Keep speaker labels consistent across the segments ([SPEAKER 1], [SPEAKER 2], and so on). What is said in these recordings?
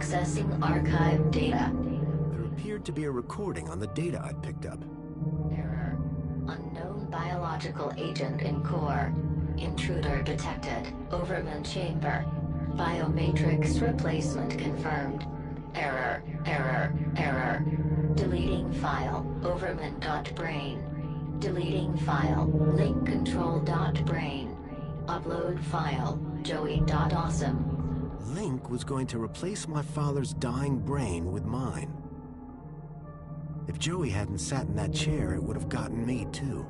[SPEAKER 1] Accessing archive data.
[SPEAKER 2] There appeared to be a recording on the data I'd picked up.
[SPEAKER 1] Error. Unknown biological agent in core. Intruder detected. Overman chamber. Biomatrix replacement confirmed. Error. Error. Error. Deleting file. Overman.brain. Deleting file. Link control.brain. Upload file. Joey.awesome.
[SPEAKER 2] Link was going to replace my father's dying brain with mine. If Joey hadn't sat in that chair, it would have gotten me too.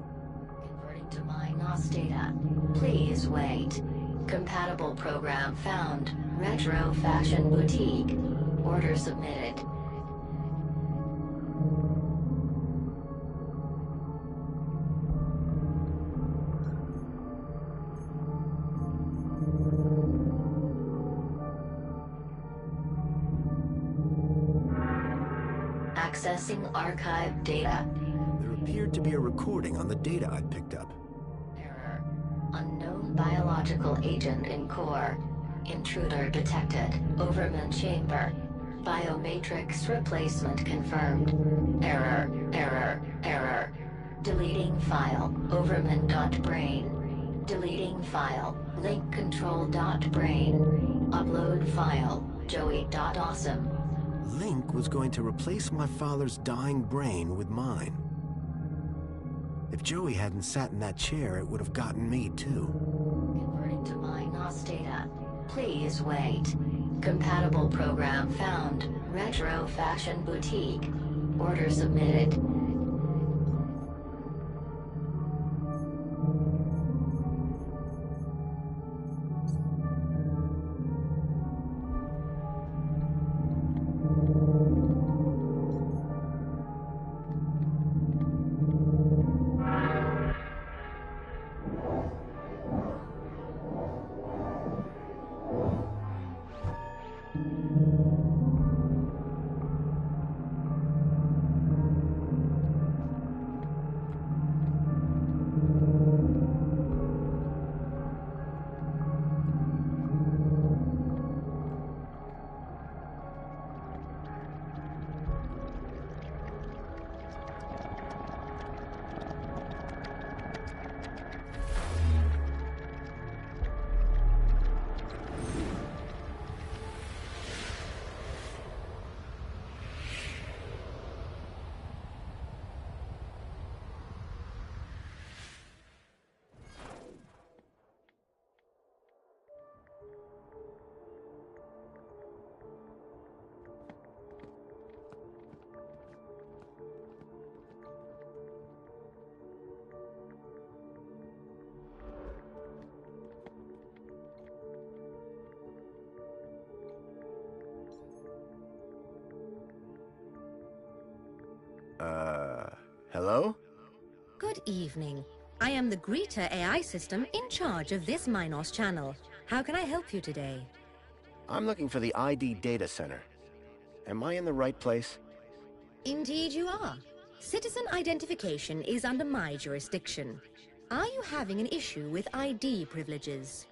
[SPEAKER 1] Converting to my NOS data. Please wait. Compatible program found. Retro Fashion Boutique. Order submitted. Accessing archive data.
[SPEAKER 2] There appeared to be a recording on the data I'd picked up.
[SPEAKER 1] Error. Unknown biological agent in core. Intruder detected. Overman chamber. Biomatrix replacement confirmed. Error. Error. Error. Deleting file. Overman.brain. Deleting file. Link control.brain. Upload file. Joey.awesome.
[SPEAKER 2] Link was going to replace my father's dying brain with mine. If Joey hadn't sat in that chair, it would have gotten me too.
[SPEAKER 1] Converting to my NOS data. Please wait. Compatible program found. Retro Fashion Boutique. Order submitted.
[SPEAKER 2] Hello?
[SPEAKER 3] Good evening. I am the Greeter AI system in charge of this Minos channel. How can I help you today?
[SPEAKER 2] I'm looking for the ID data center. Am I in the right place?
[SPEAKER 3] Indeed you are. Citizen identification is under my jurisdiction. Are you having an issue with ID privileges?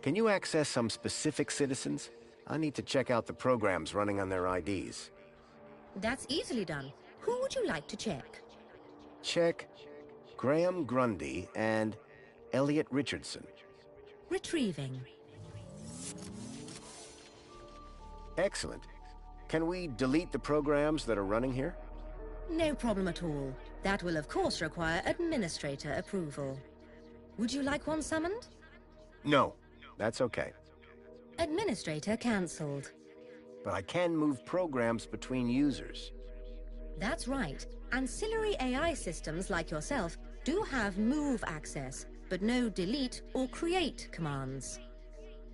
[SPEAKER 2] Can you access some specific citizens? I need to check out the programs running on their IDs.
[SPEAKER 3] That's easily done. Who would you like to check?
[SPEAKER 2] Check Graham Grundy and Elliot Richardson.
[SPEAKER 3] Retrieving.
[SPEAKER 2] Excellent. Can we delete the programs that are running here?
[SPEAKER 3] No problem at all. That will of course require administrator approval. Would you like one summoned?
[SPEAKER 2] No, that's okay.
[SPEAKER 3] Administrator cancelled.
[SPEAKER 2] But I can move programs between users.
[SPEAKER 3] That's right. Ancillary AI systems like yourself do have move access, but no delete or create commands.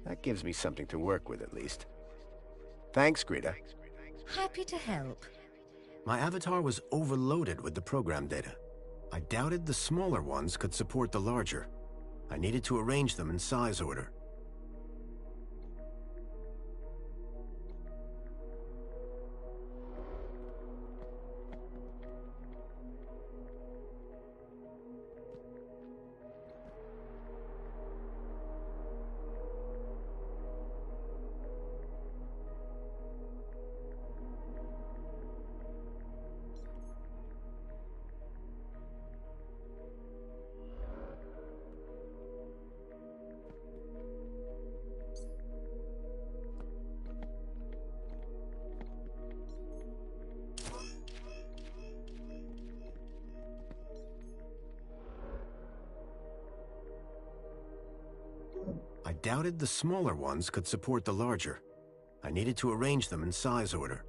[SPEAKER 2] That gives me something to work with at least. Thanks, Greta.
[SPEAKER 3] Happy to help.
[SPEAKER 2] My avatar was overloaded with the program data. I doubted the smaller ones could support the larger. I needed to arrange them in size order. doubted the smaller ones could support the larger. I needed to arrange them in size order.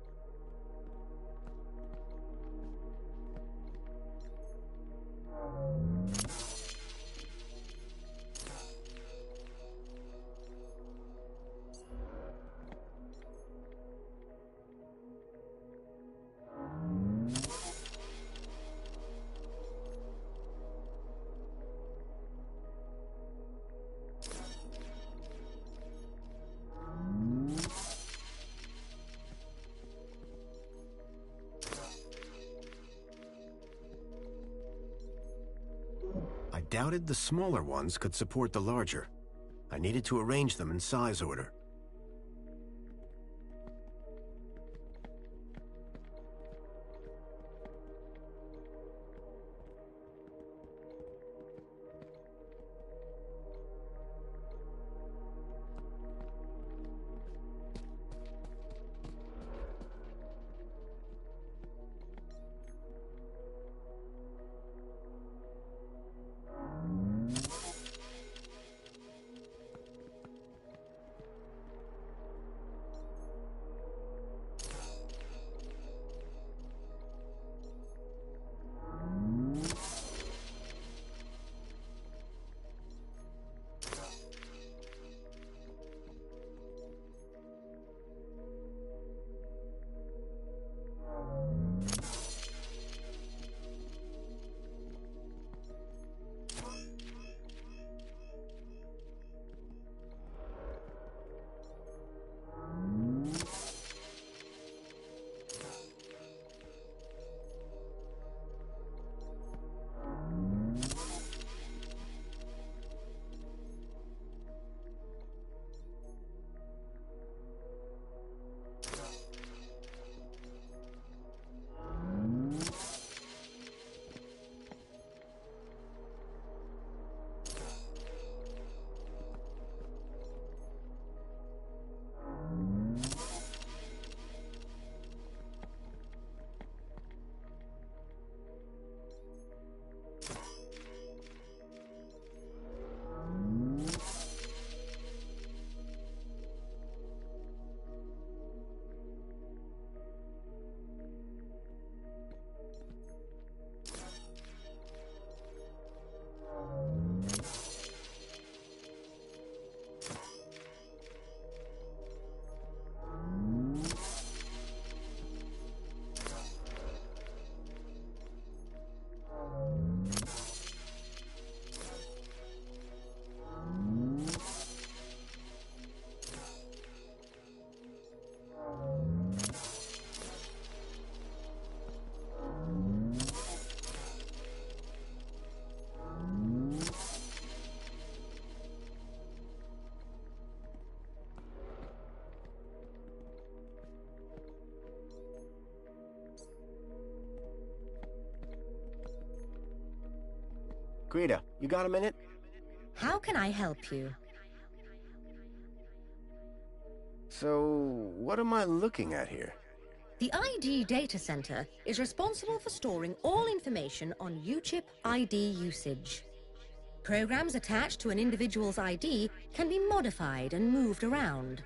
[SPEAKER 2] I doubted the smaller ones could support the larger. I needed to arrange them in size order.
[SPEAKER 4] Greta, you got a minute?
[SPEAKER 3] How can I help you?
[SPEAKER 4] So, what am I looking at here?
[SPEAKER 3] The ID data center is responsible for storing all information on UChip ID usage. Programs attached to an individual's ID can be modified and moved around.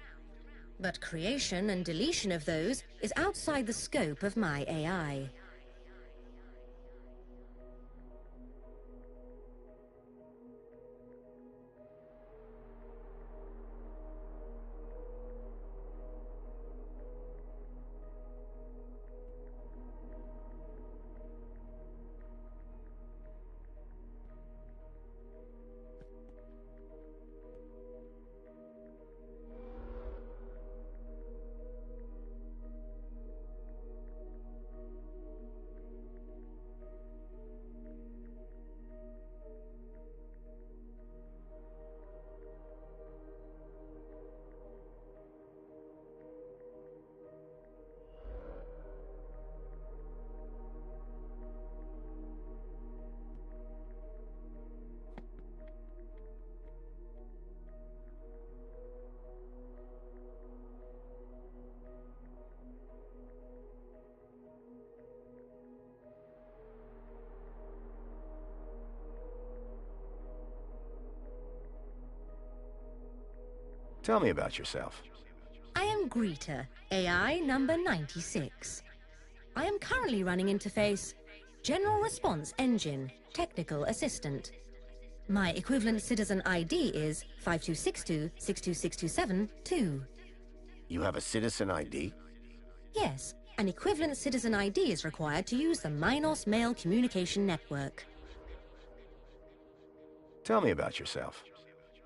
[SPEAKER 3] But creation and deletion of those is outside the scope of my AI.
[SPEAKER 4] Tell me about yourself.
[SPEAKER 3] I am Greta, AI number 96. I am currently running interface General Response Engine, Technical Assistant. My equivalent citizen ID is 5262-62627-2.
[SPEAKER 4] You have a citizen ID?
[SPEAKER 3] Yes, an equivalent citizen ID is required to use the Minos Mail Communication Network.
[SPEAKER 4] Tell me about yourself.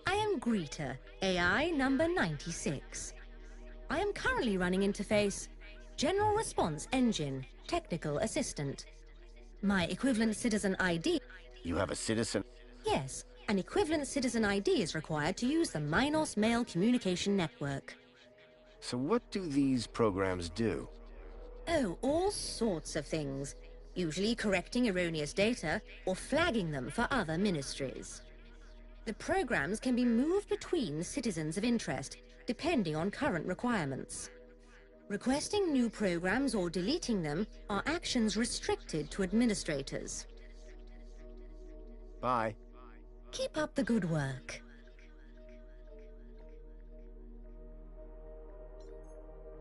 [SPEAKER 3] I am Greta, AI number 96. I am currently running interface General Response Engine, Technical Assistant. My equivalent citizen ID...
[SPEAKER 4] You have a citizen...
[SPEAKER 3] Yes, an equivalent citizen ID is required to use the Minos Mail Communication Network.
[SPEAKER 4] So what do these programs do?
[SPEAKER 3] Oh, all sorts of things. Usually correcting erroneous data or flagging them for other ministries. The programs can be moved between citizens of interest, depending on current requirements. Requesting new programs or deleting them are actions restricted to administrators.
[SPEAKER 4] Bye.
[SPEAKER 3] Keep up the good work.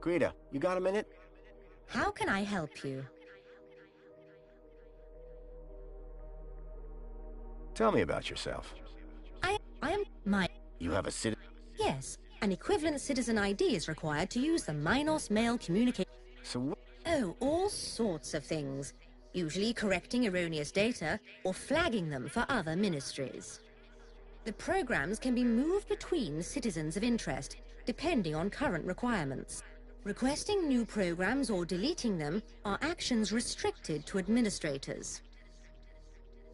[SPEAKER 4] Greta, you got a minute?
[SPEAKER 3] How can I help you?
[SPEAKER 4] Tell me about yourself.
[SPEAKER 3] I am my...
[SPEAKER 4] You have a citizen...
[SPEAKER 3] Yes, an equivalent citizen ID is required to use the Minos Mail Communication...
[SPEAKER 4] So what...
[SPEAKER 3] Oh, all sorts of things. Usually correcting erroneous data or flagging them for other ministries. The programs can be moved between citizens of interest, depending on current requirements. Requesting new programs or deleting them are actions restricted to administrators.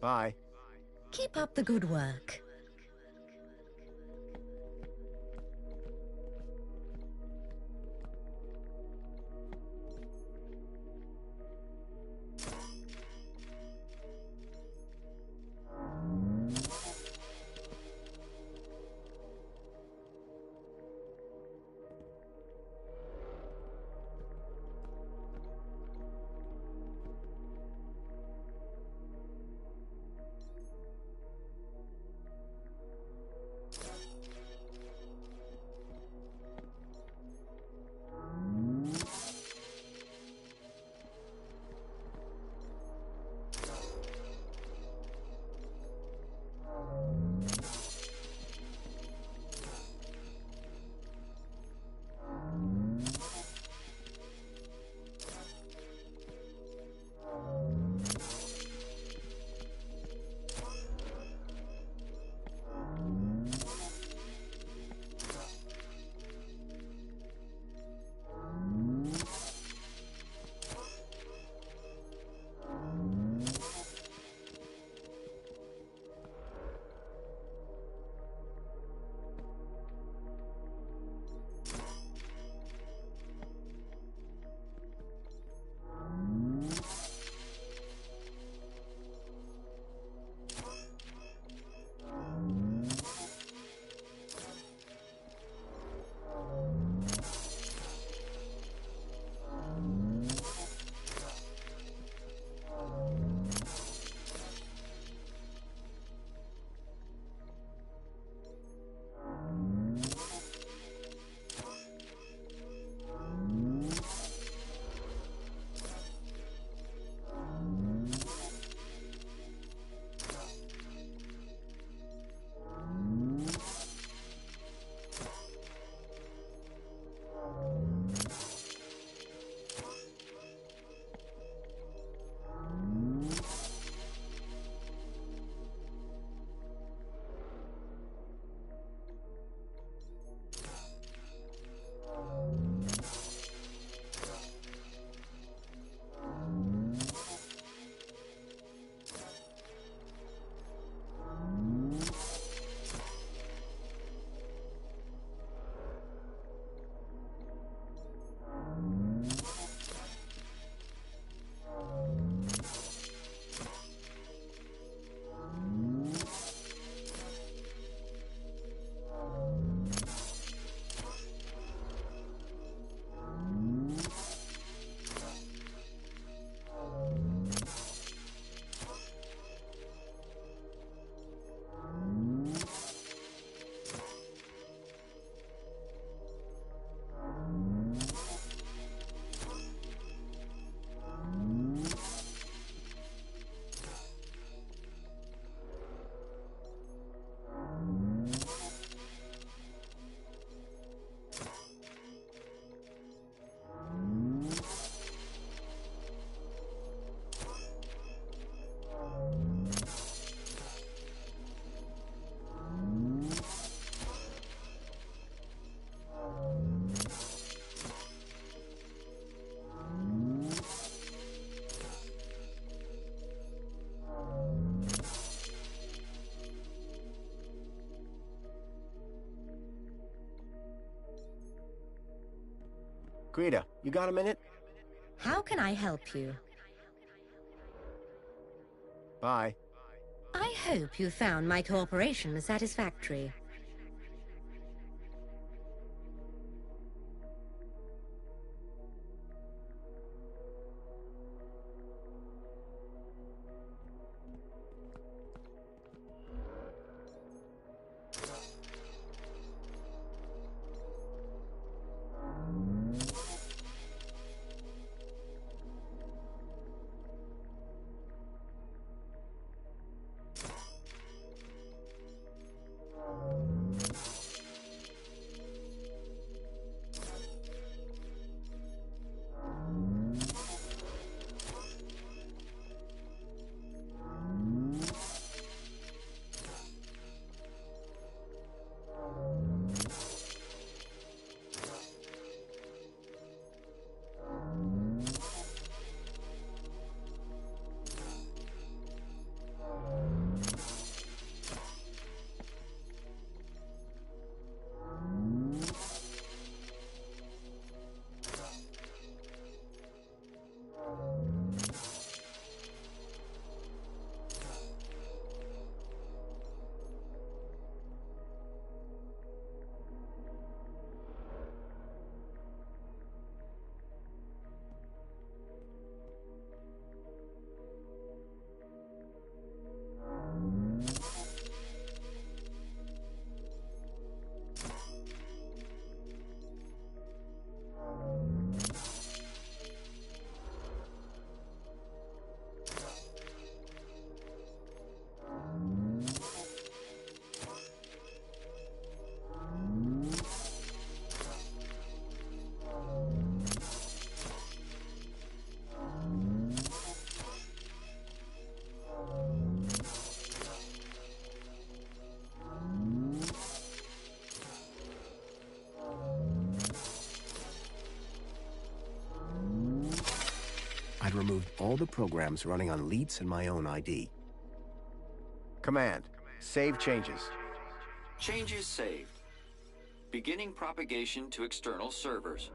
[SPEAKER 4] Bye.
[SPEAKER 3] Keep up the good work.
[SPEAKER 4] Greta, you got a minute?
[SPEAKER 3] How can I help you?
[SPEAKER 4] Bye.
[SPEAKER 3] I hope you found my cooperation satisfactory.
[SPEAKER 2] I'd removed all the programs running on Leets and my own ID.
[SPEAKER 4] Command. Save changes.
[SPEAKER 5] Changes saved. Beginning propagation to external servers.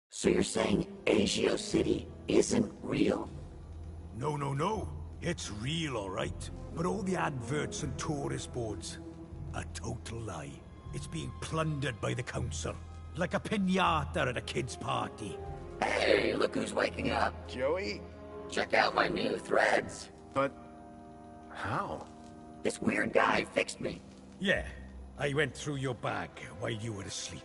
[SPEAKER 6] So you're saying Agio City isn't real?
[SPEAKER 7] No, no, no. It's real, all right. But all the adverts and tourist boards, a total lie. It's being plundered by the council, like a piñata at a kid's party.
[SPEAKER 6] Hey, look who's waking up.
[SPEAKER 4] Joey?
[SPEAKER 6] Check out my new threads.
[SPEAKER 4] But... how?
[SPEAKER 6] This weird guy fixed me.
[SPEAKER 7] Yeah, I went through your bag while you were asleep.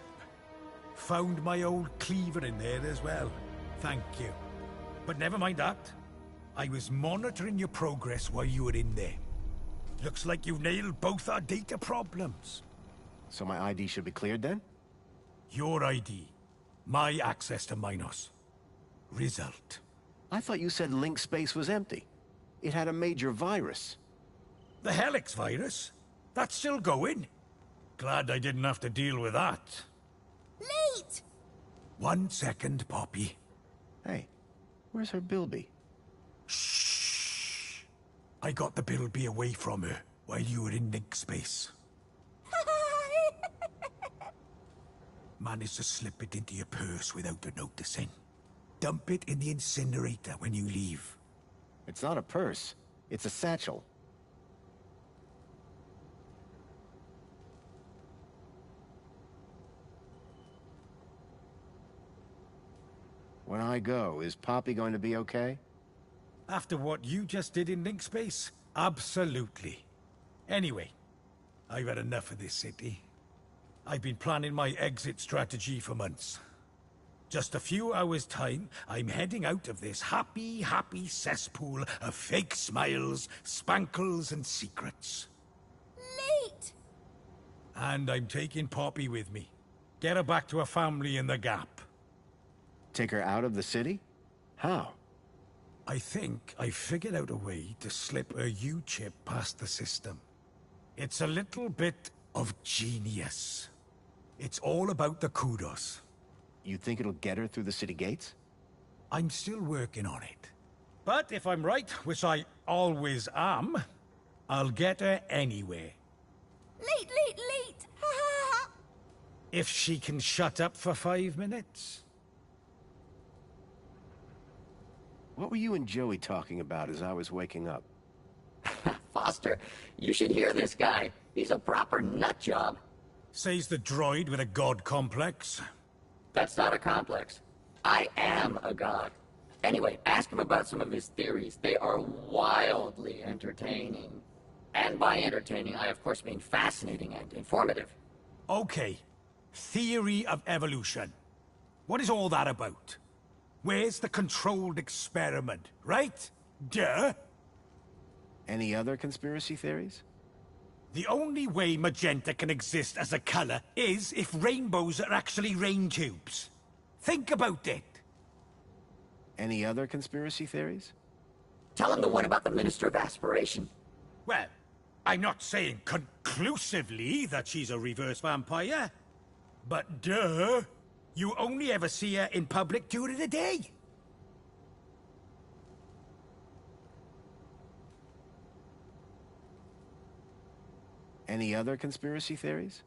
[SPEAKER 7] Found my old cleaver in there as well. Thank you. But never mind that. I was monitoring your progress while you were in there. Looks like you've nailed both our data problems.
[SPEAKER 2] So my ID should be cleared then?
[SPEAKER 7] Your ID. My access to Minos. Result.
[SPEAKER 2] I thought you said link space was empty. It had a major virus.
[SPEAKER 7] The Helix virus? That's still going? Glad I didn't have to deal with that.
[SPEAKER 8] Late!
[SPEAKER 7] 1 second, Poppy.
[SPEAKER 2] Hey, where's her Bilby?
[SPEAKER 7] Shh. I got the Bilby away from her while you were in link space. Managed to slip it into your purse without her noticing. Dump it in the incinerator when you leave.
[SPEAKER 2] It's not a purse. It's a satchel. When I go, is Poppy going to be okay?
[SPEAKER 7] After what you just did in link space? Absolutely. Anyway, I've had enough of this city. I've been planning my exit strategy for months. Just a few hours' time, I'm heading out of this happy cesspool of fake smiles, spankles, and secrets.
[SPEAKER 8] Late!
[SPEAKER 7] And I'm taking Poppy with me. Get her back to her family in the Gap.
[SPEAKER 2] Take her out of the city? How?
[SPEAKER 7] I think I figured out a way to slip a U-chip past the system. It's a little bit of genius. It's all about the kudos.
[SPEAKER 4] You think it'll get her through the city gates?
[SPEAKER 7] I'm still working on it. But if I'm right, which I always am, I'll get her anyway.
[SPEAKER 8] Late, late, late! Ha ha ha!
[SPEAKER 7] If she can shut up for 5 minutes.
[SPEAKER 4] What were you and Joey talking about as I was waking up?
[SPEAKER 6] Foster, you should hear this guy. He's a proper nut job.
[SPEAKER 7] Says the droid with a god complex.
[SPEAKER 6] That's not a complex. I am a god. Anyway, ask him about some of his theories. They are wildly entertaining. And by entertaining, I of course mean fascinating and informative.
[SPEAKER 7] Okay. Theory of evolution. What is all that about? Where's the controlled experiment, right? Duh!
[SPEAKER 4] Any other conspiracy theories?
[SPEAKER 7] The only way magenta can exist as a color is if rainbows are actually rain tubes. Think about it.
[SPEAKER 4] Any other conspiracy theories?
[SPEAKER 6] Tell him the one about the Minister of Aspiration.
[SPEAKER 7] Well, I'm not saying conclusively that she's a reverse vampire. But duh! You only ever see her in public during the day.
[SPEAKER 4] Any other conspiracy theories?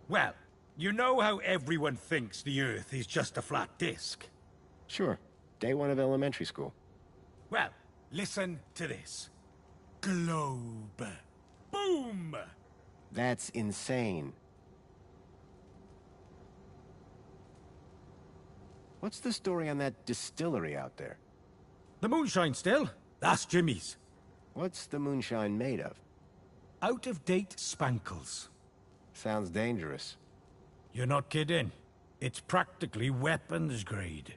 [SPEAKER 7] Well, you know how everyone thinks the Earth is just a flat disk?
[SPEAKER 4] Sure. Day one of elementary school.
[SPEAKER 7] Well, listen to this. Globe. Boom!
[SPEAKER 4] That's insane. What's the story on that distillery out there?
[SPEAKER 7] The moonshine still? That's Jimmy's.
[SPEAKER 4] What's the moonshine made of?
[SPEAKER 7] Out-of-date spankles.
[SPEAKER 4] Sounds dangerous.
[SPEAKER 7] You're not kidding. It's practically weapons grade.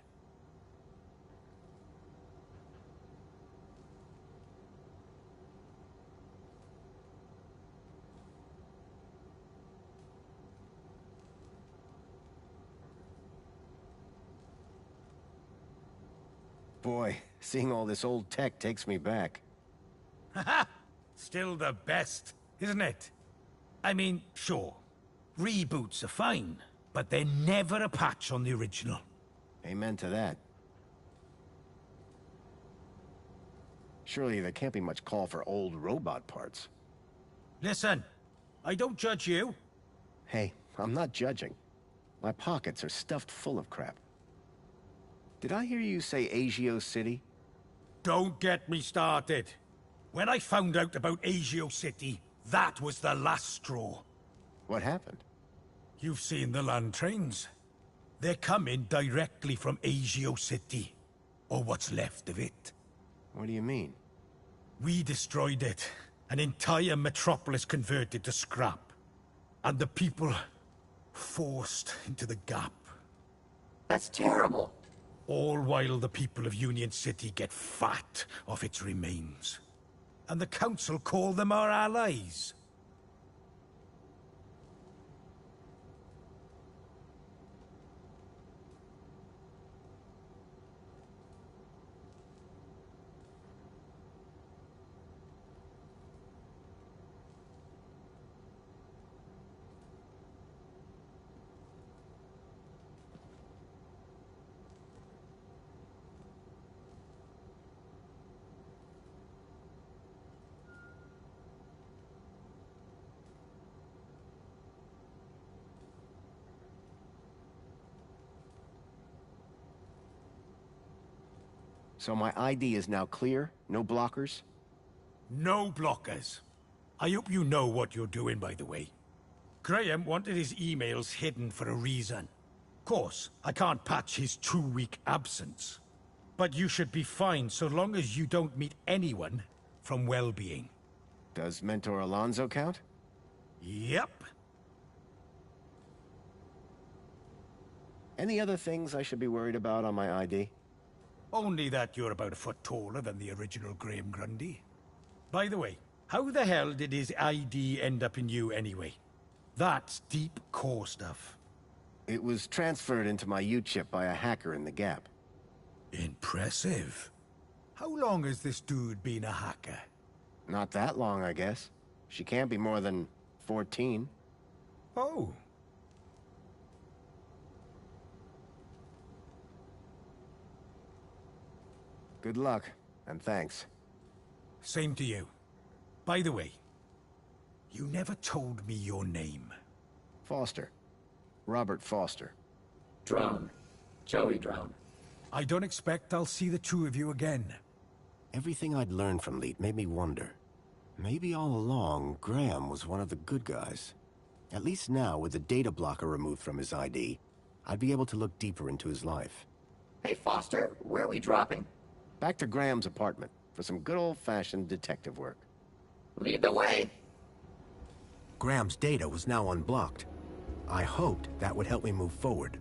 [SPEAKER 4] Boy, seeing all this old tech takes me back.
[SPEAKER 7] Haha! Still the best, isn't it? I mean, sure. Reboots are fine, but they're never a patch on the original.
[SPEAKER 4] Amen to that. Surely there can't be much call for old robot parts.
[SPEAKER 7] Listen, I don't judge you.
[SPEAKER 4] Hey, I'm not judging. My pockets are stuffed full of crap. Did I hear you say Agio City?
[SPEAKER 7] Don't get me started. When I found out about Agio City, that was the last straw.
[SPEAKER 4] What happened?
[SPEAKER 7] You've seen the land trains. They're coming directly from Agio City. Or what's left of it.
[SPEAKER 4] What do you mean?
[SPEAKER 7] We destroyed it. An entire metropolis converted to scrap. And the people forced into the gap.
[SPEAKER 6] That's terrible.
[SPEAKER 7] All while the people of Union City get fat off its remains. And the Council call them our allies.
[SPEAKER 4] So my ID is now clear? No blockers?
[SPEAKER 7] No blockers. I hope you know what you're doing, by the way. Graham wanted his emails hidden for a reason. Of course, I can't patch his 2-week absence. But you should be fine so long as you don't meet anyone from well-being.
[SPEAKER 4] Does Mentor Alonso count?
[SPEAKER 7] Yep.
[SPEAKER 4] Any other things I should be worried about on my ID?
[SPEAKER 7] Only that you're about a foot taller than the original Graham Grundy. By the way, how the hell did his ID end up in you anyway? That's deep core stuff.
[SPEAKER 4] It was transferred into my U-chip by a hacker in the Gap.
[SPEAKER 7] Impressive. How long has this dude been a hacker?
[SPEAKER 4] Not that long, I guess. She can't be more than 14.
[SPEAKER 7] Oh.
[SPEAKER 4] Good luck, and thanks.
[SPEAKER 7] Same to you. By the way, you never told me your name.
[SPEAKER 4] Foster. Robert Foster.
[SPEAKER 6] Drone. Joey Drone.
[SPEAKER 7] I don't expect I'll see the two of you again.
[SPEAKER 2] Everything I'd learned from Leet made me wonder. Maybe all along, Graham was one of the good guys. At least now, with the data blocker removed from his ID, I'd be able to look deeper into his life.
[SPEAKER 6] Hey, Foster, where are we dropping?
[SPEAKER 4] Back to Graham's apartment for some good old-fashioned detective work.
[SPEAKER 6] Lead the way.
[SPEAKER 2] Graham's data was now unblocked. I hoped that would help me move forward.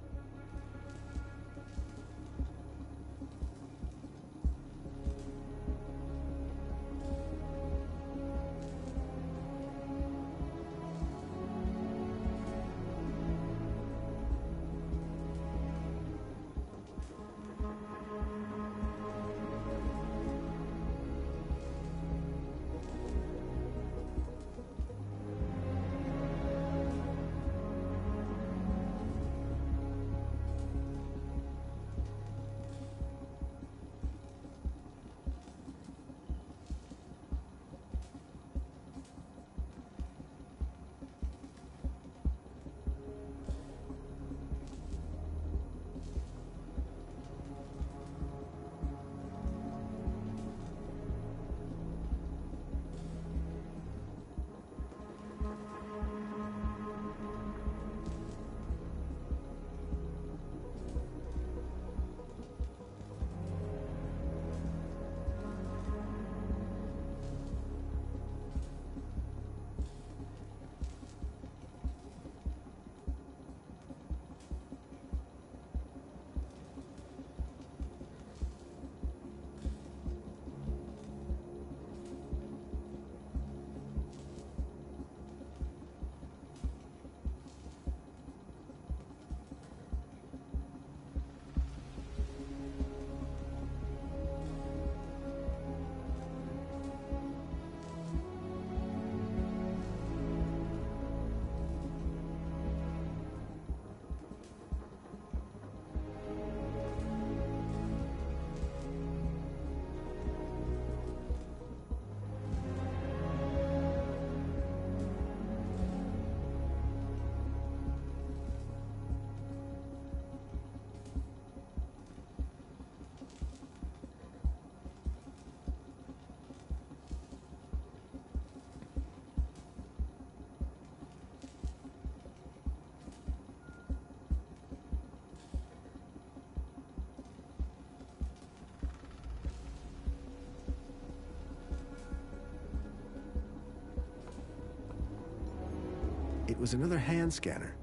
[SPEAKER 2] It was another hand scanner.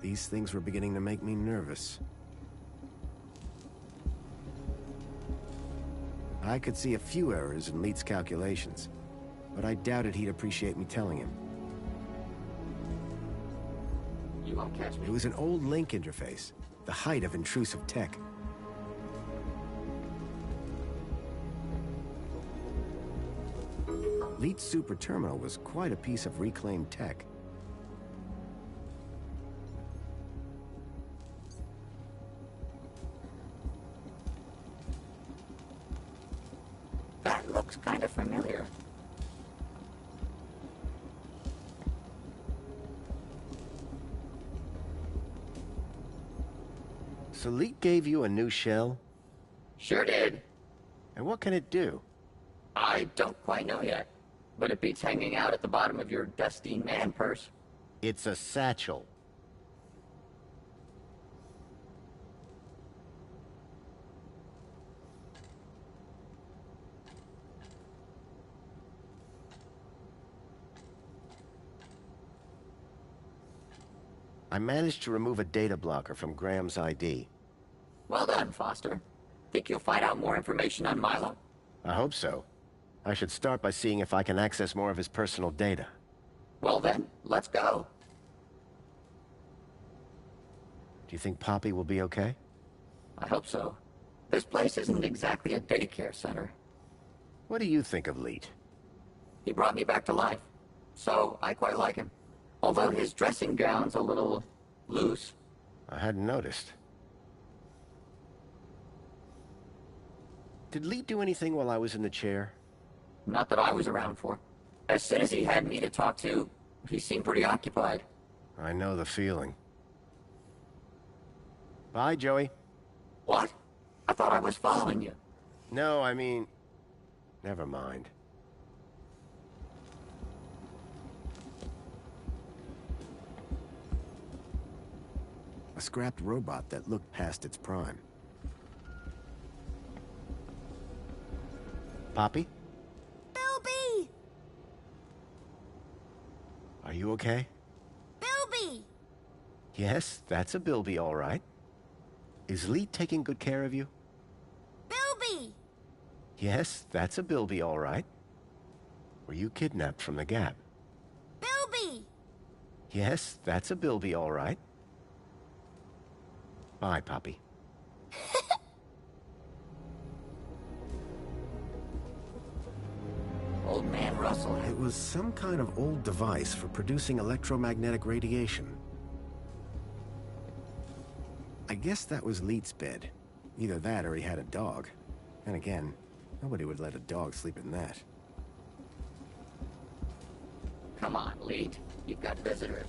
[SPEAKER 2] These things were beginning to make me nervous. I could see a few errors in Leet's calculations, but I doubted he'd appreciate me telling him.
[SPEAKER 6] You won't catch me.
[SPEAKER 2] It was an old link interface, the height of intrusive tech. Leet's super terminal was quite a piece of reclaimed tech.
[SPEAKER 6] That looks kind of familiar.
[SPEAKER 4] So Leet gave you a new shell?
[SPEAKER 6] Sure did.
[SPEAKER 4] And what can it do?
[SPEAKER 6] I don't quite know yet, but it beats hanging out at the bottom of your dusty man purse.
[SPEAKER 4] It's a satchel. I managed to remove a data blocker from Graham's ID.
[SPEAKER 6] Well done, Foster. Think you'll find out more information on Milo?
[SPEAKER 4] I hope so. I should start by seeing if I can access more of his personal data.
[SPEAKER 6] Well then, let's go.
[SPEAKER 4] Do you think Poppy will be okay?
[SPEAKER 6] I hope so. This place isn't exactly a daycare center.
[SPEAKER 4] What do you think of Leet?
[SPEAKER 6] He brought me back to life, so I quite like him. Although his dressing gown's a little loose.
[SPEAKER 4] I hadn't noticed. Did Leet do anything while I was in the chair?
[SPEAKER 6] Not that I was around for. As soon as he had me to talk to, he seemed pretty occupied.
[SPEAKER 4] I know the feeling. Bye, Joey.
[SPEAKER 6] What? I thought I was following you.
[SPEAKER 4] No, I mean... Never mind. A scrapped robot that looked past its prime. Poppy?
[SPEAKER 8] Bilby!
[SPEAKER 4] Are you okay?
[SPEAKER 8] Bilby!
[SPEAKER 4] Yes, that's a Bilby, all right. Is Leet taking good care of you?
[SPEAKER 8] Bilby!
[SPEAKER 4] Yes, that's a Bilby, all right. Were you kidnapped from the Gap?
[SPEAKER 8] Bilby!
[SPEAKER 4] Yes, that's a Bilby, all right. Bye, Poppy.
[SPEAKER 6] Old man Russell.
[SPEAKER 2] It was some kind of old device for producing electromagnetic radiation. I guess that was Leet's bed. Either that or he had a dog. And again, nobody would let a dog sleep in that.
[SPEAKER 6] Come on, Leet. You've got visitors.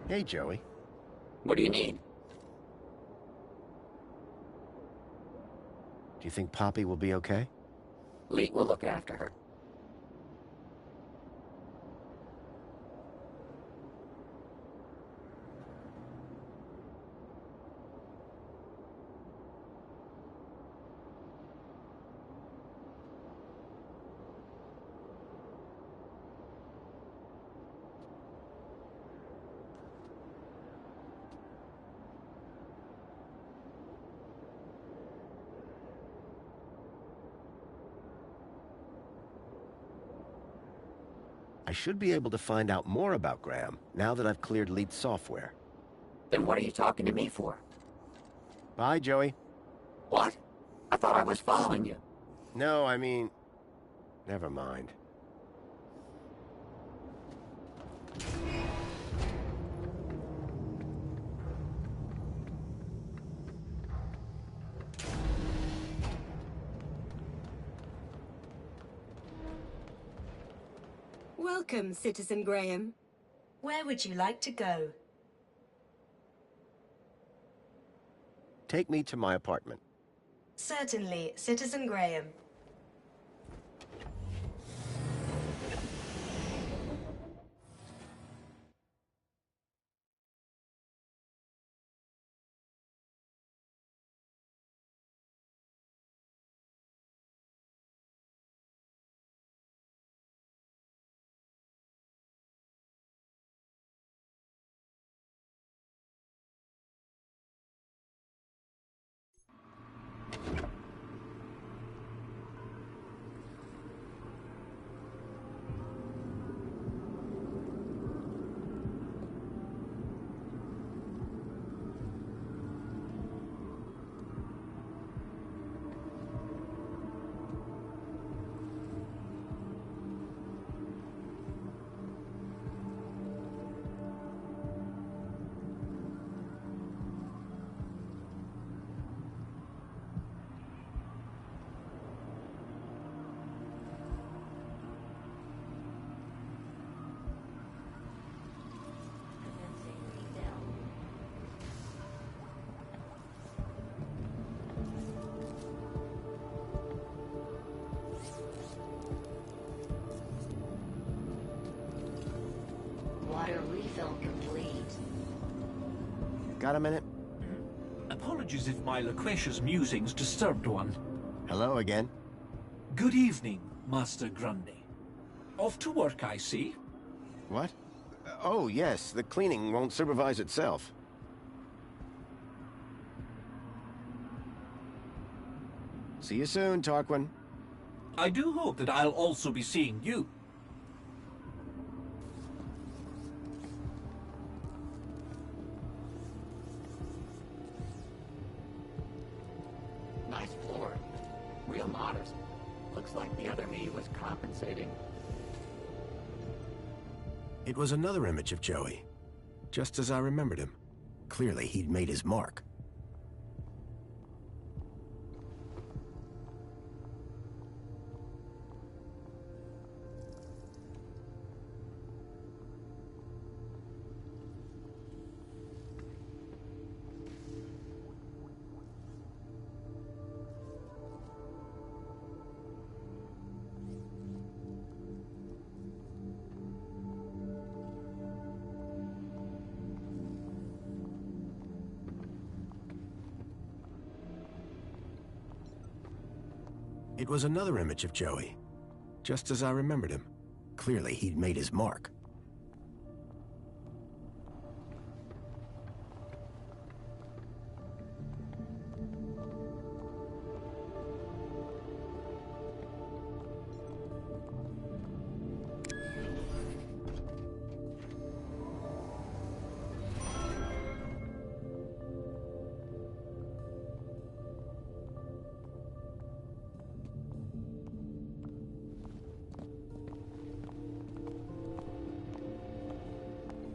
[SPEAKER 4] Hey, Joey.
[SPEAKER 6] What do you need?
[SPEAKER 4] Do you think Poppy will be okay?
[SPEAKER 6] Leet will look after her.
[SPEAKER 4] I should be able to find out more about Graham now that I've cleared Leet's software.
[SPEAKER 6] Then what are you talking to me for?
[SPEAKER 4] Bye, Joey.
[SPEAKER 6] What? I thought I was following you.
[SPEAKER 4] No, I mean... Never mind.
[SPEAKER 9] Welcome, Citizen Graham. Where would you like to go?
[SPEAKER 4] Take me to my apartment.
[SPEAKER 9] Certainly, Citizen Graham.
[SPEAKER 4] Got a minute?
[SPEAKER 10] Apologies if my loquacious musings disturbed one.
[SPEAKER 4] Hello again.
[SPEAKER 10] Good evening, Master Grundy. Off to work, I see.
[SPEAKER 4] What? Oh, yes, the cleaning won't supervise itself. See you soon, Tarquin.
[SPEAKER 10] I do hope that I'll also be seeing you.
[SPEAKER 6] Nice floor. Real modest. Looks like the other me was compensating.
[SPEAKER 2] It was another image of Joey, just as I remembered him. Clearly, he'd made his mark. It was another image of Joey, just as I remembered him. Clearly, he'd made his mark.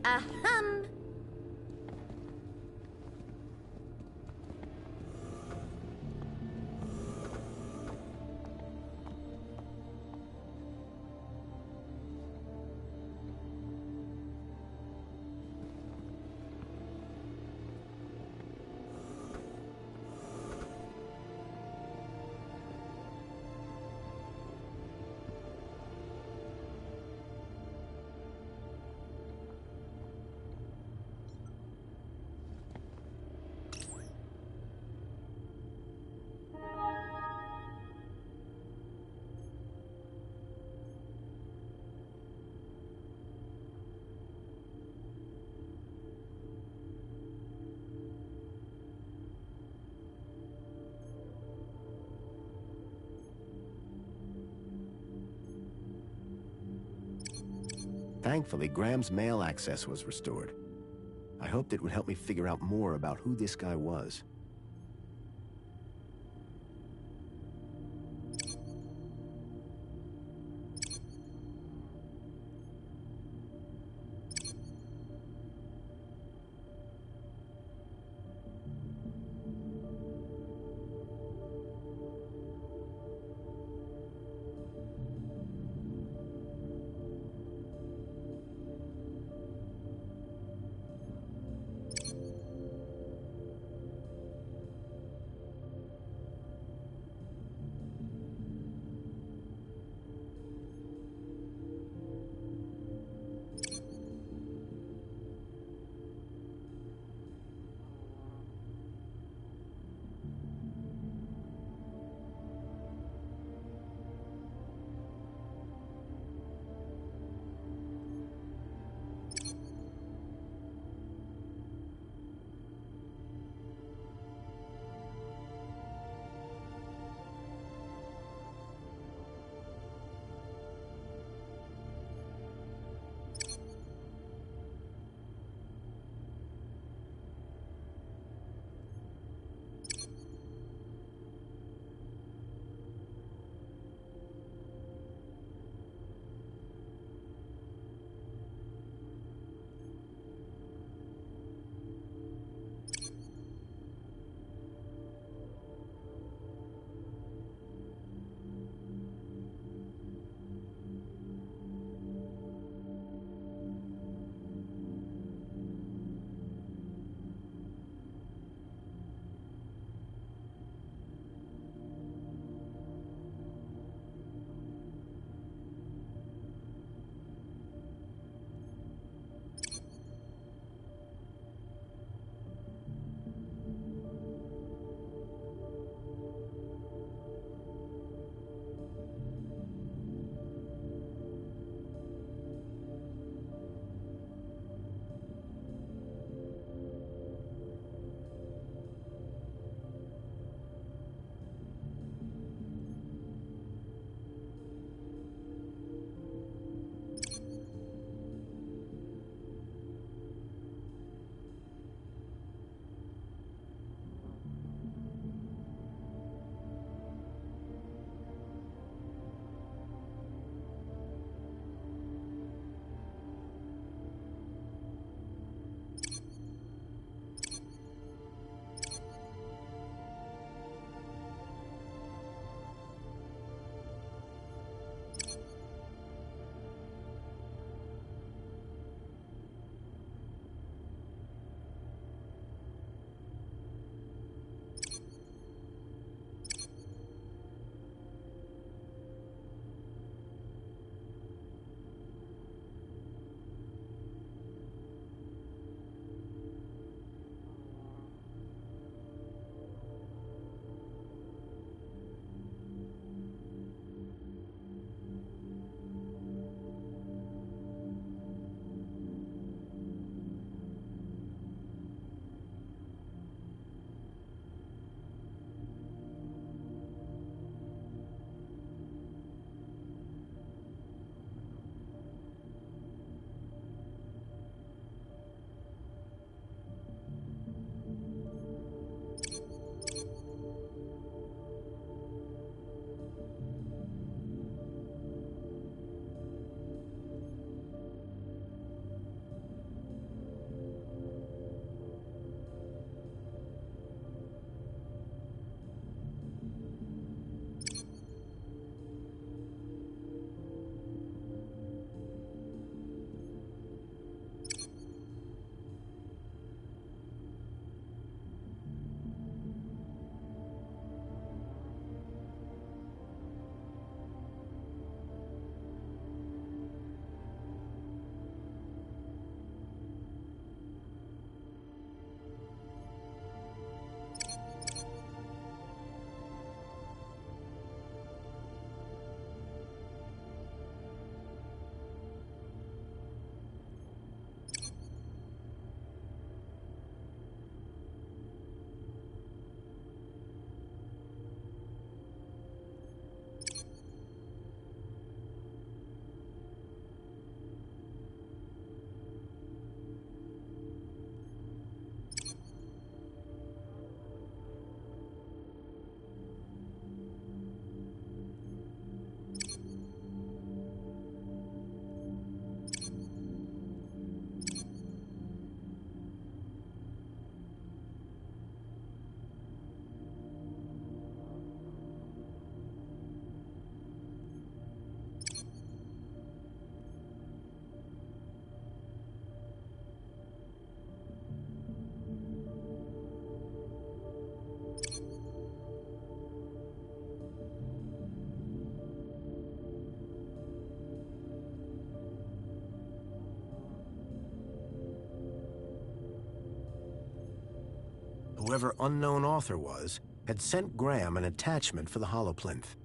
[SPEAKER 3] Ahem.
[SPEAKER 2] Thankfully, Graham's mail access was restored. I hoped it would help me figure out more about who this guy was. whoever unknown author was, had sent Graham an attachment for the holoplinth.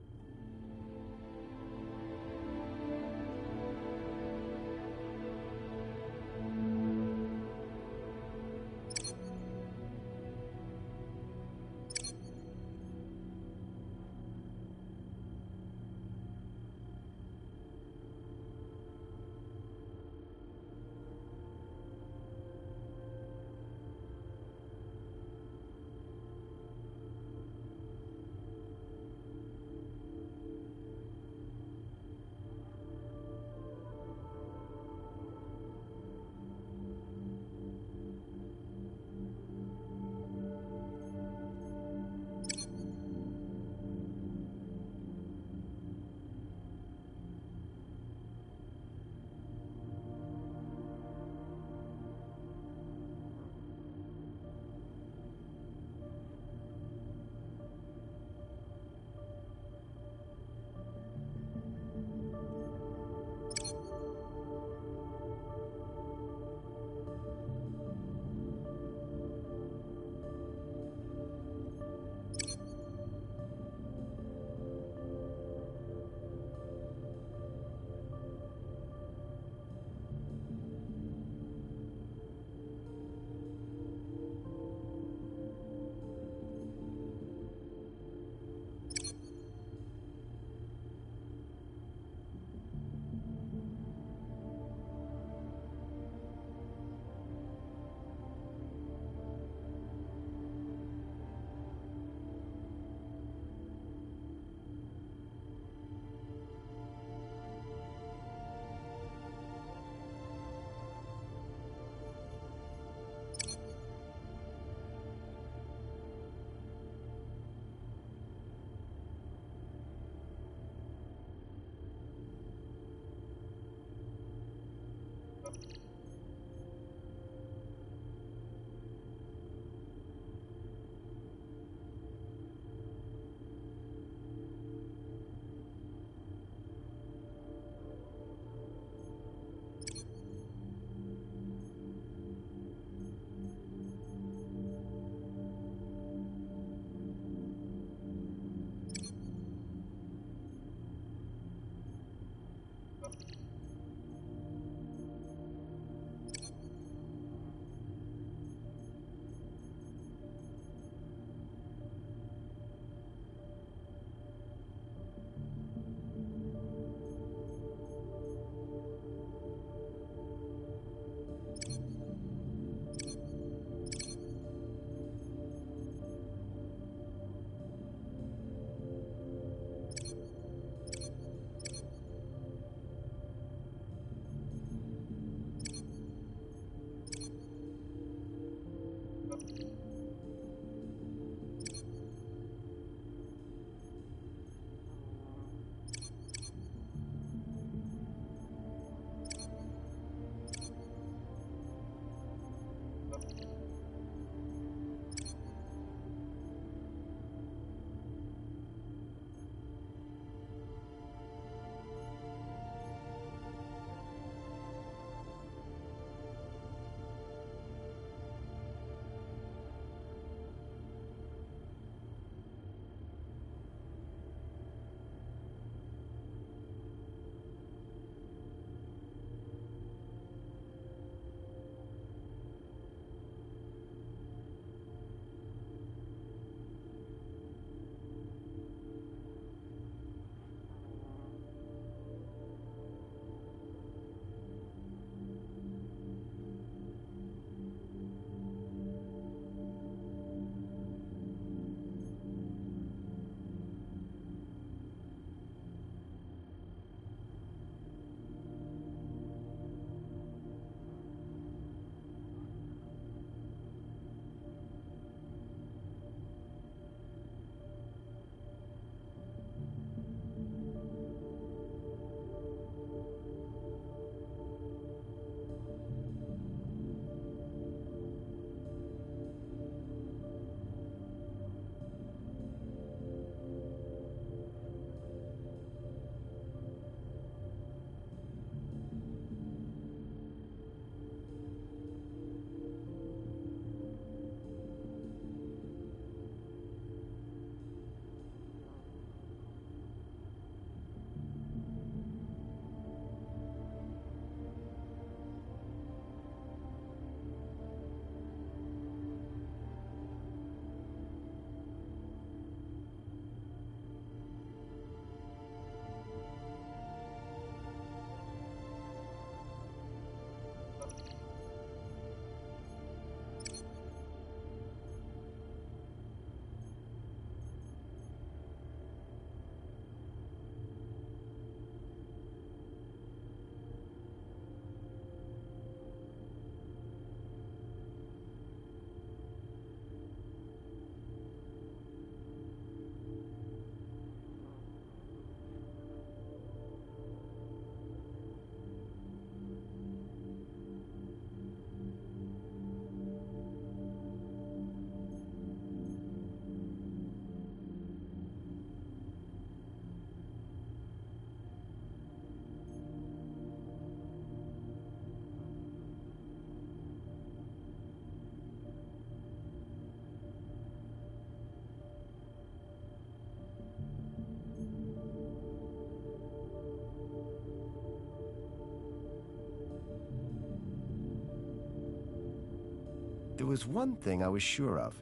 [SPEAKER 4] There was one thing I was sure of.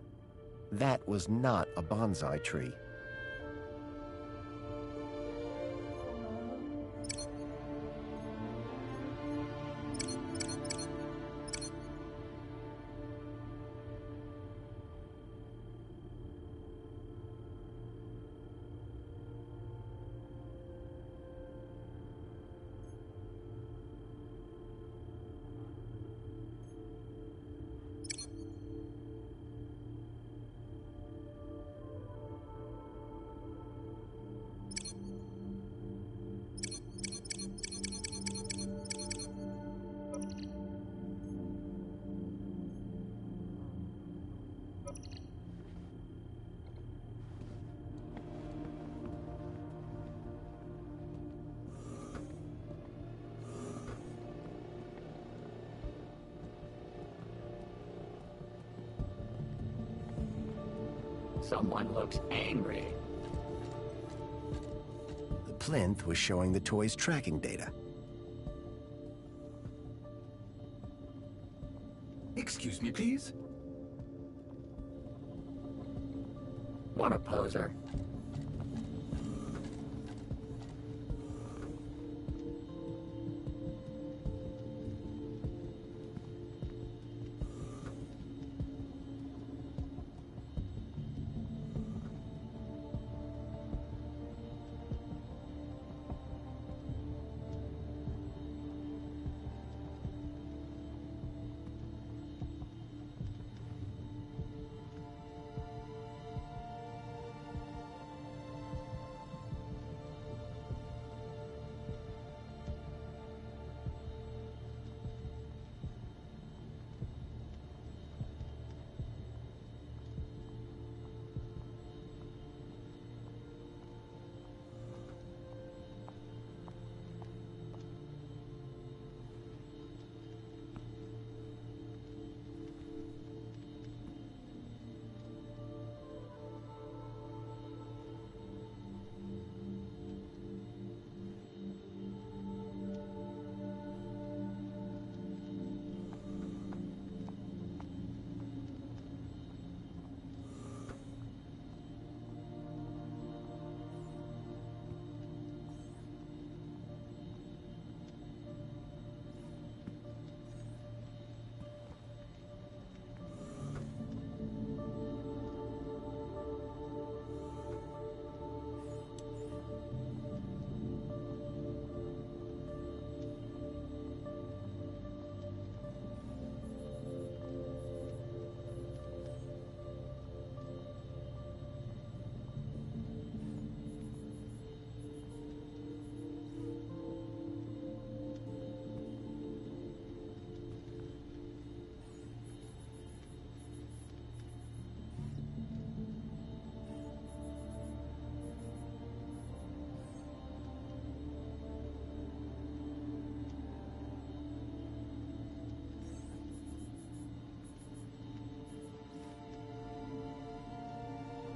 [SPEAKER 4] That was not a bonsai tree.
[SPEAKER 6] Someone looks angry.
[SPEAKER 2] The plinth was showing the toy's tracking data.
[SPEAKER 11] Excuse me, please?
[SPEAKER 6] What a poser.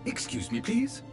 [SPEAKER 11] Excuse me, please?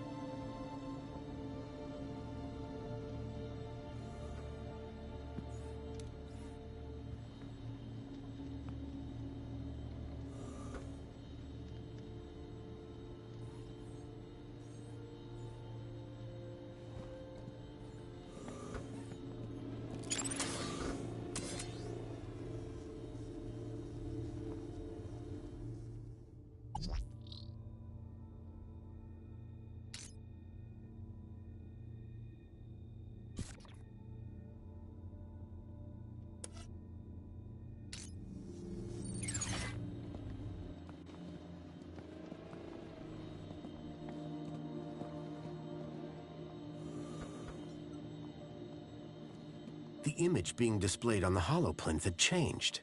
[SPEAKER 2] The image being displayed on the holoplinth had changed.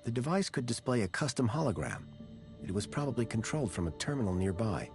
[SPEAKER 2] The device could display a custom hologram. It was probably controlled from a terminal nearby.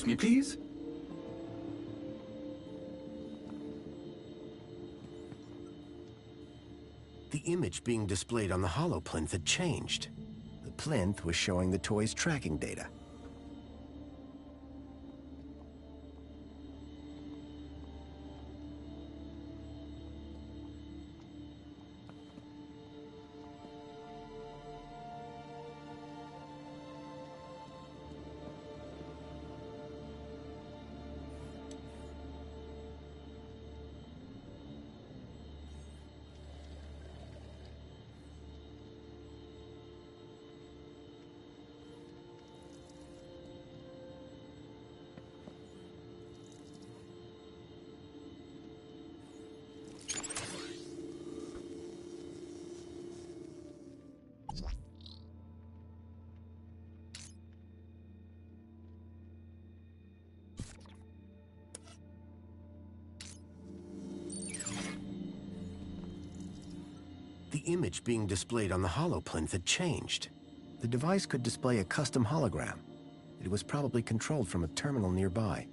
[SPEAKER 11] Excuse me, please?
[SPEAKER 2] The image being displayed on the holoplinth had changed. The plinth was showing the toy's tracking data. The image being displayed on the holoplinth had changed. The device could display a custom hologram. It was probably controlled from a terminal nearby.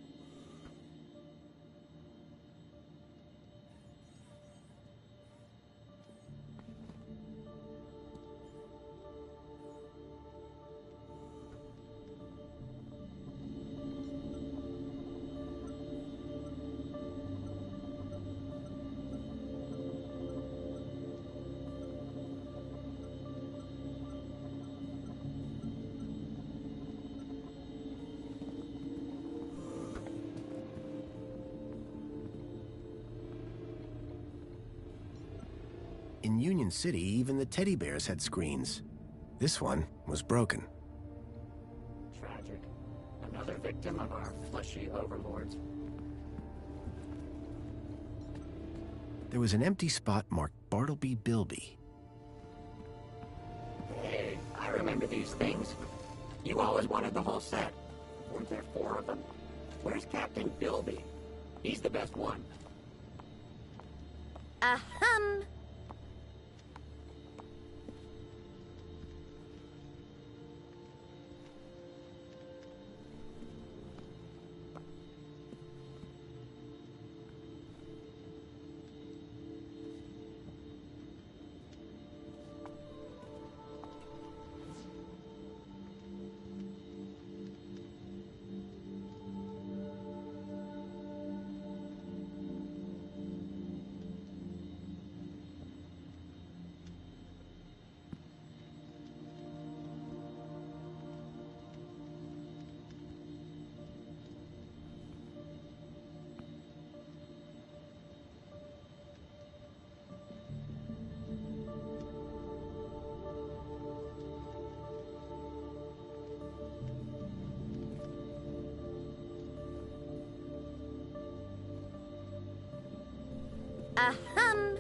[SPEAKER 2] In Union City, even the teddy bears had screens. This one was broken.
[SPEAKER 6] Tragic. Another victim of our fleshy overlords.
[SPEAKER 2] There was an empty spot marked Bartleby Bilby.
[SPEAKER 6] Hey, I remember these things. You always wanted the whole set. Weren't there 4 of them? Where's Captain Bilby? He's the best one.
[SPEAKER 8] Ahem. Ahem.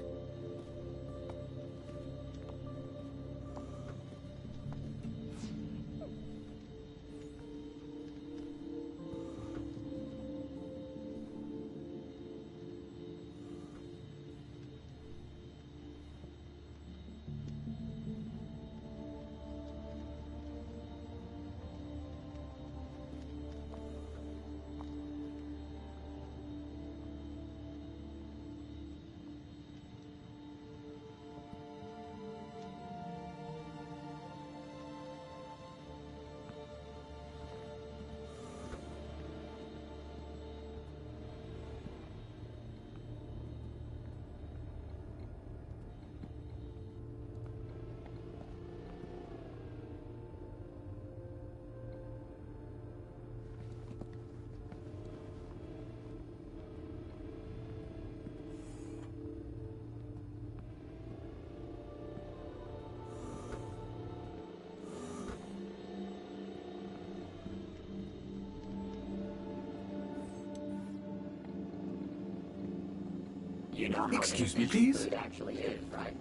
[SPEAKER 6] You know how
[SPEAKER 11] Excuse me,
[SPEAKER 6] inefficient
[SPEAKER 11] please?
[SPEAKER 6] food actually is, right?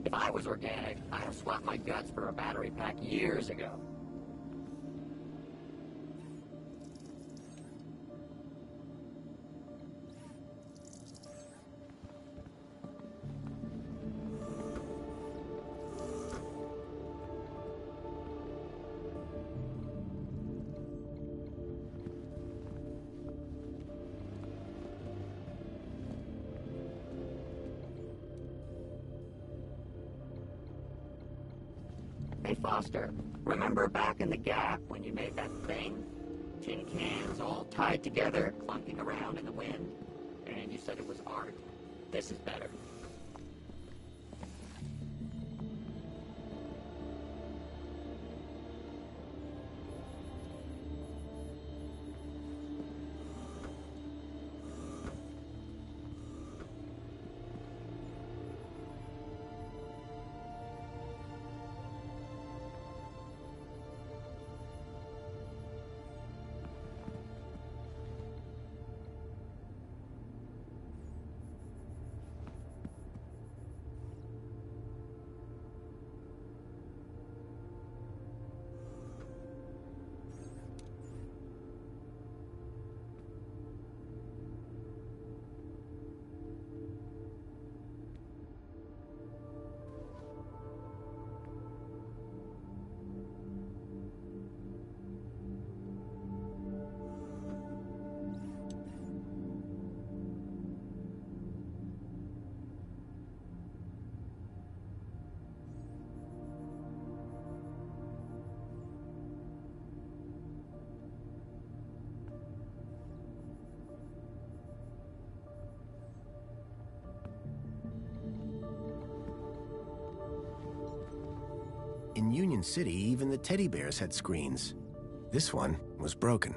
[SPEAKER 6] If I was organic, I'd have swapped my guts for a battery pack years ago. Hey, Foster, remember back in the Gap when you made that thing? Tin cans all tied together, clunking around in the wind? And you said it was art. This is better.
[SPEAKER 2] In Union City, even the teddy bears had screens. This one was broken.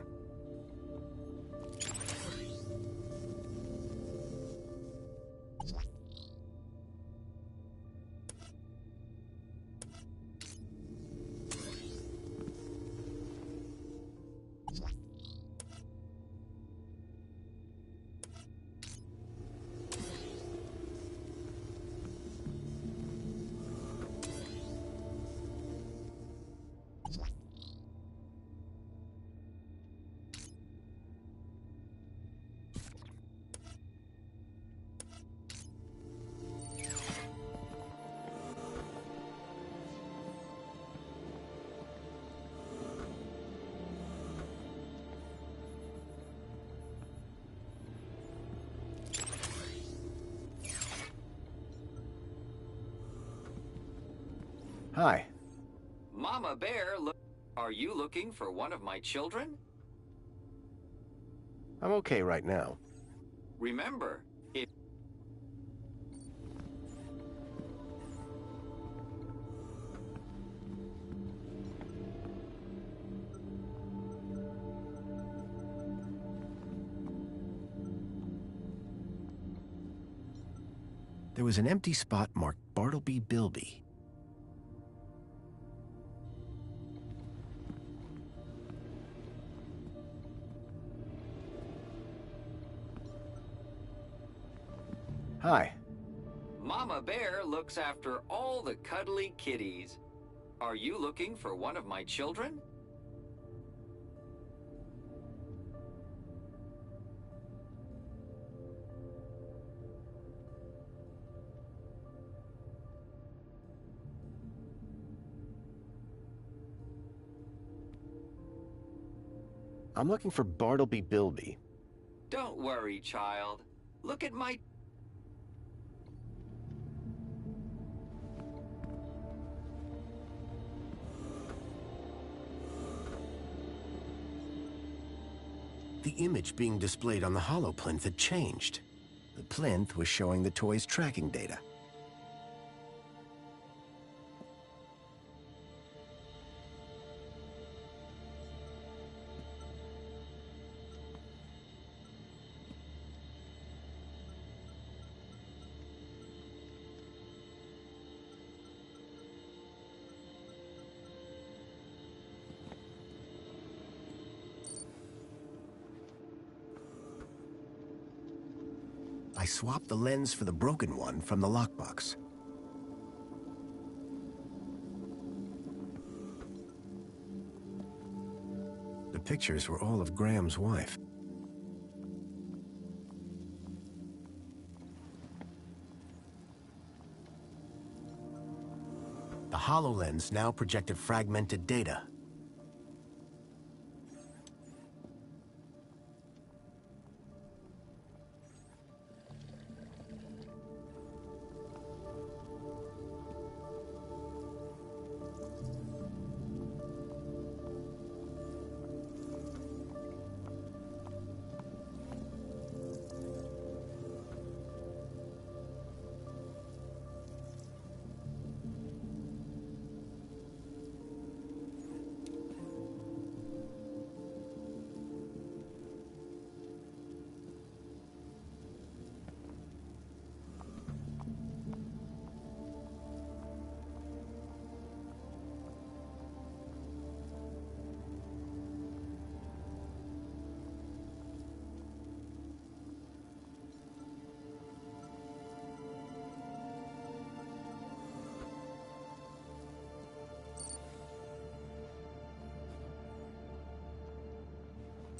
[SPEAKER 2] Hi.
[SPEAKER 5] Mama Bear, are you looking for one of my children?
[SPEAKER 4] I'm okay right now.
[SPEAKER 5] Remember, if...
[SPEAKER 2] There was an empty spot marked Bartleby Bilby. Hi.
[SPEAKER 5] Mama Bear looks after all the cuddly kitties. Are you looking for one of my children?
[SPEAKER 4] I'm looking for Bartleby Bilby.
[SPEAKER 5] Don't worry, child. Look at my...
[SPEAKER 2] The image being displayed on the hollow plinth had changed. The plinth was showing the toy's tracking data. I swapped the lens for the broken one from the lockbox. The pictures were all of Graham's wife. The HoloLens now projected fragmented data.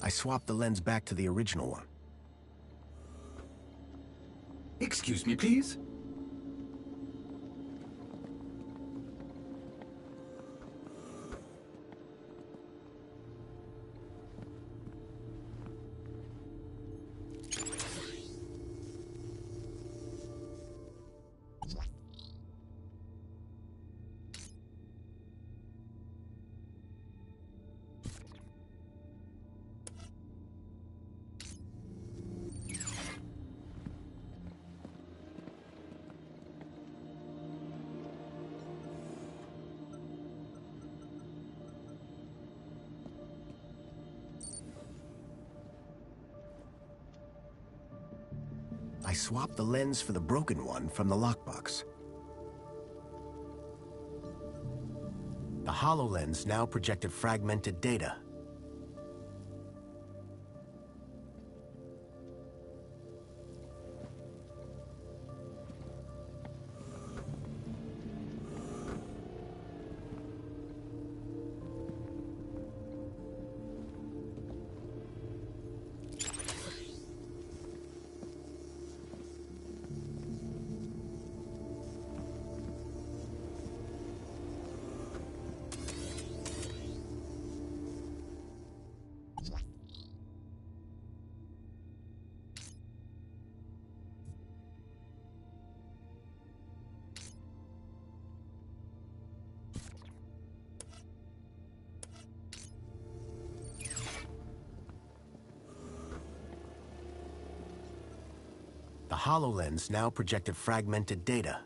[SPEAKER 2] I swapped the lens back to the original one.
[SPEAKER 11] Excuse me, please?
[SPEAKER 2] I swapped the lens for the broken one from the lockbox. The HoloLens now projected fragmented data. The HoloLens now projected fragmented data.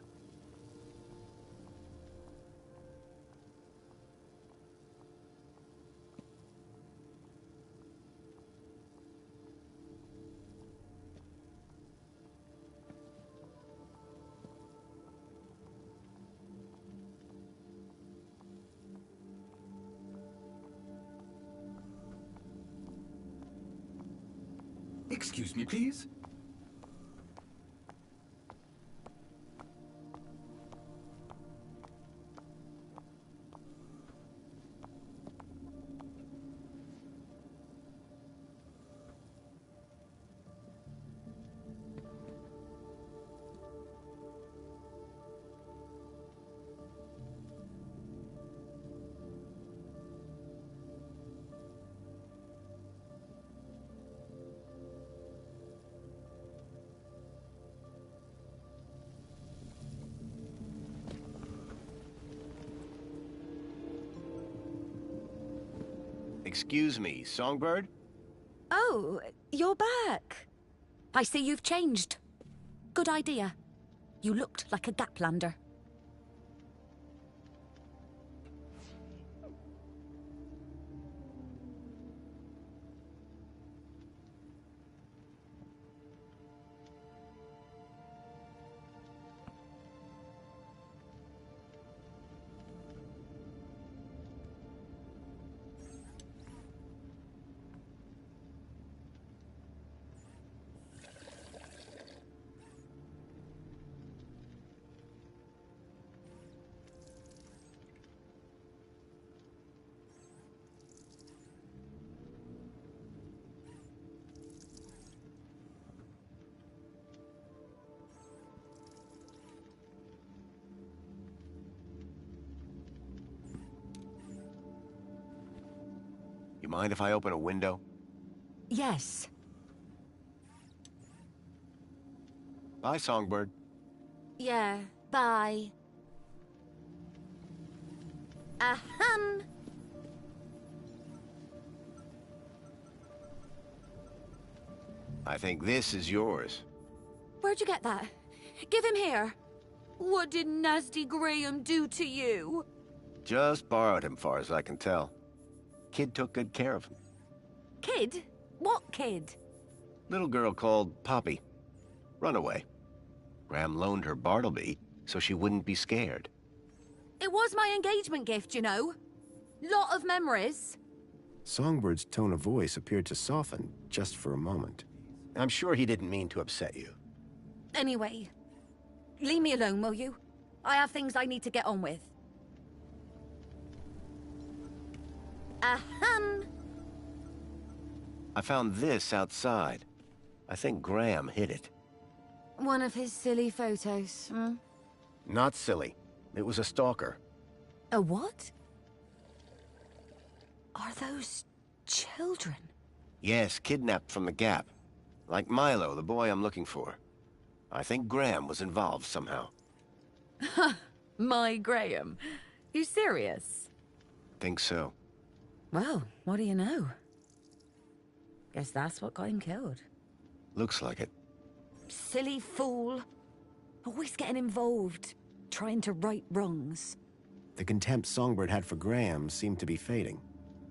[SPEAKER 11] Excuse me, please?
[SPEAKER 4] Excuse me, Songbird?
[SPEAKER 12] Oh, you're back. I see you've changed. Good idea. You looked like a Gaplander.
[SPEAKER 4] You mind if I open a window?
[SPEAKER 12] Yes.
[SPEAKER 4] Bye, Songbird.
[SPEAKER 12] Yeah, bye. Ahem.
[SPEAKER 4] I think this is yours.
[SPEAKER 12] Where'd you get that? Give him here. What did Nasty Graham do to you?
[SPEAKER 4] Just borrowed him, far as I can tell. Kid took good care of him.
[SPEAKER 12] Kid? What kid?
[SPEAKER 4] Little girl called Poppy. Runaway. Graham loaned her Bartleby so she wouldn't be scared.
[SPEAKER 12] It was my engagement gift, you know. Lot of memories.
[SPEAKER 2] Songbird's tone of voice appeared to soften just for a moment.
[SPEAKER 4] I'm sure he didn't mean to upset you.
[SPEAKER 12] Anyway, leave me alone, will you? I have things I need to get on with. Ahem.
[SPEAKER 4] I found this outside. I think Graham hid it.
[SPEAKER 12] One of his silly photos, hmm?
[SPEAKER 4] Not silly. It was a stalker.
[SPEAKER 12] A what? Are those children?
[SPEAKER 4] Yes, kidnapped from the Gap. Like Milo, the boy I'm looking for. I think Graham was involved somehow.
[SPEAKER 12] My Graham. You serious?
[SPEAKER 4] Think so.
[SPEAKER 12] Well, what do you know? Guess that's what got him killed.
[SPEAKER 4] Looks like it.
[SPEAKER 12] Silly fool. Always getting involved. Trying to right wrongs.
[SPEAKER 2] The contempt Songbird had for Graham seemed to be fading.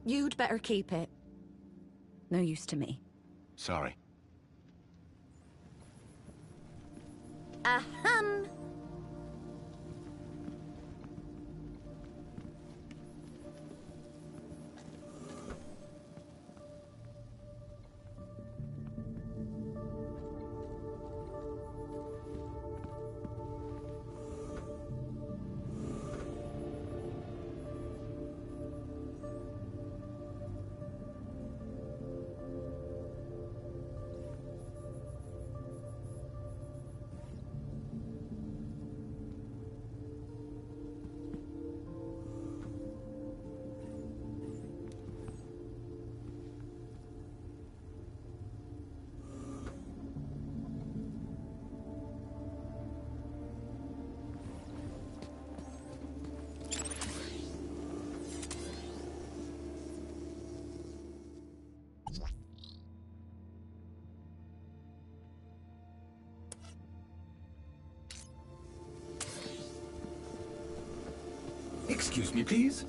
[SPEAKER 12] You'd better keep it. No use to me.
[SPEAKER 4] Sorry.
[SPEAKER 8] Ahem.
[SPEAKER 11] Excuse me, please.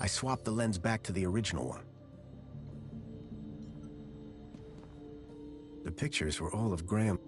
[SPEAKER 2] I swapped the lens back to the original one. The pictures were all of Graham.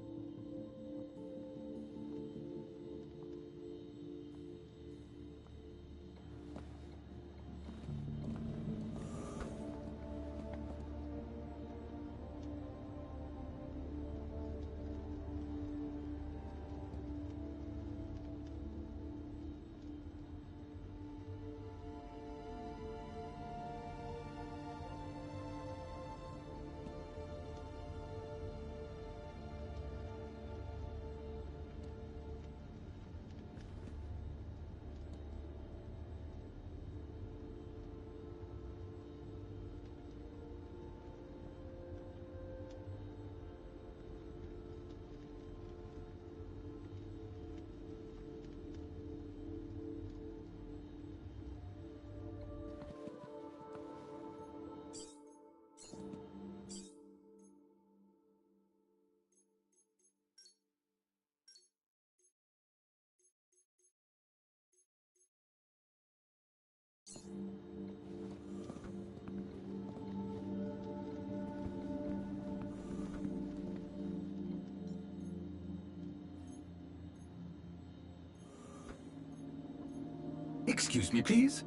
[SPEAKER 11] Excuse me, please.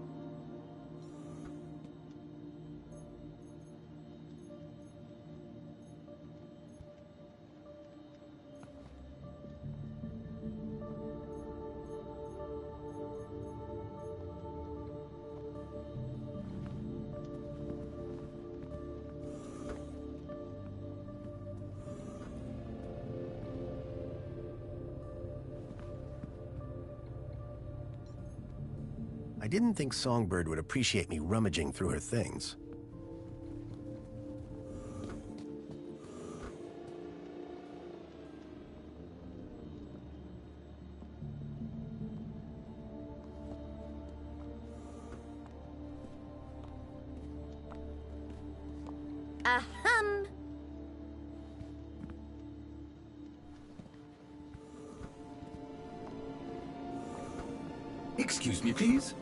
[SPEAKER 2] I I didn't think Songbird would appreciate me rummaging through her things.
[SPEAKER 8] Ahem.
[SPEAKER 11] Excuse me, please.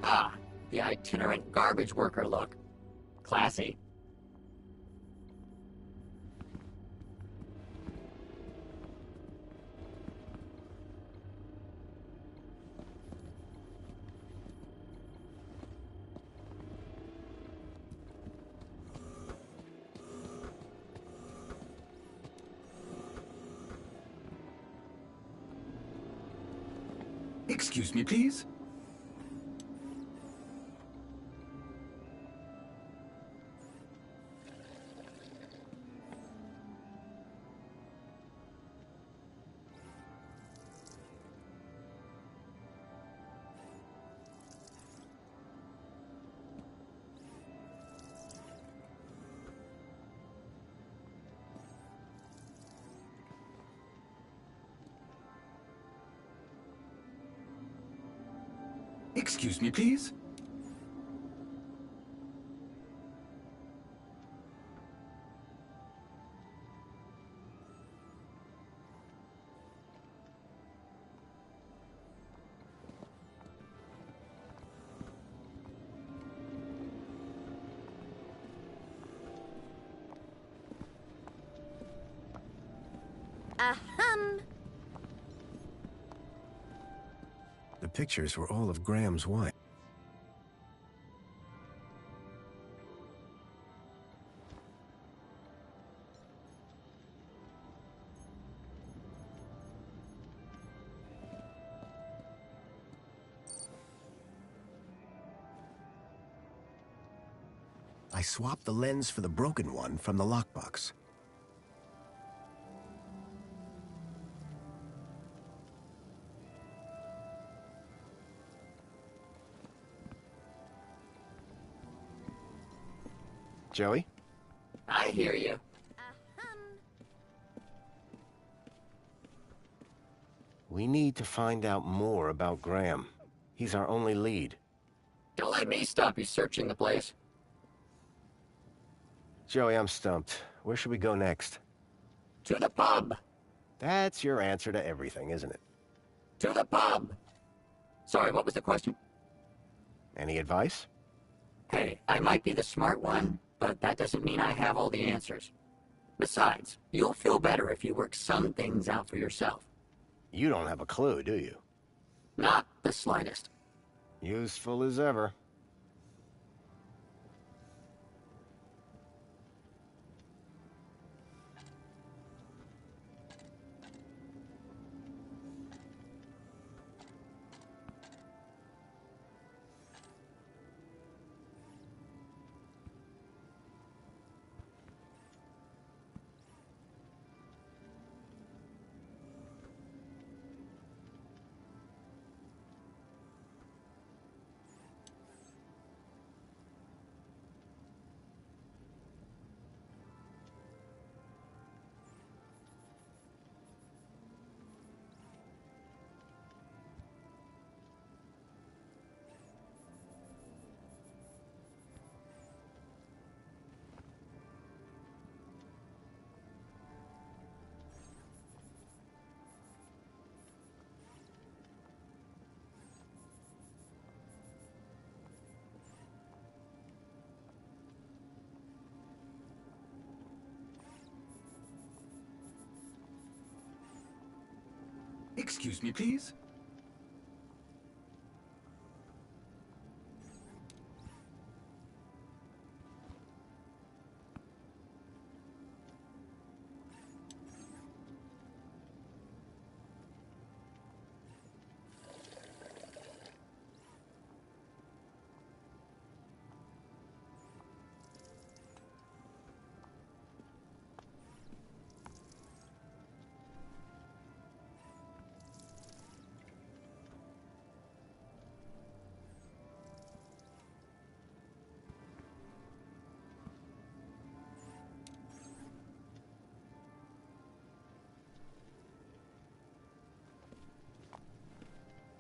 [SPEAKER 6] Ah, the itinerant garbage worker look. Classy.
[SPEAKER 11] Excuse me, please. Excuse me, please.
[SPEAKER 8] Ahem.
[SPEAKER 2] The pictures were all of Graham's wife. I swapped the lens for the broken one from the lockbox. Joey?
[SPEAKER 6] I hear you.
[SPEAKER 2] We need to find out more about Graham. He's our only lead.
[SPEAKER 6] Don't let me stop you searching the place.
[SPEAKER 2] Joey, I'm stumped. Where should we go next?
[SPEAKER 6] To the pub.
[SPEAKER 2] That's your answer to everything, isn't it?
[SPEAKER 6] To the pub. Sorry, what was the question?
[SPEAKER 2] Any advice?
[SPEAKER 6] Hey, I might be the smart one, but that doesn't mean I have all the answers. Besides, you'll feel better if you work some things out for yourself.
[SPEAKER 2] You don't have a clue, do you?
[SPEAKER 6] Not the slightest.
[SPEAKER 2] Useful as ever.
[SPEAKER 11] Excuse me, please.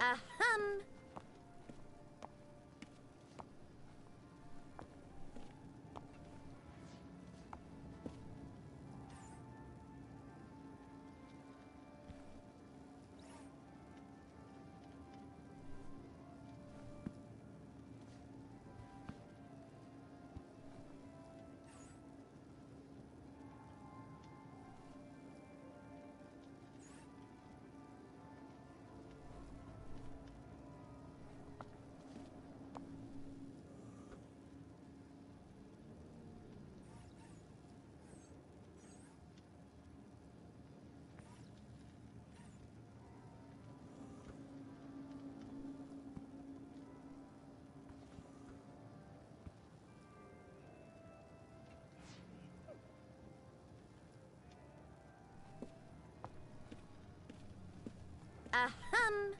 [SPEAKER 8] Ahem. Ahem.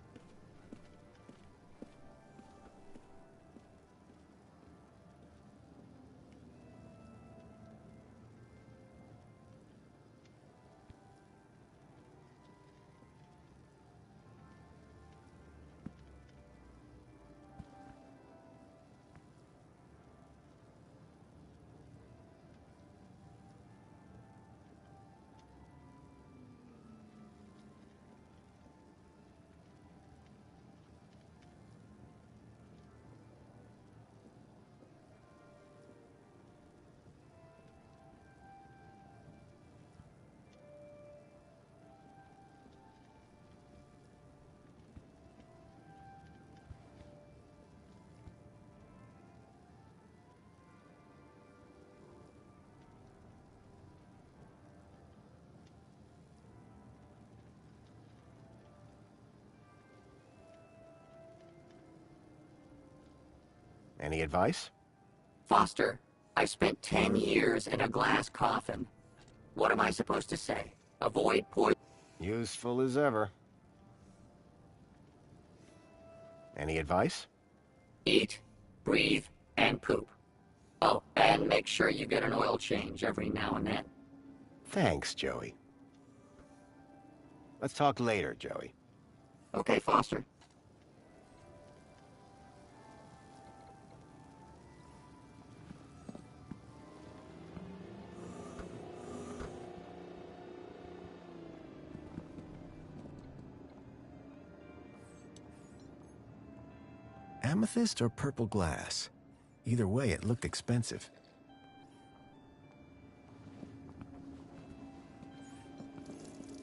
[SPEAKER 4] Any advice?
[SPEAKER 6] Foster, I spent 10 years in a glass coffin. What am I supposed to say? Avoid poison?
[SPEAKER 4] Useful as ever. Any advice?
[SPEAKER 6] Eat, breathe, and poop. Oh, and make sure you get an oil change every now and then.
[SPEAKER 4] Thanks, Joey. Let's talk later, Joey.
[SPEAKER 6] Okay, Foster.
[SPEAKER 2] Amethyst or purple glass? Either way, it looked expensive.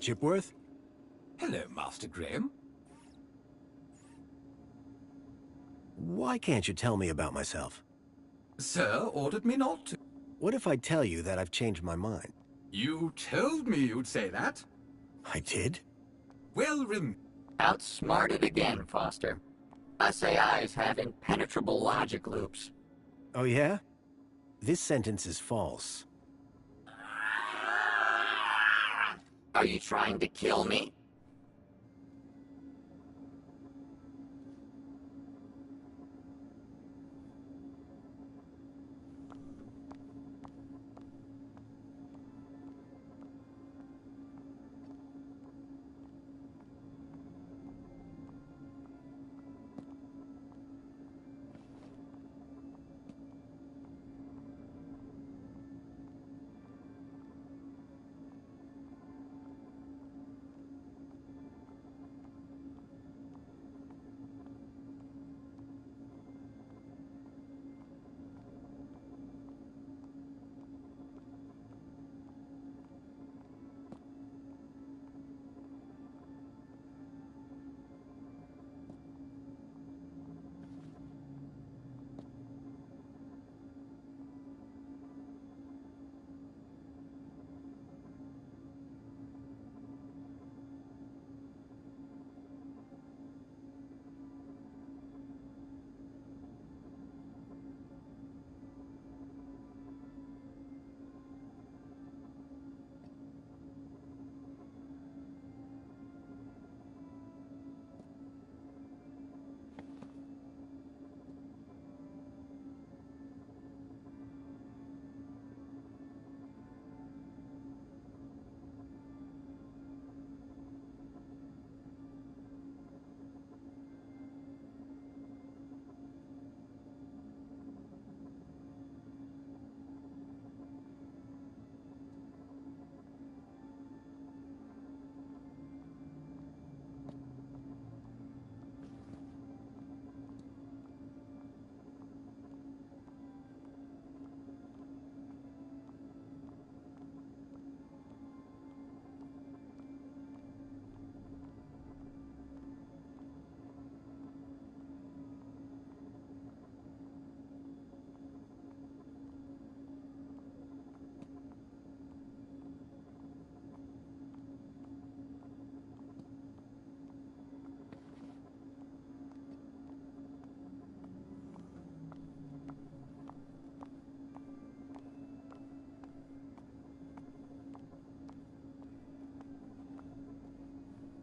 [SPEAKER 2] Chipworth?
[SPEAKER 11] Hello, Master Graham.
[SPEAKER 2] Why can't you tell me about myself?
[SPEAKER 11] Sir ordered me not to.
[SPEAKER 2] What if I tell you that I've changed my mind?
[SPEAKER 11] You told me you'd say that.
[SPEAKER 2] I did?
[SPEAKER 11] Well,
[SPEAKER 6] Outsmarted again, Foster. Us AIs have impenetrable logic loops.
[SPEAKER 2] Oh yeah? This sentence is false.
[SPEAKER 6] Are you trying to kill me?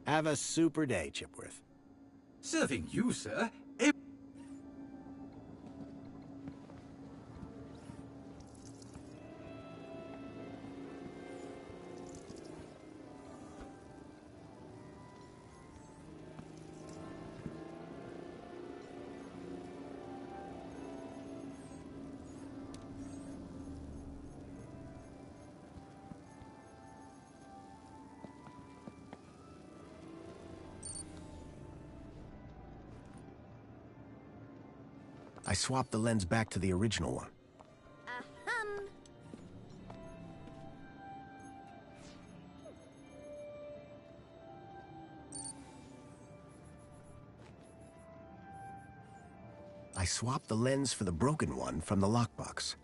[SPEAKER 2] Have a super day, Chipworth.
[SPEAKER 11] Serving you, sir.
[SPEAKER 2] I swapped the lens back to the original one.
[SPEAKER 8] Ahem.
[SPEAKER 2] I swapped the lens for the broken one from the lockbox.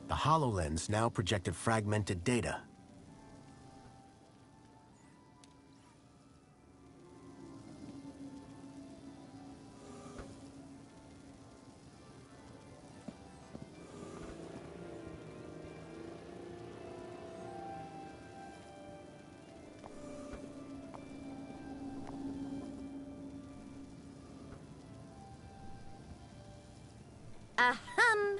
[SPEAKER 2] The HoloLens now projected fragmented data.
[SPEAKER 8] Ahem.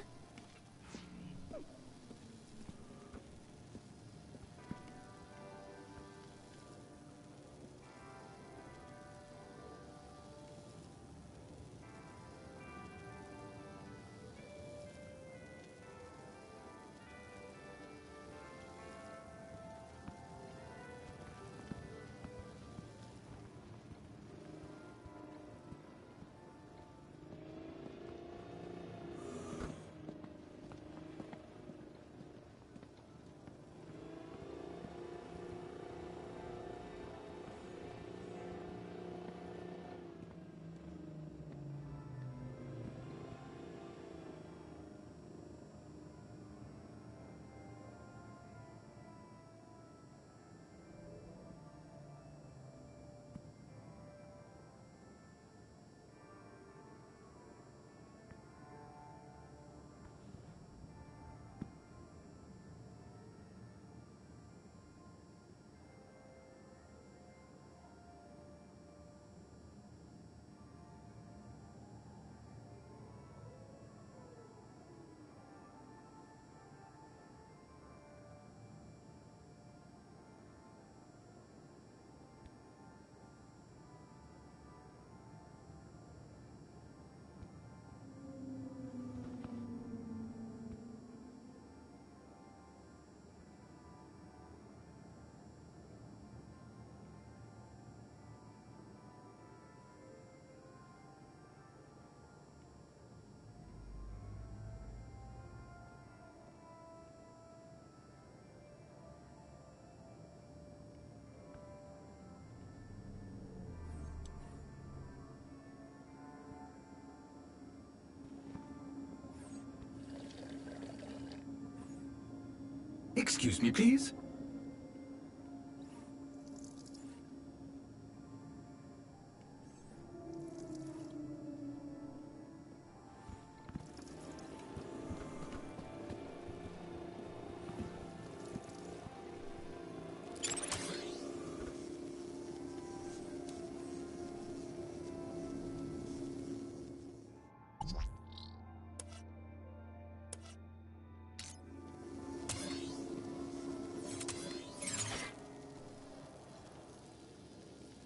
[SPEAKER 11] Excuse me, please.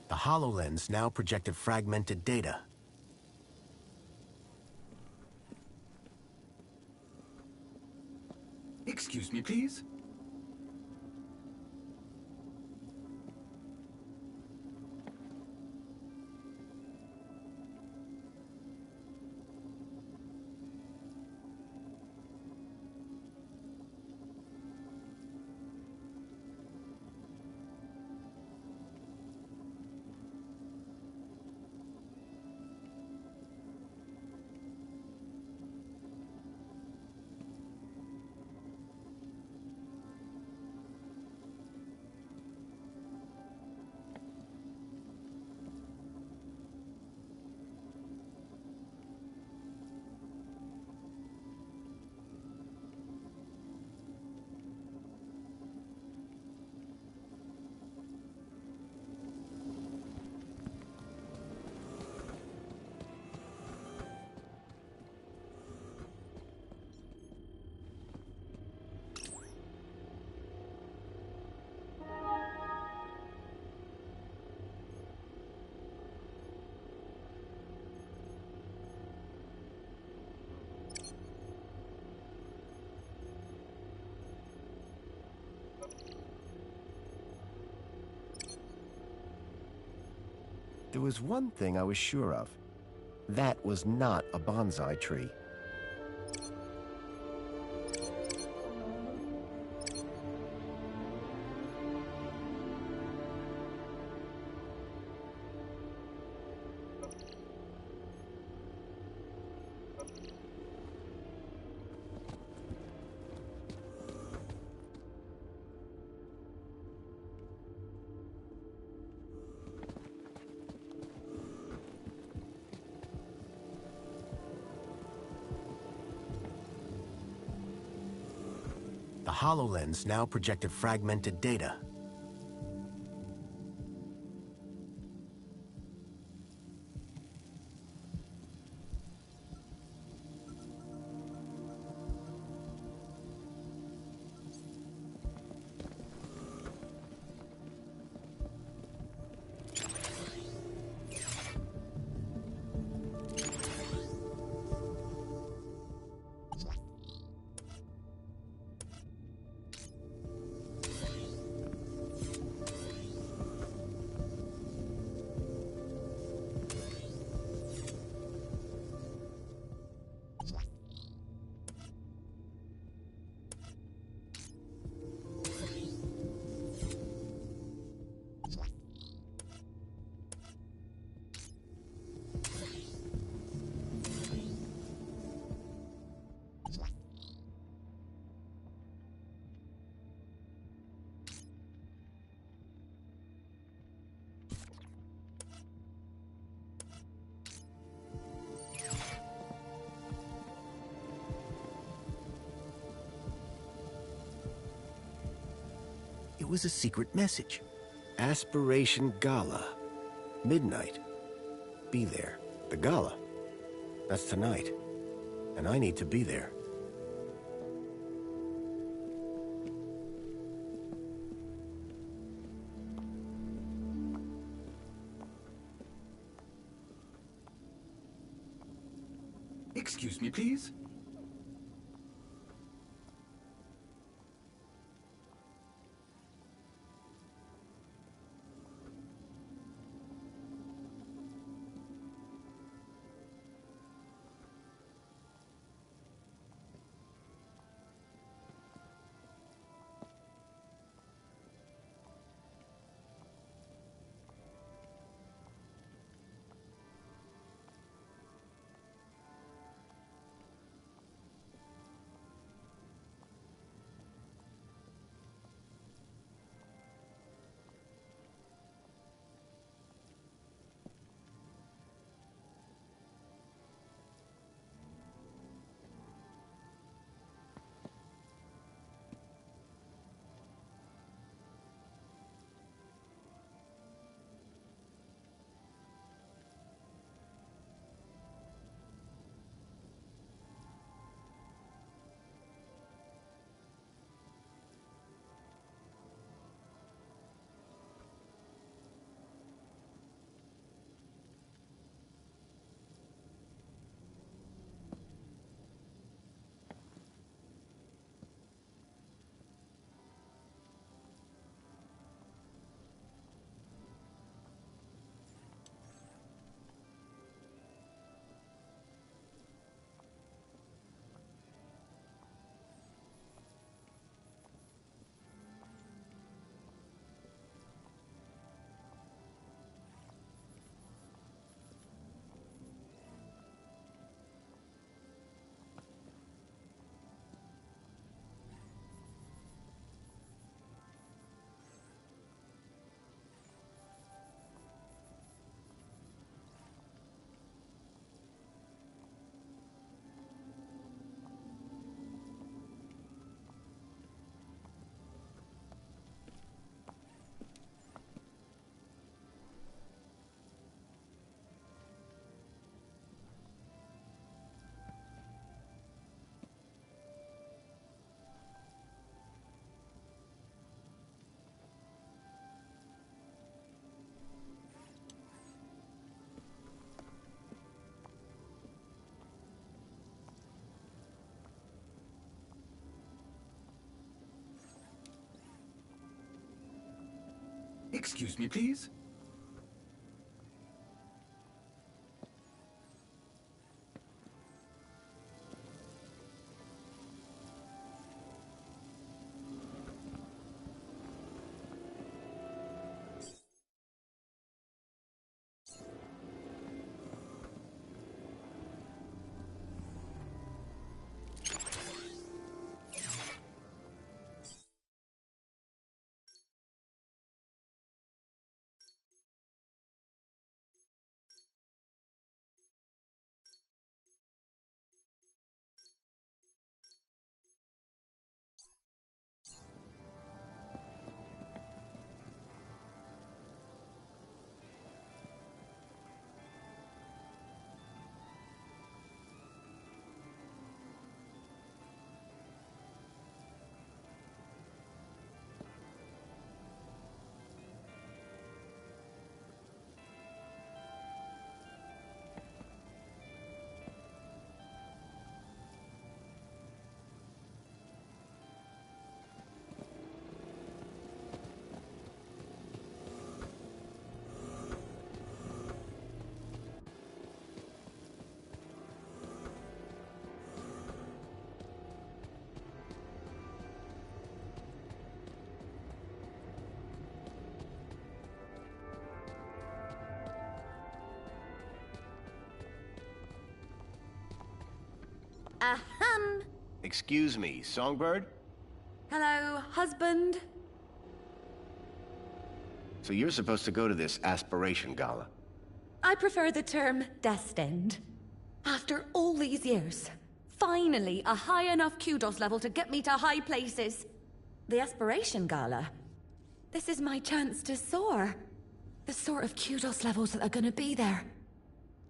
[SPEAKER 2] The HoloLens now projected fragmented data.
[SPEAKER 11] Excuse me, please.
[SPEAKER 4] There was one thing I was sure of. That was not a bonsai tree.
[SPEAKER 2] The HoloLens now projected fragmented data. It was a secret message. Aspiration Gala. Midnight. Be there. The gala. That's tonight. And I need to be there.
[SPEAKER 11] Excuse me, please. Excuse me, please.
[SPEAKER 8] Ahem.
[SPEAKER 4] Excuse me, Songbird?
[SPEAKER 12] Hello, husband.
[SPEAKER 4] So you're supposed to go to this aspiration gala.
[SPEAKER 12] I prefer the term destined. After all these years, finally a high enough kudos level to get me to high places. The aspiration gala. This is my chance to soar. The sort of kudos levels that are gonna be there.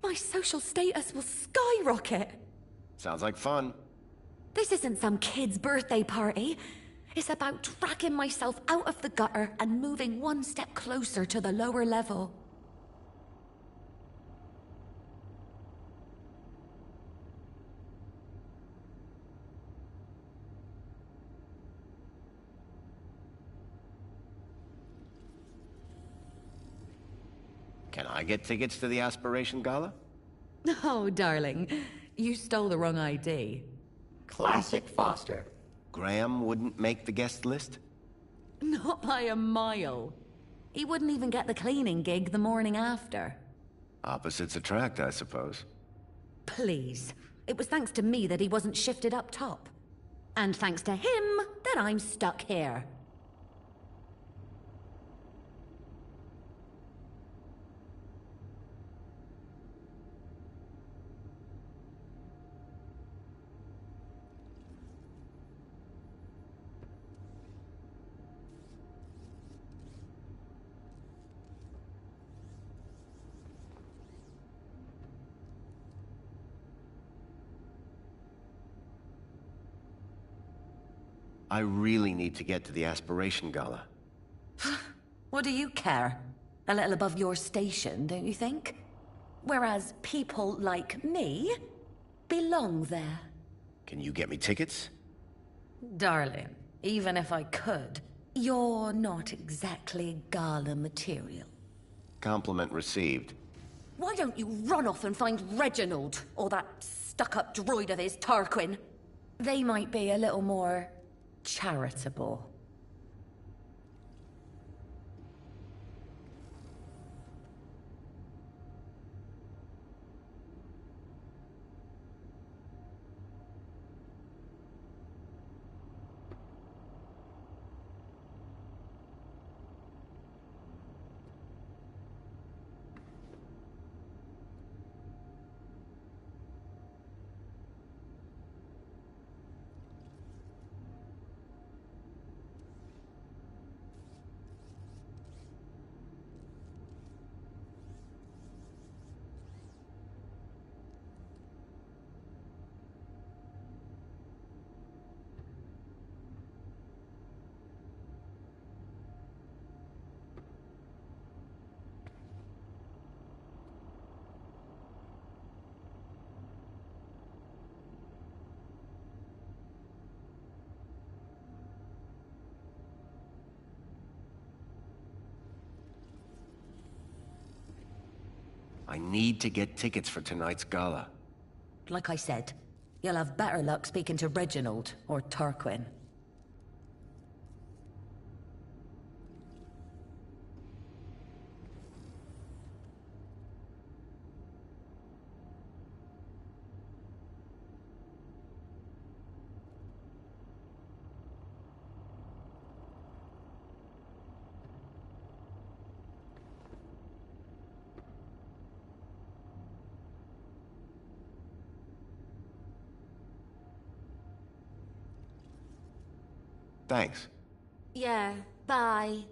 [SPEAKER 12] My social status will skyrocket.
[SPEAKER 4] Sounds like fun.
[SPEAKER 12] This isn't some kid's birthday party. It's about dragging myself out of the gutter and moving one step closer to the lower level.
[SPEAKER 4] Can I get tickets to the aspiration gala?
[SPEAKER 12] Oh, darling, you stole the wrong ID.
[SPEAKER 6] Classic Foster.
[SPEAKER 4] Graham wouldn't make the guest list?
[SPEAKER 12] Not by a mile. He wouldn't even get the cleaning gig the morning after.
[SPEAKER 4] Opposites attract, I suppose.
[SPEAKER 12] Please. It was thanks to me that he wasn't shifted up top. And thanks to him that I'm stuck here.
[SPEAKER 4] I really need to get to the aspiration gala.
[SPEAKER 12] What do you care? A little above your station, don't you think? Whereas people like me belong there.
[SPEAKER 4] Can you get me tickets?
[SPEAKER 12] Darling, even if I could, you're not exactly gala material.
[SPEAKER 4] Compliment received.
[SPEAKER 12] Why don't you run off and find Reginald, or that stuck-up droid of his, Tarquin? They might be a little more charitable.
[SPEAKER 4] I need to get tickets for tonight's gala.
[SPEAKER 12] Like I said, you'll have better luck speaking to Reginald or Tarquin.
[SPEAKER 4] Thanks.
[SPEAKER 8] Yeah, bye.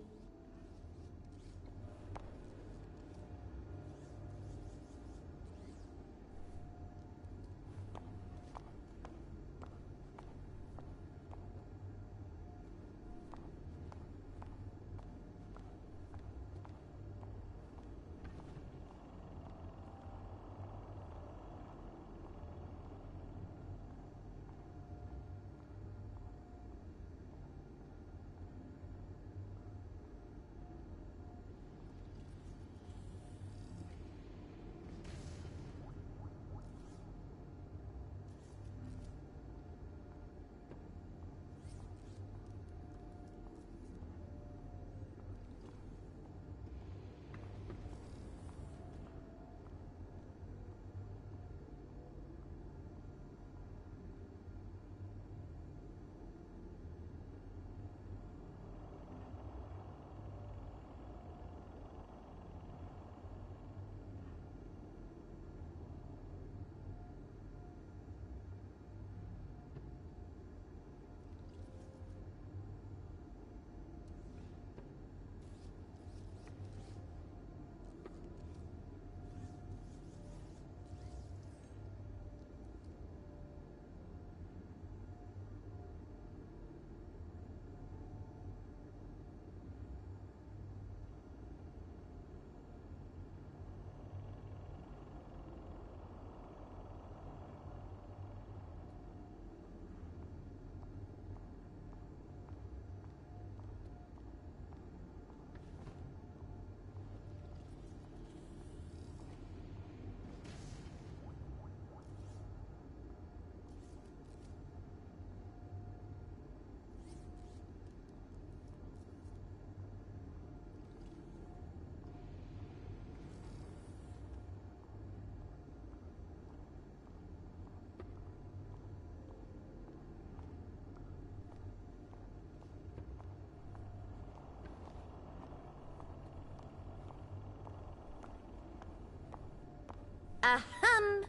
[SPEAKER 8] Ahem.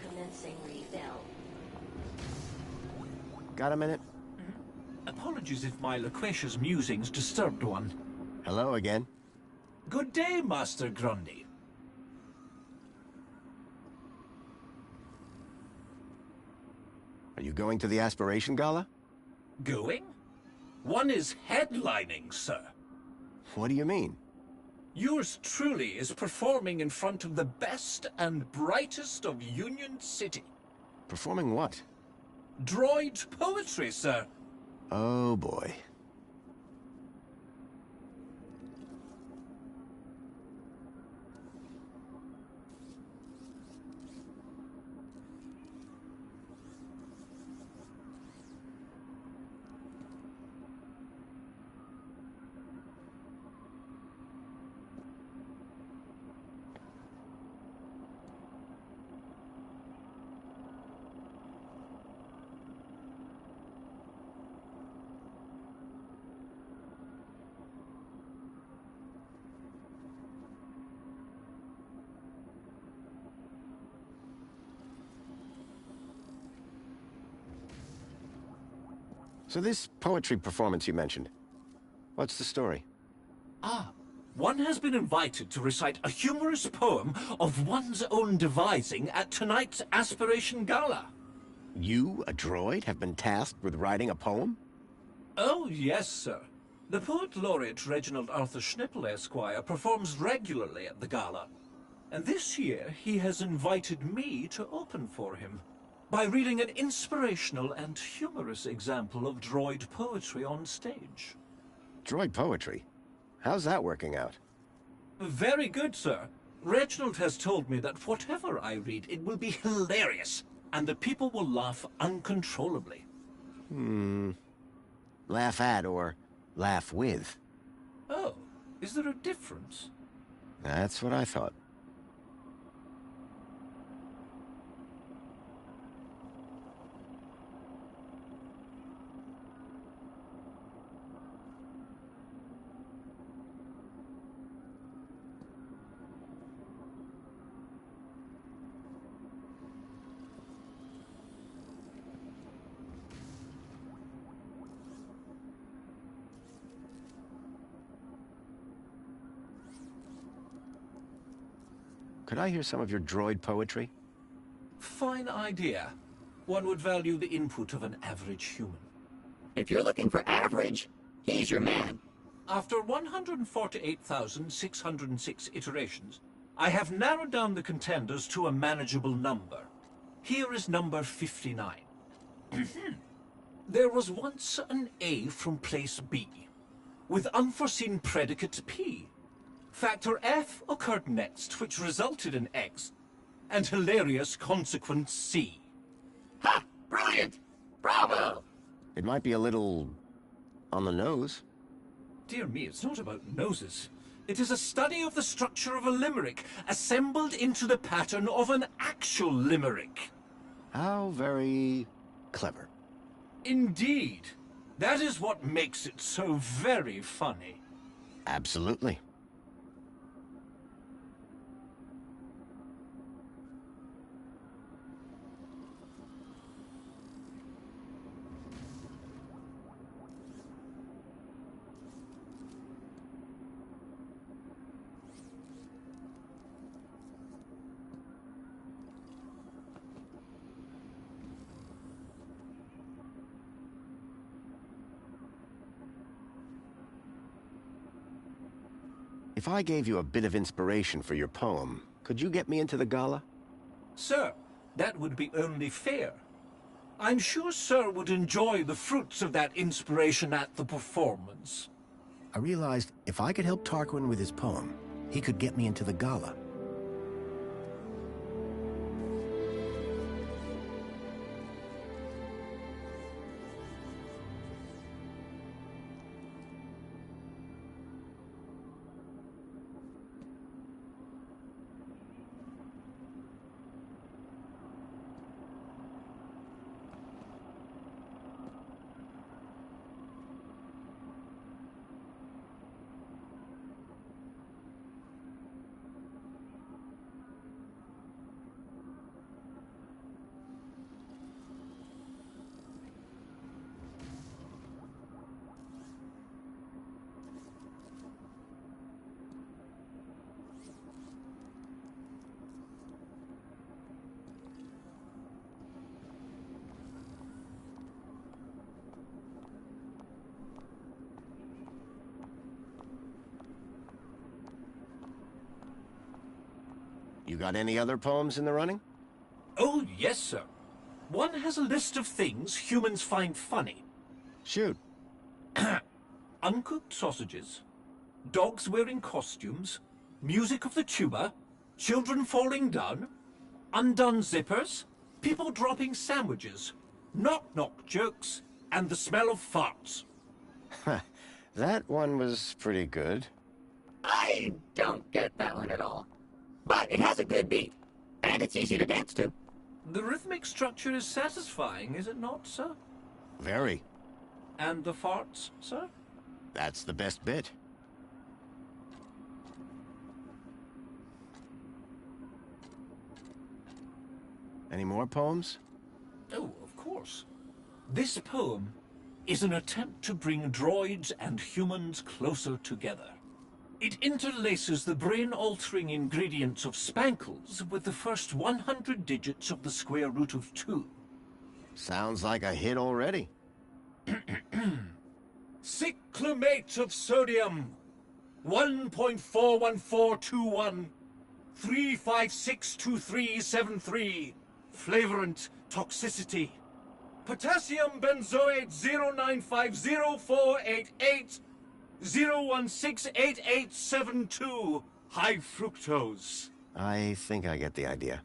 [SPEAKER 1] Commencing refill.
[SPEAKER 4] Got a minute?
[SPEAKER 10] Apologies if my loquacious musings disturbed one.
[SPEAKER 4] Hello again.
[SPEAKER 10] Good day, Master Grundy.
[SPEAKER 4] Are you going to the Aspiration Gala?
[SPEAKER 10] Going? One is headlining, sir.
[SPEAKER 4] What do you mean?
[SPEAKER 10] Yours truly is performing in front of the best and brightest of Union City.
[SPEAKER 4] Performing what?
[SPEAKER 10] Droid poetry, sir.
[SPEAKER 4] Oh boy. So this poetry performance you mentioned, what's the story?
[SPEAKER 10] One has been invited to recite a humorous poem of one's own devising at tonight's Aspiration Gala.
[SPEAKER 4] You, a droid, have been tasked with writing a poem?
[SPEAKER 10] Oh, yes, sir. The poet laureate Reginald Arthur Schnipple, Esquire, performs regularly at the gala. And this year, he has invited me to open for him by reading an inspirational and humorous example of droid poetry on stage.
[SPEAKER 4] Droid poetry? How's that working out?
[SPEAKER 10] Very good, sir. Reginald has told me that whatever I read, it will be hilarious, and the people will laugh uncontrollably.
[SPEAKER 4] Laugh at or laugh with?
[SPEAKER 10] Oh, is there a difference?
[SPEAKER 4] That's what I thought. Could I hear some of your droid poetry?
[SPEAKER 10] Fine idea. One would value the input of an average human.
[SPEAKER 6] If you're looking for average, he's your man.
[SPEAKER 10] After 148,606 iterations, I have narrowed down the contenders to a manageable number. Here is number 59. There was once an A from place B, with unforeseen predicate P. Factor F occurred next, which resulted in X, and hilarious consequence C.
[SPEAKER 6] Ha! Brilliant! Bravo!
[SPEAKER 4] It might be a little on the nose.
[SPEAKER 10] Dear me, it's not about noses. It is a study of the structure of a limerick, assembled into the pattern of an actual limerick.
[SPEAKER 4] How very clever.
[SPEAKER 10] Indeed. That is what makes it so very funny.
[SPEAKER 4] Absolutely. If I gave you a bit of inspiration for your poem, could you get me into the gala?
[SPEAKER 10] Sir, that would be only fair. I'm sure Sir would enjoy the fruits of that inspiration at the performance.
[SPEAKER 2] I realized if I could help Tarquin with his poem, he could get me into the gala.
[SPEAKER 4] You got any other poems in the running?
[SPEAKER 10] Oh, yes, sir. One has a list of things humans find funny.
[SPEAKER 4] Shoot.
[SPEAKER 10] Uncooked sausages, dogs wearing costumes, music of the tuba, children falling down, undone zippers, people dropping sandwiches, knock-knock jokes, and the smell of farts.
[SPEAKER 4] That one was pretty good.
[SPEAKER 6] I don't get that one at all. But it has a good beat, and it's easy to dance to.
[SPEAKER 10] The rhythmic structure is satisfying, is it not, sir?
[SPEAKER 4] Very.
[SPEAKER 10] And the farts, sir?
[SPEAKER 4] That's the best bit. Any more poems?
[SPEAKER 10] Oh, of course. This poem is an attempt to bring droids and humans closer together. It interlaces the brain-altering ingredients of spankles with the first 100 digits of the square root of 2.
[SPEAKER 4] Sounds like a hit already.
[SPEAKER 10] Cyclamate of sodium, 1.41421, 3562373, flavorant toxicity. Potassium benzoate 0950488, 0168872, high fructose.
[SPEAKER 4] I think I get the idea.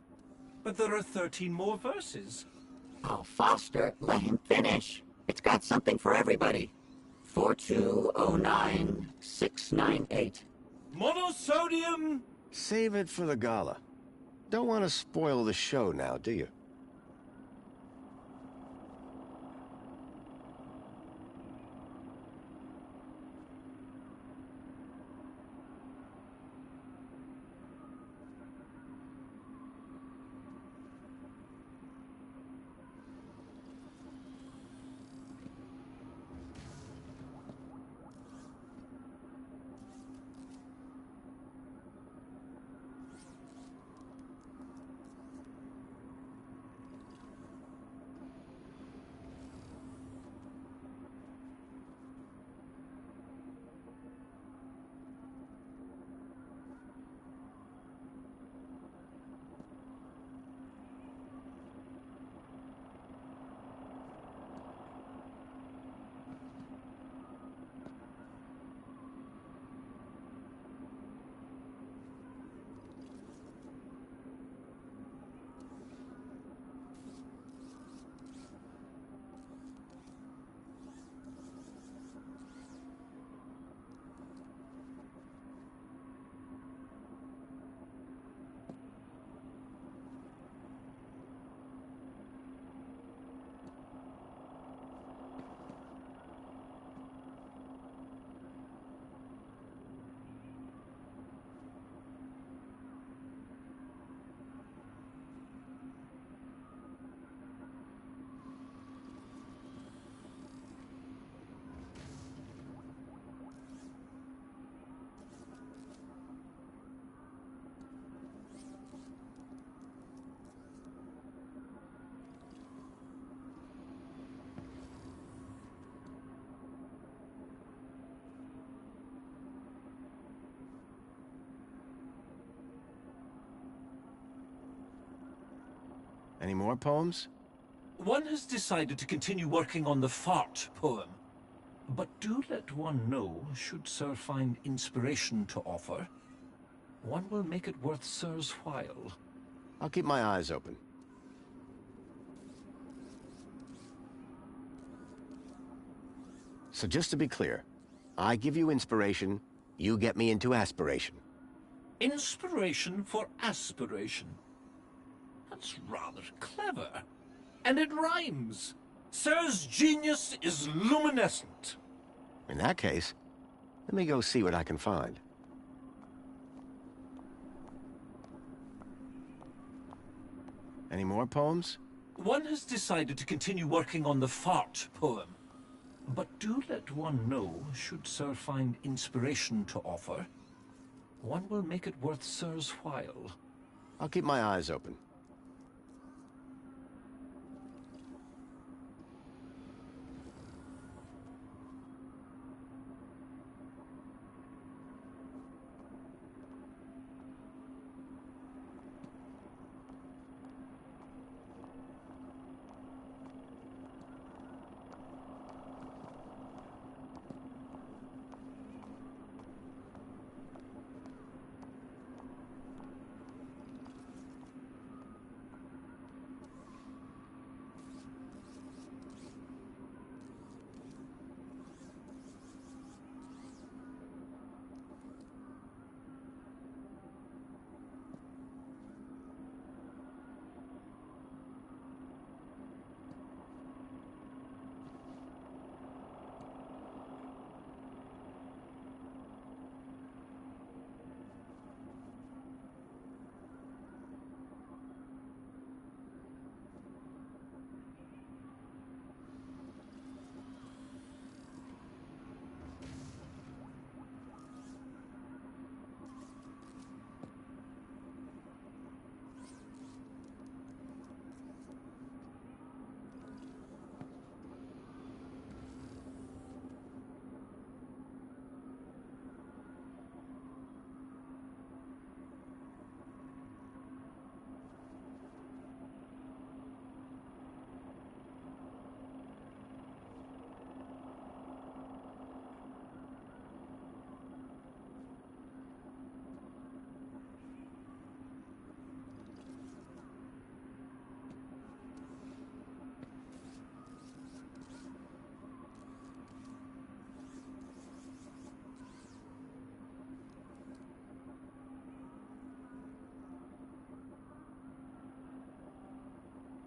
[SPEAKER 10] But there are 13 more verses.
[SPEAKER 6] Oh, Foster, let him finish. It's got something for everybody. 4209698.
[SPEAKER 10] Monosodium!
[SPEAKER 4] Save it for the gala. Don't want to spoil the show now, do you? Any more poems?
[SPEAKER 10] One has decided to continue working on the fart poem. But do let one know, should Sir find inspiration to offer, one will make it worth Sir's while.
[SPEAKER 4] I'll keep my eyes open. So just to be clear, I give you inspiration, you get me into aspiration.
[SPEAKER 10] Inspiration for aspiration. That's rather clever. And it rhymes. Sir's genius is luminescent.
[SPEAKER 4] In that case, let me go see what I can find. Any more poems?
[SPEAKER 10] One has decided to continue working on the fart poem. But do let one know, should Sir find inspiration to offer, one will make it worth Sir's while.
[SPEAKER 4] I'll keep my eyes open.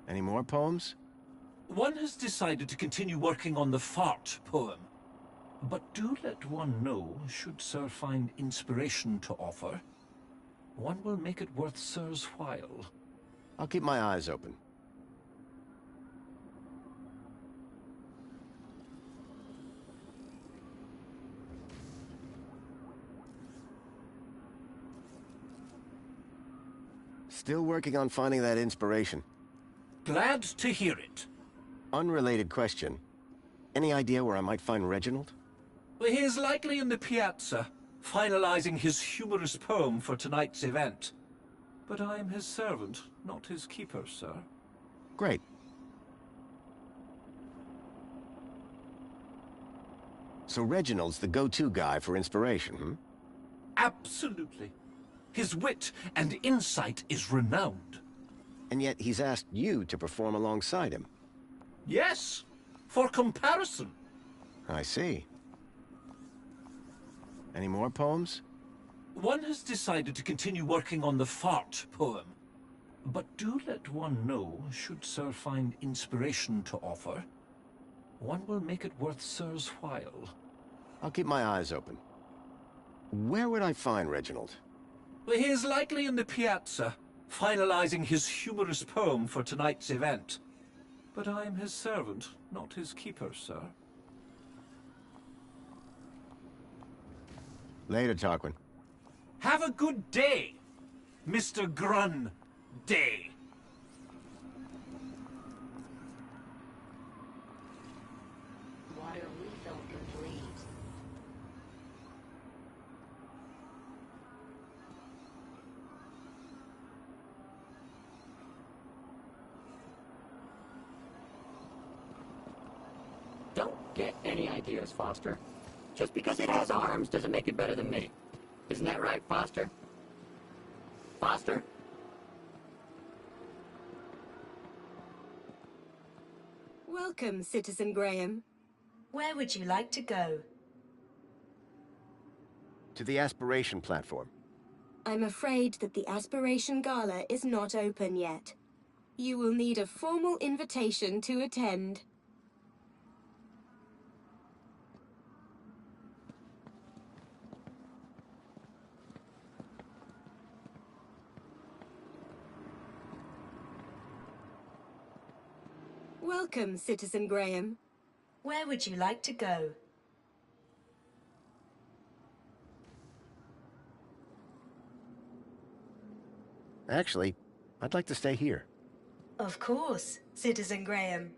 [SPEAKER 4] Any more poems?
[SPEAKER 10] One has decided to continue working on the fart poem. But do let one know, should Sir find inspiration to offer, one will make it worth Sir's while.
[SPEAKER 4] I'll keep my eyes open. Still working on finding that inspiration.
[SPEAKER 10] Glad to hear it.
[SPEAKER 4] Unrelated question. Any idea where I might find Reginald?
[SPEAKER 10] He is likely in the piazza, finalizing his humorous poem for tonight's event. But I am his servant, not his keeper, sir.
[SPEAKER 4] Great. So Reginald's the go-to guy for inspiration, hmm?
[SPEAKER 10] Absolutely. His wit and insight is renowned.
[SPEAKER 4] And yet he's asked you to perform alongside him.
[SPEAKER 10] Yes, for comparison.
[SPEAKER 4] I see. Any more poems?
[SPEAKER 10] One has decided to continue working on the fart poem. But do let one know, should Sir find inspiration to offer, one will make it worth Sir's while.
[SPEAKER 4] I'll keep my eyes open. Where would I find Reginald?
[SPEAKER 10] He is likely in the piazza, finalizing his humorous poem for tonight's event. But I am his servant, not his keeper, sir.
[SPEAKER 4] Later, Tarquin.
[SPEAKER 10] Have a good day, Mr. Grun Day.
[SPEAKER 1] Water refill complete.
[SPEAKER 6] get any ideas, Foster. Just because it has arms doesn't make it better than me. Isn't that right, Foster? Foster?
[SPEAKER 9] Welcome, Citizen Graham. Where would you like to go?
[SPEAKER 4] To the aspiration platform.
[SPEAKER 9] I'm afraid that the Aspiration Gala is not open yet. You will need a formal invitation to attend. Welcome, Citizen Graham. Where would you like to go?
[SPEAKER 4] Actually, I'd like to stay here.
[SPEAKER 9] Of course, Citizen Graham.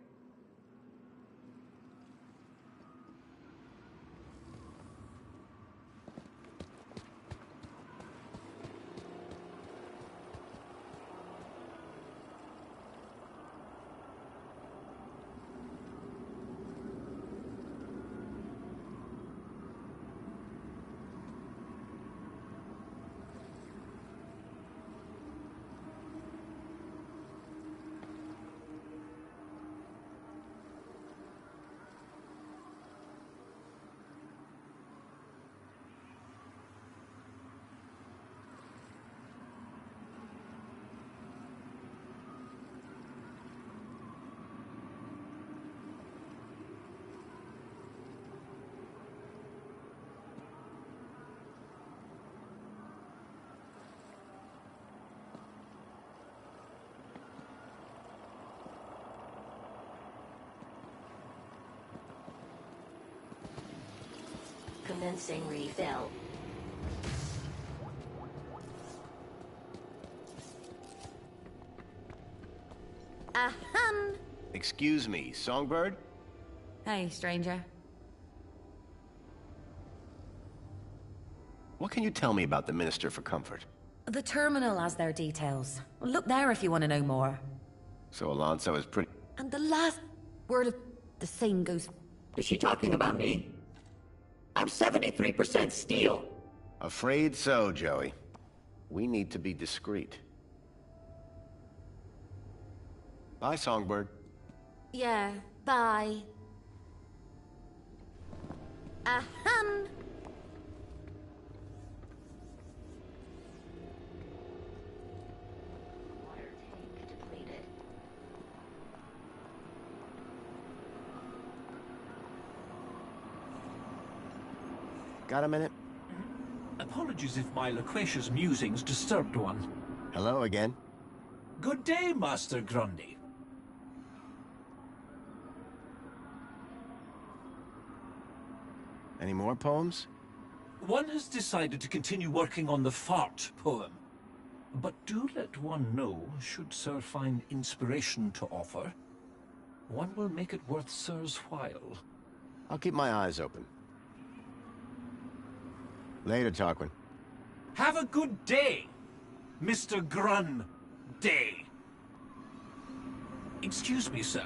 [SPEAKER 1] Commencing refill.
[SPEAKER 12] Ahem.
[SPEAKER 4] Excuse me, Songbird?
[SPEAKER 12] Hey, stranger.
[SPEAKER 4] What can you tell me about the Minister for Comfort?
[SPEAKER 12] The terminal has their details. Look there if you want to know more.
[SPEAKER 4] So Alonso is pretty...
[SPEAKER 12] And the last word of the saying goes...
[SPEAKER 6] Is she talking about me? I'm 73% steel.
[SPEAKER 4] Afraid so, Joey. We need to be discreet. Bye, Songbird.
[SPEAKER 8] Yeah, bye. Ahem.
[SPEAKER 1] Water tank depleted.
[SPEAKER 4] Got a minute?
[SPEAKER 10] Apologies if my loquacious musings disturbed one.
[SPEAKER 4] Hello again.
[SPEAKER 10] Good day, Master Grundy.
[SPEAKER 4] Any more poems?
[SPEAKER 10] One has decided to continue working on the fart poem. But do let one know, should Sir find inspiration to offer, one will make it worth Sir's while.
[SPEAKER 4] I'll keep my eyes open. Later, Tarquin.
[SPEAKER 10] Have a good day, Mr. Grun Day. Excuse me, sir.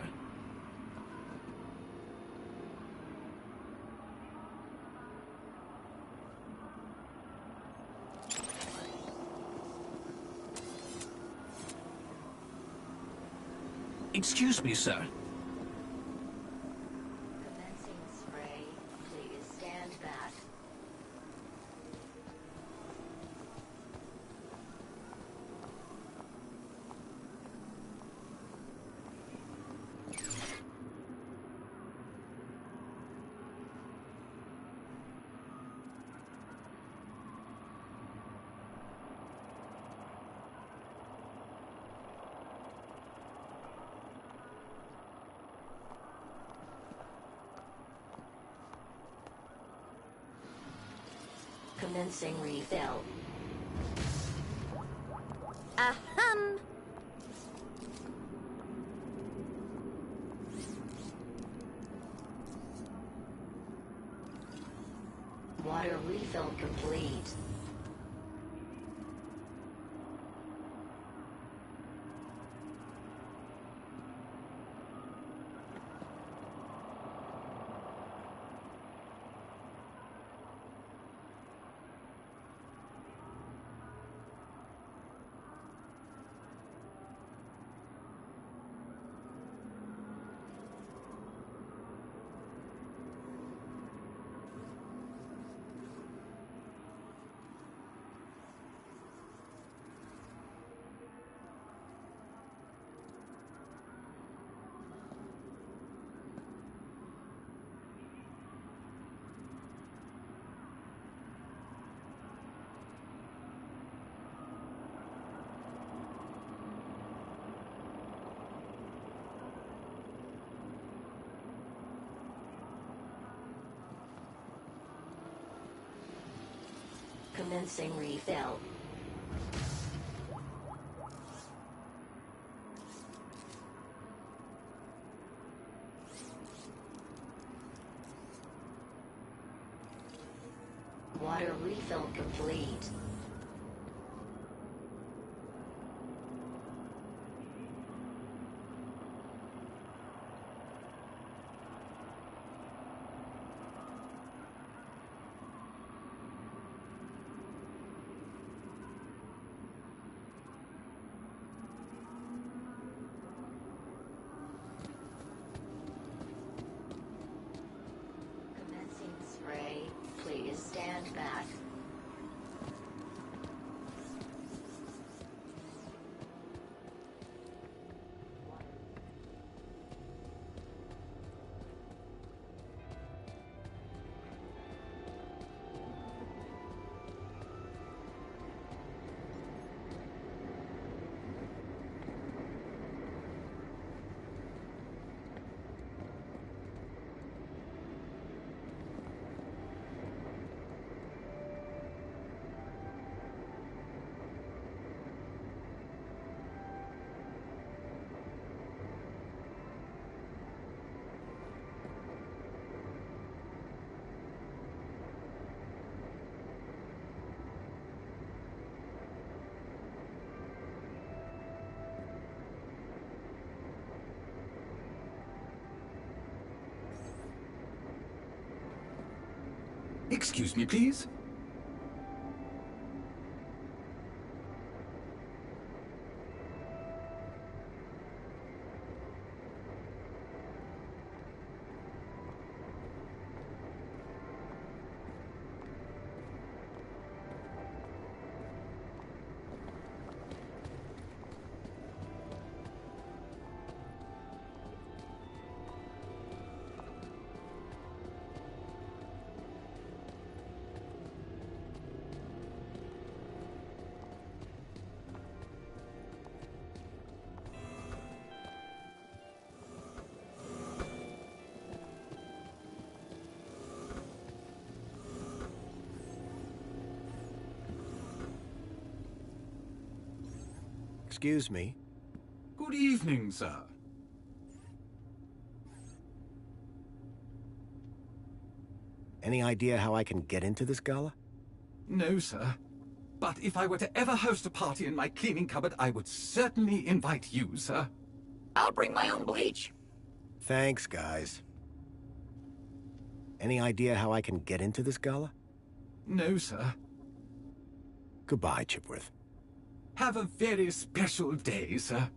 [SPEAKER 10] Excuse me, sir.
[SPEAKER 1] Commencing spray. Please stand back. Commencing refill.
[SPEAKER 8] Ahem.
[SPEAKER 1] Water refill complete. Commencing refill. Water refill complete. Commencing spray. Please stand back.
[SPEAKER 11] Excuse me, please.
[SPEAKER 2] Excuse me.
[SPEAKER 11] Good evening, sir.
[SPEAKER 2] Any idea how I can get into this gala?
[SPEAKER 11] No, sir. But if I were to ever host a party in my cleaning cupboard, I would certainly invite you, sir.
[SPEAKER 6] I'll bring my own bleach.
[SPEAKER 2] Thanks, guys. Any idea how I can get into this gala?
[SPEAKER 11] No, sir.
[SPEAKER 2] Goodbye, Chipworth.
[SPEAKER 11] Have a very special day, sir.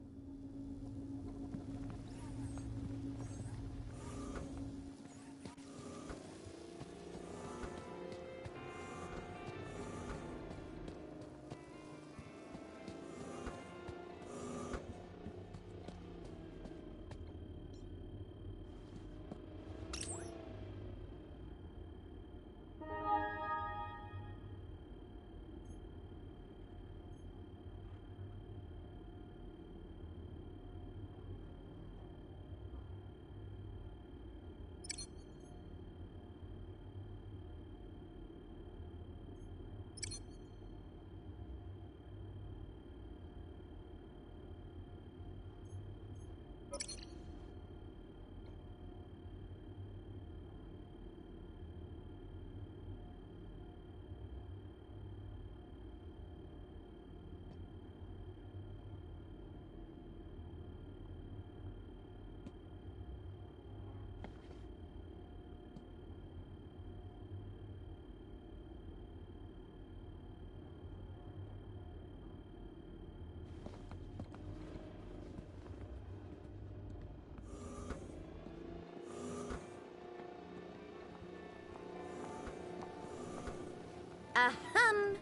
[SPEAKER 8] Ahem.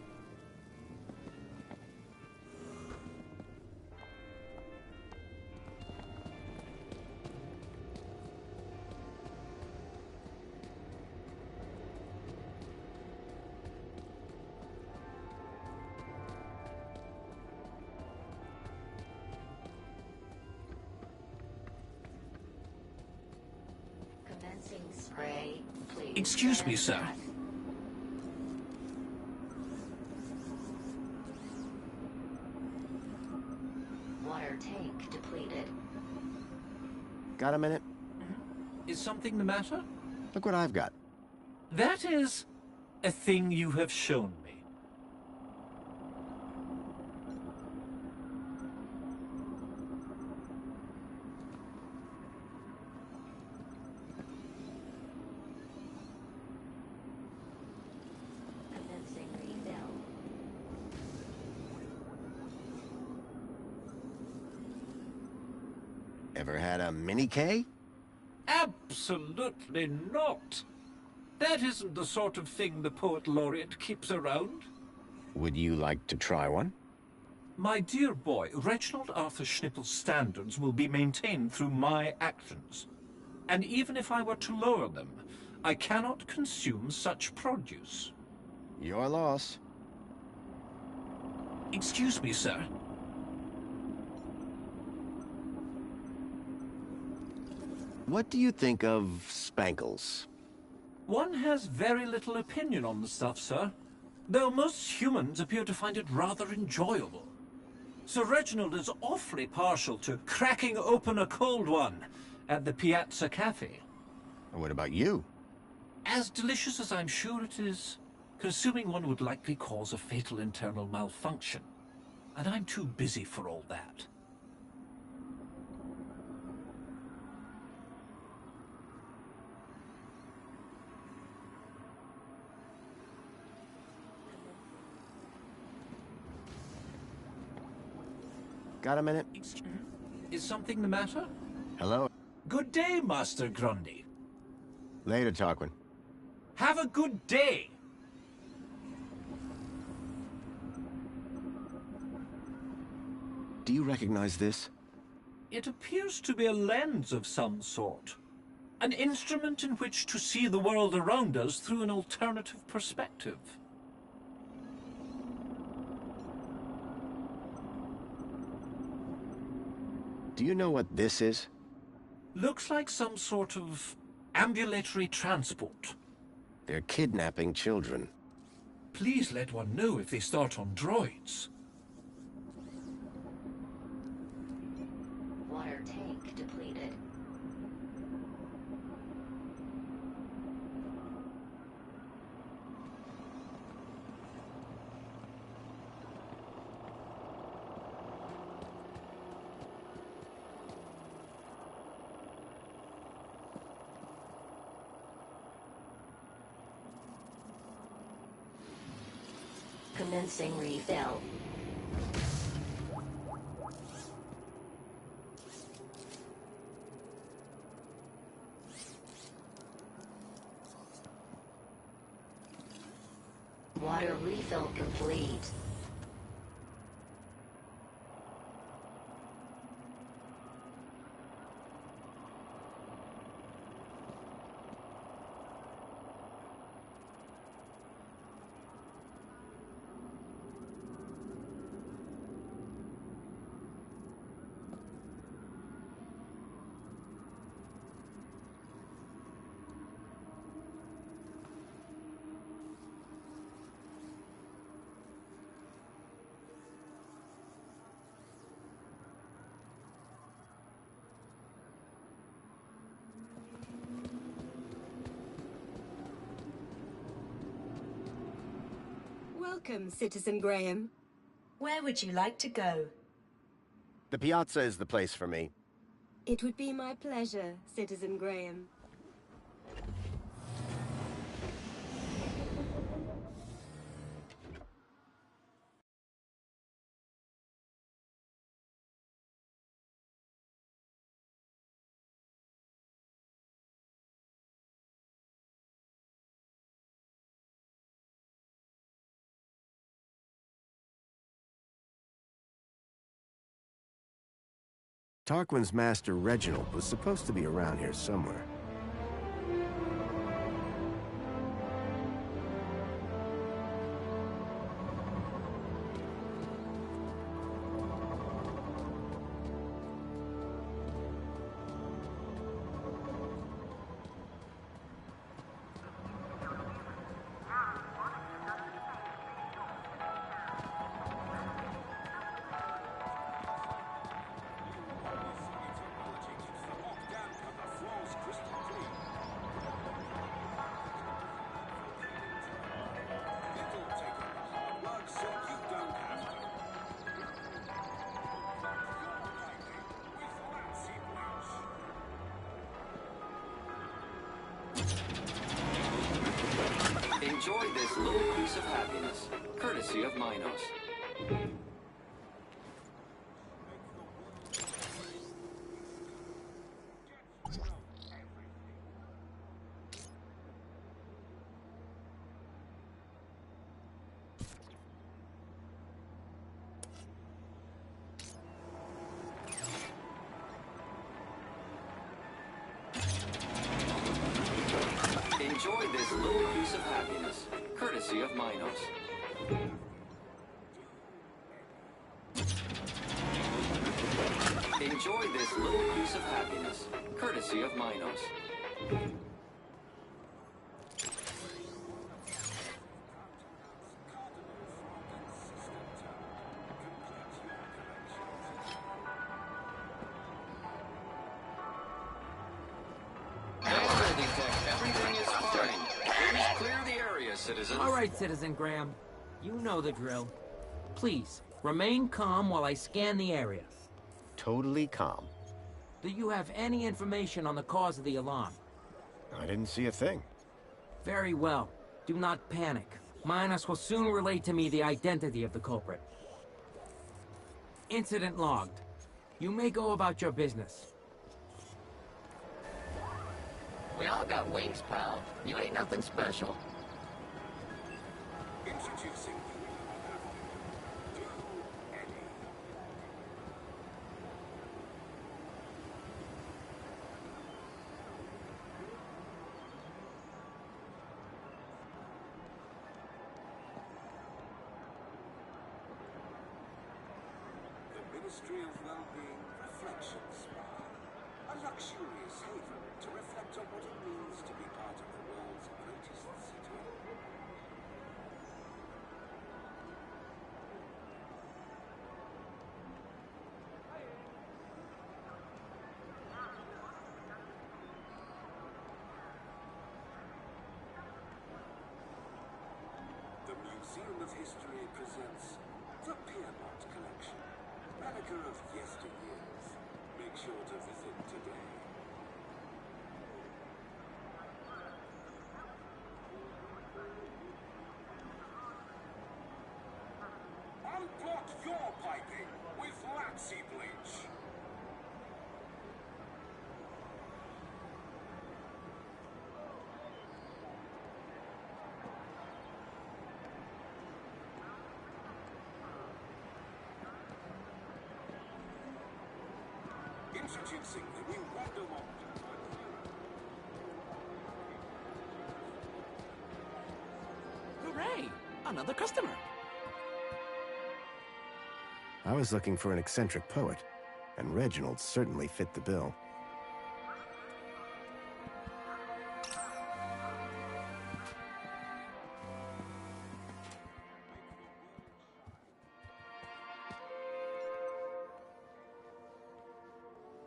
[SPEAKER 1] Commencing spray. Please
[SPEAKER 10] Excuse me,
[SPEAKER 1] stand
[SPEAKER 10] sir.
[SPEAKER 1] back. tank depleted.
[SPEAKER 4] Got a minute?
[SPEAKER 10] Is something the matter?
[SPEAKER 4] Look what I've got.
[SPEAKER 10] That is a thing you have shown me.
[SPEAKER 1] Commencing refill.
[SPEAKER 4] Ever had a mini K?
[SPEAKER 10] Absolutely not. That isn't the sort of thing the Poet Laureate keeps around.
[SPEAKER 4] Would you like to try one?
[SPEAKER 10] My dear boy, Reginald Arthur Schnippel's standards will be maintained through my actions. And even if I were to lower them, I cannot consume such produce.
[SPEAKER 4] Your loss.
[SPEAKER 10] Excuse me, sir.
[SPEAKER 4] What do you think of spankles?
[SPEAKER 10] One has very little opinion on the stuff, sir. Though most humans appear to find it rather enjoyable. Sir Reginald is awfully partial to cracking open a cold one at the Piazza Cafe.
[SPEAKER 4] And what about you?
[SPEAKER 10] As delicious as I'm sure it is, consuming one would likely cause a fatal internal malfunction. And I'm too busy for all that.
[SPEAKER 4] Got a minute?
[SPEAKER 10] Is something the matter?
[SPEAKER 4] Hello?
[SPEAKER 10] Good day, Master Grundy.
[SPEAKER 4] Later, Tarquin.
[SPEAKER 10] Have a good day!
[SPEAKER 4] Do you recognize this?
[SPEAKER 10] It appears to be a lens of some sort. An instrument in which to see the world around us through an alternative perspective.
[SPEAKER 4] Do you know what this is?
[SPEAKER 10] Looks like some sort of ambulatory transport.
[SPEAKER 4] They're kidnapping children.
[SPEAKER 10] Please let one know if they start on droids.
[SPEAKER 1] Water tank depleted. Commencing refill. Water refill complete.
[SPEAKER 9] Welcome, Citizen Graham.
[SPEAKER 13] Where would you like to go?
[SPEAKER 4] The piazza is the place for me.
[SPEAKER 9] It would be my pleasure, Citizen Graham.
[SPEAKER 4] Tarquin's master, Reginald, was supposed to be around here somewhere.
[SPEAKER 5] piece of happiness, courtesy of Minos. Enjoy this little piece of happiness, courtesy of Minos. Enjoy this little piece of happiness, courtesy of Minos. Everything is fine. Please clear the area, citizens.
[SPEAKER 14] All right, Citizen Graham. You know the drill. Please, remain calm while I scan the area.
[SPEAKER 4] Totally calm.
[SPEAKER 14] Do you have any information on the cause of the alarm?
[SPEAKER 4] I didn't see a thing.
[SPEAKER 14] Very well. Do not panic. Minos will soon relay to me the identity of the culprit. Incident logged. You may go about your business.
[SPEAKER 6] We all got wings, pal. You ain't nothing special.
[SPEAKER 15] Introducing the Ministry of Wellbeing Reflection Spa, a luxurious haven to reflect on what it means to be part of the world's greatest city. The Museum of History presents the Pierpont Collection, relic of yesteryears. Make sure to visit today. Unblock your piping with Latsy Bleach. Introducing the new Wondermont.
[SPEAKER 16] Hooray! Another customer.
[SPEAKER 2] I was looking for an eccentric poet, and Reginald certainly fit the bill.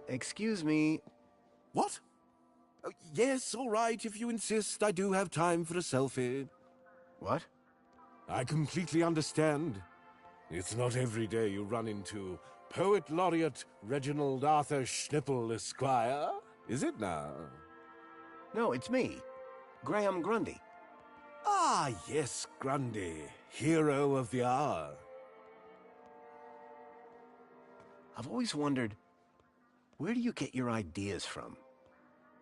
[SPEAKER 2] Excuse me.
[SPEAKER 17] What? Oh, yes, all right, if you insist. I do have time for a selfie.
[SPEAKER 2] What?
[SPEAKER 17] I completely understand. It's not every day you run into Poet Laureate Reginald Arthur Schnippel, Esquire, is it now?
[SPEAKER 2] No, it's me. Graham Grundy.
[SPEAKER 17] Ah, yes, Grundy. Hero of the hour.
[SPEAKER 2] I've always wondered, where do you get your ideas from?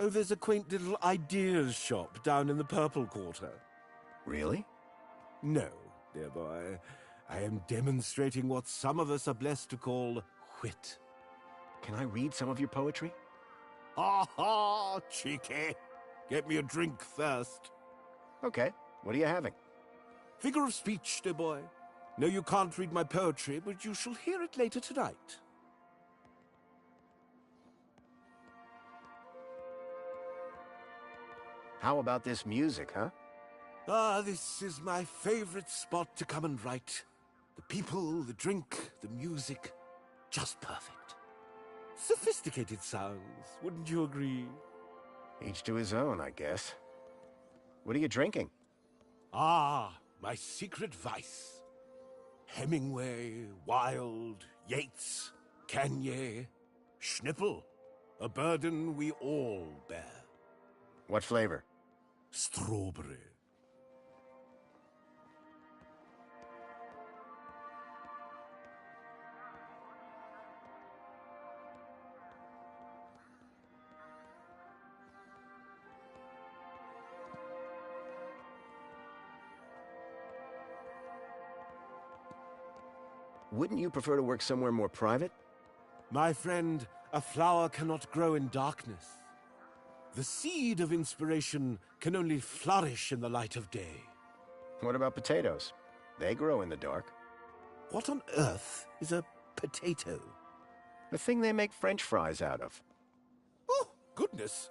[SPEAKER 17] Oh, there's a quaint little ideas shop down in the Purple Quarter.
[SPEAKER 2] Really?
[SPEAKER 17] No, dear boy. I am demonstrating what some of us are blessed to call wit.
[SPEAKER 2] Can I read some of your poetry?
[SPEAKER 17] Ha ha, cheeky. Get me a drink first.
[SPEAKER 2] Okay, what are you having?
[SPEAKER 17] Figure of speech, dear boy. No, you can't read my poetry, but you shall hear it later tonight.
[SPEAKER 2] How about this music, huh?
[SPEAKER 17] Ah, this is my favorite spot to come and write. The people, the drink, the music, just perfect. Sophisticated sounds, wouldn't you agree?
[SPEAKER 2] Each to his own, I guess. What are you drinking?
[SPEAKER 17] Ah, my secret vice. Hemingway, Wilde, Yeats, Kanye, Schnippel. A burden we all bear.
[SPEAKER 2] What flavor?
[SPEAKER 17] Strawberry.
[SPEAKER 4] Wouldn't you prefer to work somewhere more private?
[SPEAKER 17] My friend, a flower cannot grow in darkness. The seed of inspiration can only flourish in the light of day.
[SPEAKER 4] What about potatoes? They grow in the dark.
[SPEAKER 17] What on earth is a potato?
[SPEAKER 4] The thing they make French fries out of.
[SPEAKER 17] Oh, goodness.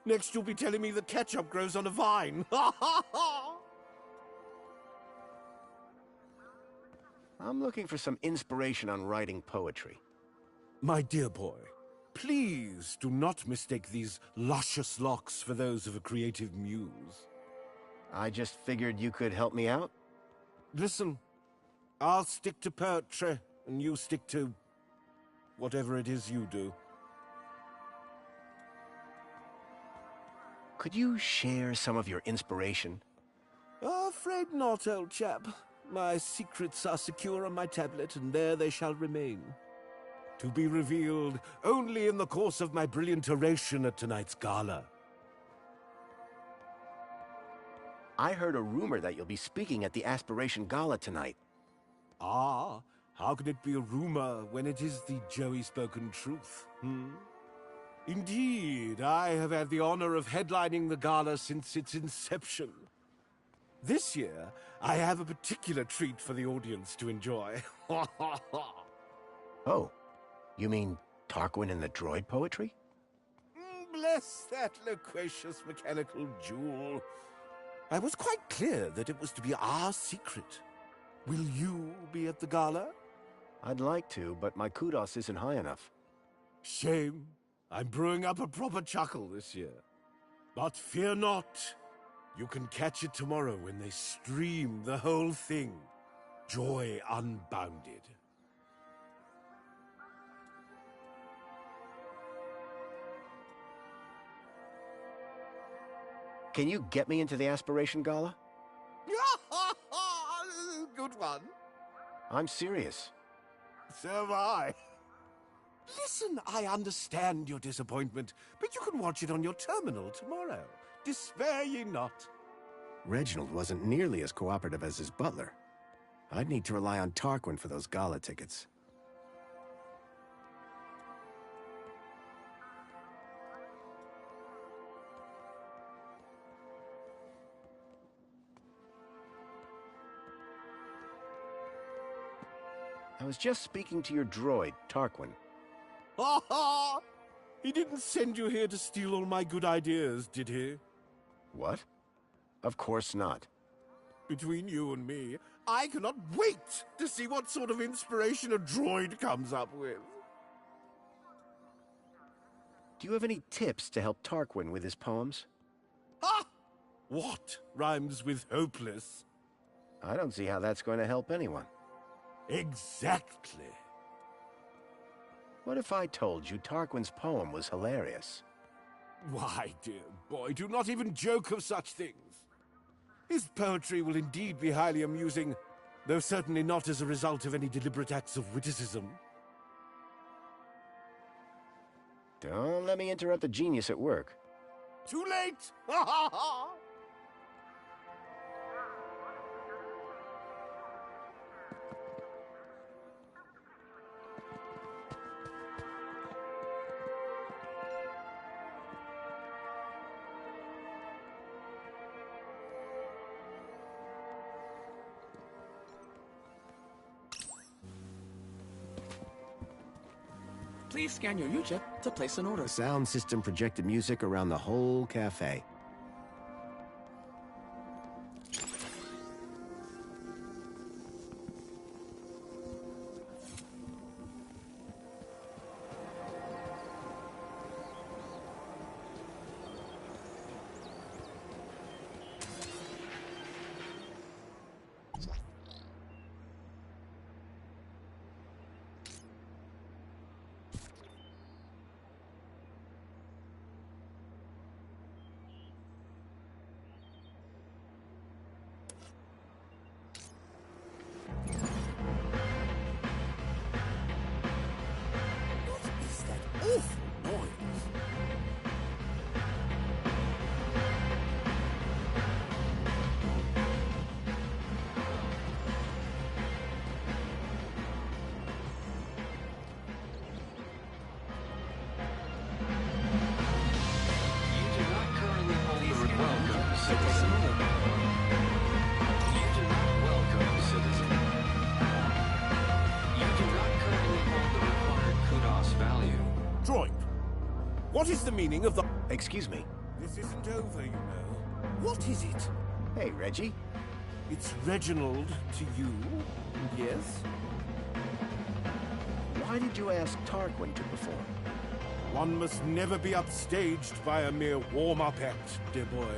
[SPEAKER 17] Next you'll be telling me that ketchup grows on a vine.
[SPEAKER 4] I'm looking for some inspiration on writing poetry.
[SPEAKER 17] My dear boy, please do not mistake these luscious locks for those of a creative muse.
[SPEAKER 4] I just figured you could help me out.
[SPEAKER 17] Listen, I'll stick to poetry, and you stick to whatever it is you do.
[SPEAKER 4] Could you share some of your inspiration?
[SPEAKER 17] Afraid not, old chap. My secrets are secure on my tablet, and there they shall remain. To be revealed only in the course of my brilliant oration at tonight's gala.
[SPEAKER 4] I heard a rumor that you'll be speaking at the Aspiration Gala tonight.
[SPEAKER 17] Ah, how can it be a rumor when it is the Joey-spoken truth, Indeed, I have had the honor of headlining the gala since its inception. This year, I have a particular treat for the audience to enjoy.
[SPEAKER 4] Oh, you mean Tarquin and the droid poetry?
[SPEAKER 17] Bless that loquacious mechanical jewel. I was quite clear that it was to be our secret. Will you be at the gala?
[SPEAKER 4] I'd like to, but my kudos isn't high enough.
[SPEAKER 17] Shame. I'm brewing up a proper chuckle this year. But fear not. You can catch it tomorrow when they stream the whole thing. Joy unbounded.
[SPEAKER 4] Can you get me into the Aspiration Gala?
[SPEAKER 17] Good one.
[SPEAKER 4] I'm serious.
[SPEAKER 17] So am I. Listen, I understand your disappointment, but you can watch it on your terminal tomorrow. Despair ye not.
[SPEAKER 2] Reginald wasn't nearly as cooperative as his butler. I'd need to rely on Tarquin for those gala tickets.
[SPEAKER 4] I was just speaking to your droid, Tarquin.
[SPEAKER 17] Ha ha! He didn't send you here to steal all my good ideas, did he?
[SPEAKER 4] What? Of course not.
[SPEAKER 17] Between you and me, I cannot wait to see what sort of inspiration a droid comes up with.
[SPEAKER 4] Do you have any tips to help Tarquin with his poems?
[SPEAKER 17] Ha! What rhymes with hopeless?
[SPEAKER 4] I don't see how that's going to help anyone.
[SPEAKER 17] Exactly.
[SPEAKER 4] What if I told you Tarquin's poem was hilarious?
[SPEAKER 17] Why, dear boy, do not even joke of such things. His poetry will indeed be highly amusing, though certainly not as a result of any deliberate acts of witticism.
[SPEAKER 4] Don't let me interrupt the genius at work.
[SPEAKER 17] Too late! Ha ha ha!
[SPEAKER 16] Please scan your UChip to place an order.
[SPEAKER 2] The sound system projected music around the whole cafe.
[SPEAKER 17] What is the meaning of the...
[SPEAKER 4] Excuse me.
[SPEAKER 17] This isn't over, you know. What is it?
[SPEAKER 4] Hey, Reggie.
[SPEAKER 17] It's Reginald to you, yes?
[SPEAKER 4] Why did you ask Tarquin to perform?
[SPEAKER 17] One must never be upstaged by a mere warm-up act, dear boy.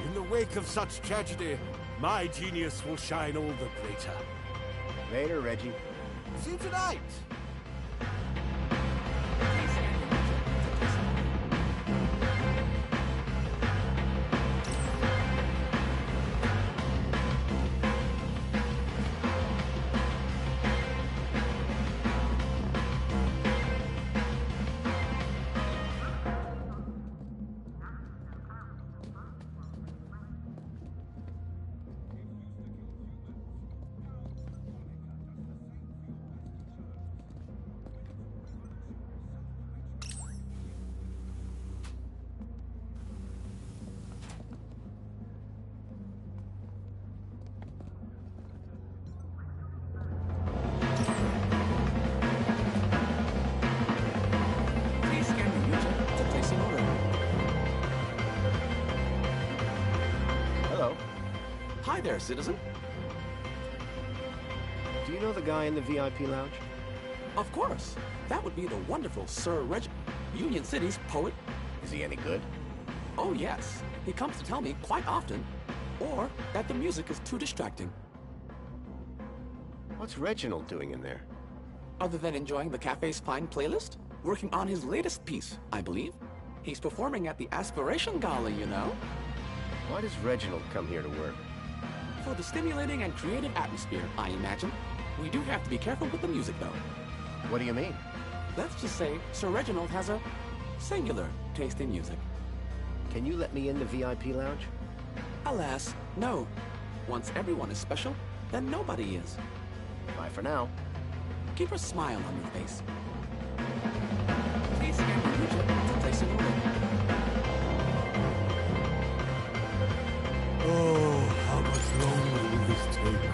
[SPEAKER 17] In the wake of such tragedy, my genius will shine all the greater.
[SPEAKER 4] Later, Reggie.
[SPEAKER 17] See you tonight!
[SPEAKER 16] Hi there, citizen.
[SPEAKER 4] Do you know the guy in the VIP lounge?
[SPEAKER 16] Of course. That would be the wonderful Sir Union City's poet.
[SPEAKER 4] Is he any good?
[SPEAKER 16] Oh, yes. He comes to tell me quite often, or that the music is too distracting.
[SPEAKER 4] What's Reginald doing in there?
[SPEAKER 16] Other than enjoying the cafe's fine playlist, working on his latest piece, I believe. He's performing at the Aspiration Gala, you know.
[SPEAKER 4] Why does Reginald come here to work?
[SPEAKER 16] For the stimulating and creative atmosphere, I imagine. We do have to be careful with the music, though.
[SPEAKER 4] What do you mean?
[SPEAKER 16] Let's just say Sir Reginald has a singular taste in music.
[SPEAKER 4] Can you let me in the VIP lounge?
[SPEAKER 16] Alas, no. Once everyone is special, then nobody is.
[SPEAKER 4] Bye for now.
[SPEAKER 16] Keep a smile on your face. Please scan your widget to place an order.
[SPEAKER 17] Oh, how much longer will this take?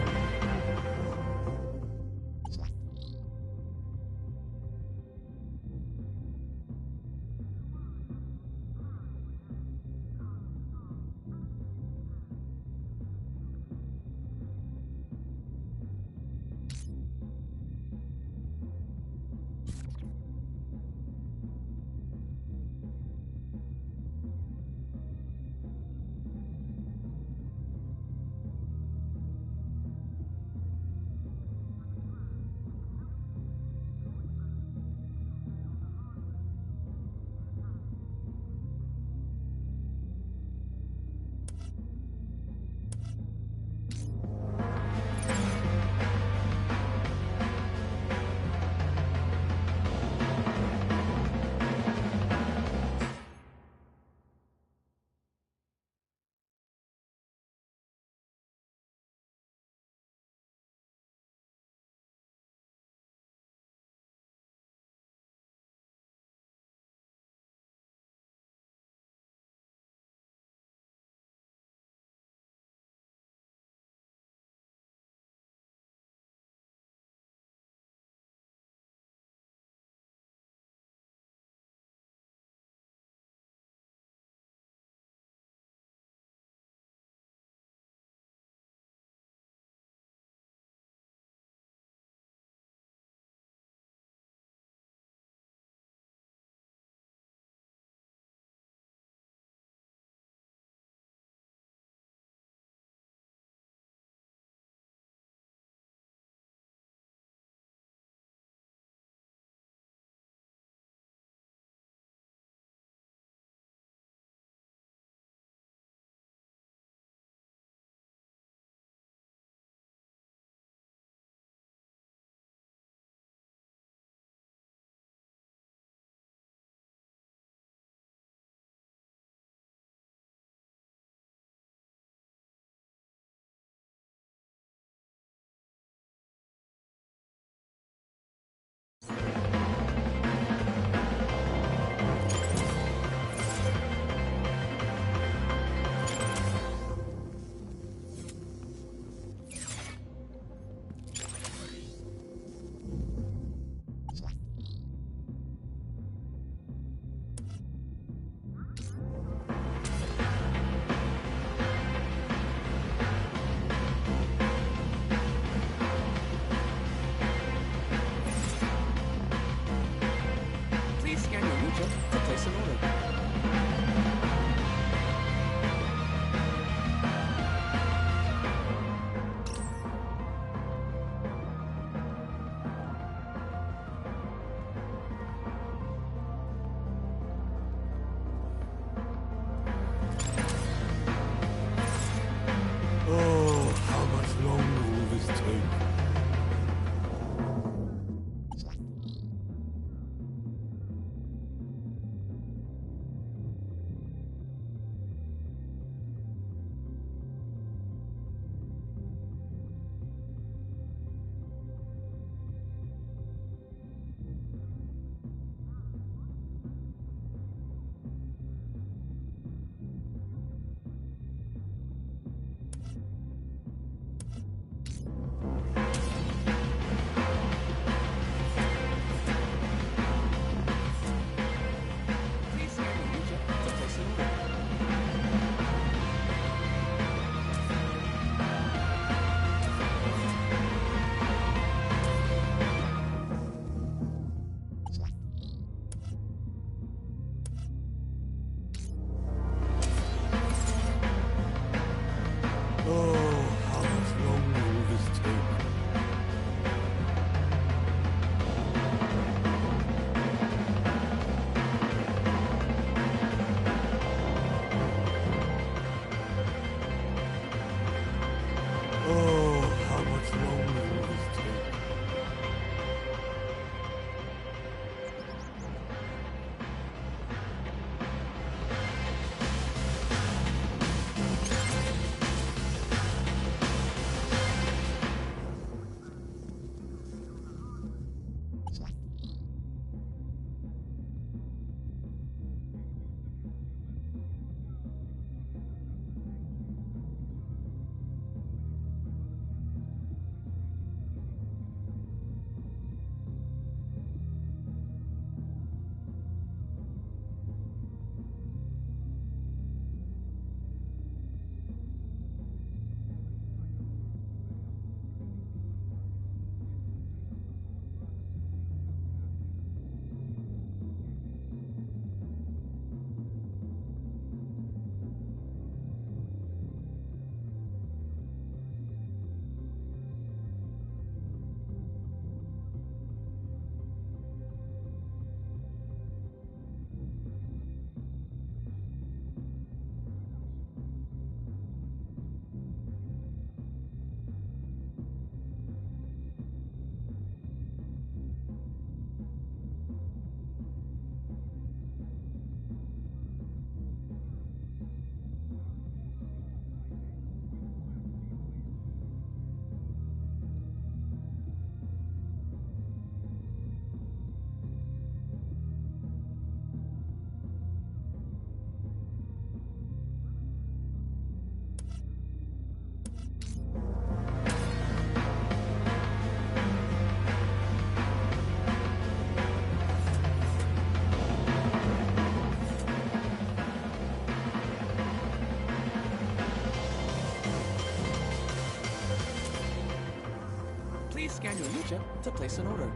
[SPEAKER 16] Please scan your U-chip to place an order.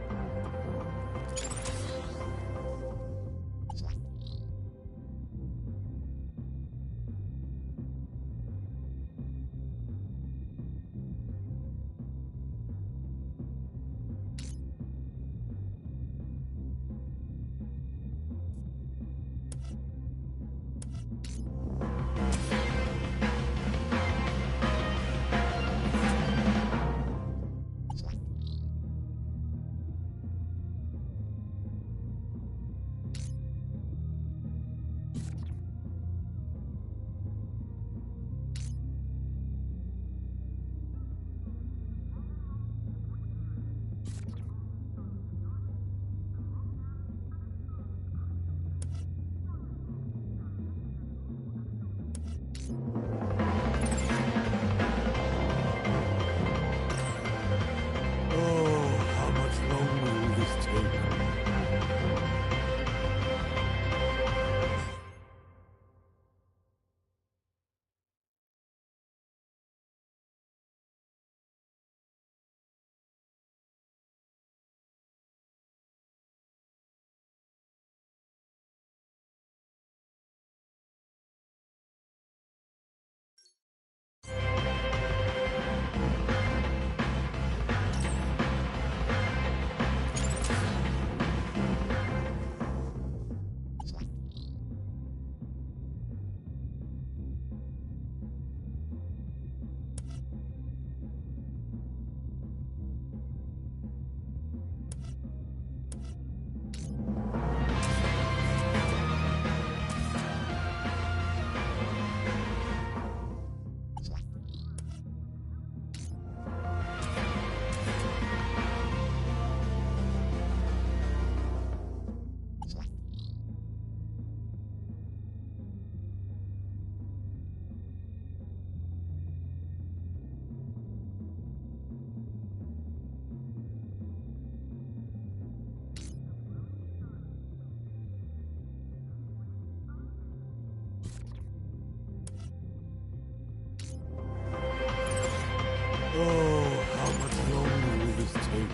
[SPEAKER 17] Oh, how much longer will this take?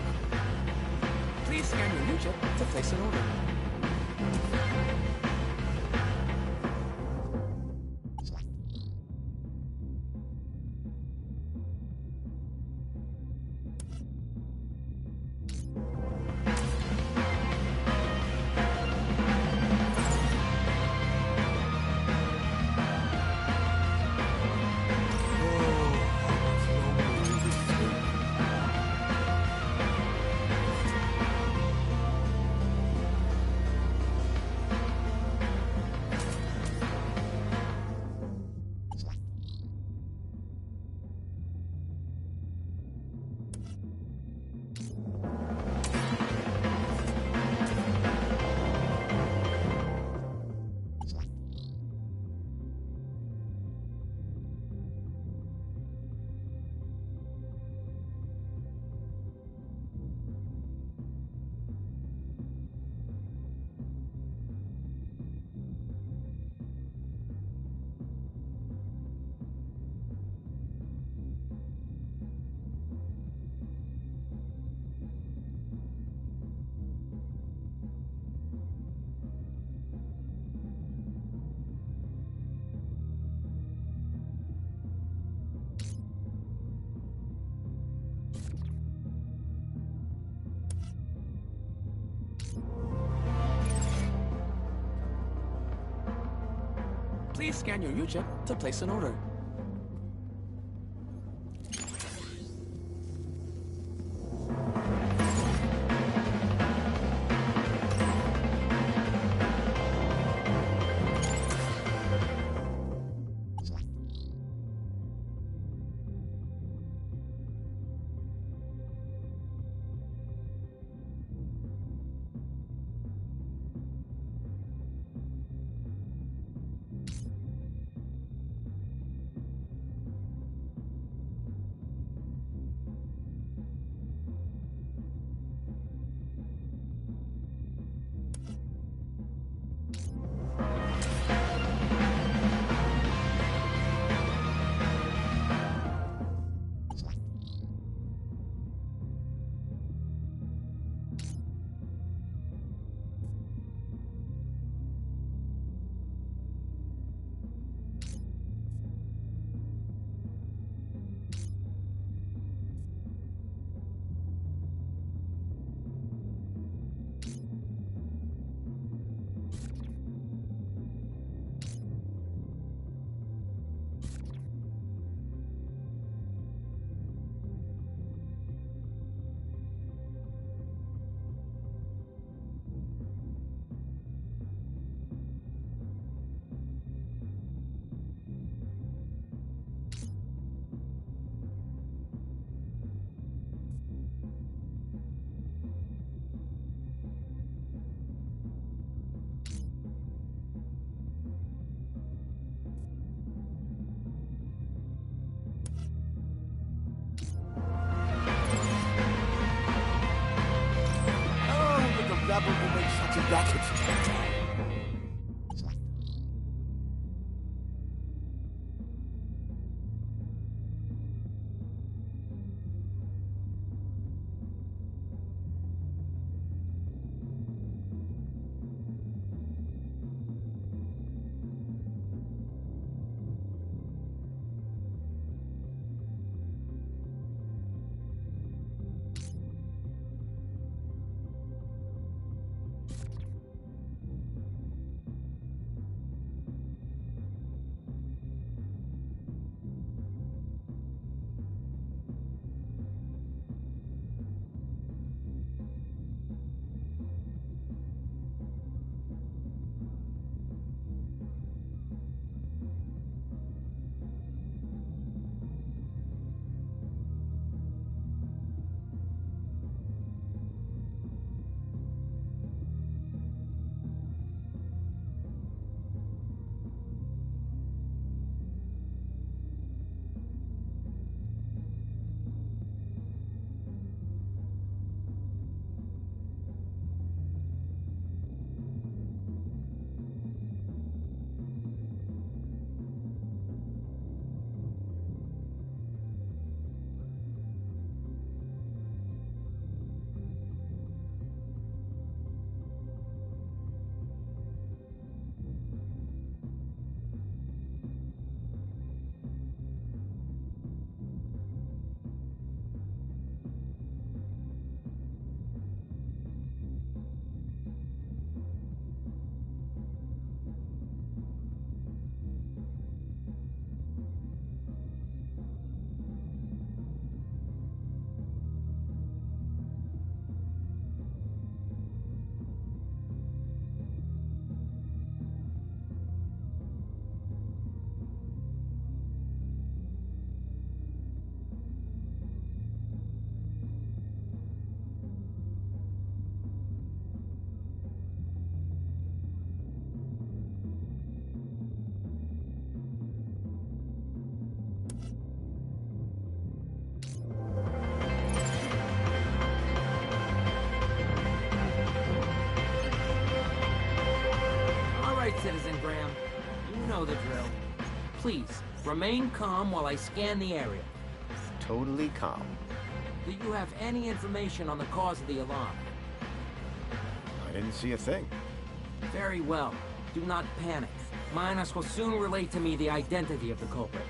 [SPEAKER 16] Please scan your U-chip to place an order. Please scan your U-chip to place an order.
[SPEAKER 17] racket.
[SPEAKER 14] Citizen Graham. You know the drill. Please, remain calm while I scan the area.
[SPEAKER 4] Totally calm.
[SPEAKER 14] Do you have any information on the cause of the alarm?
[SPEAKER 4] I didn't see a thing.
[SPEAKER 14] Very well. Do not panic. Minos will soon relate to me the identity of the culprit.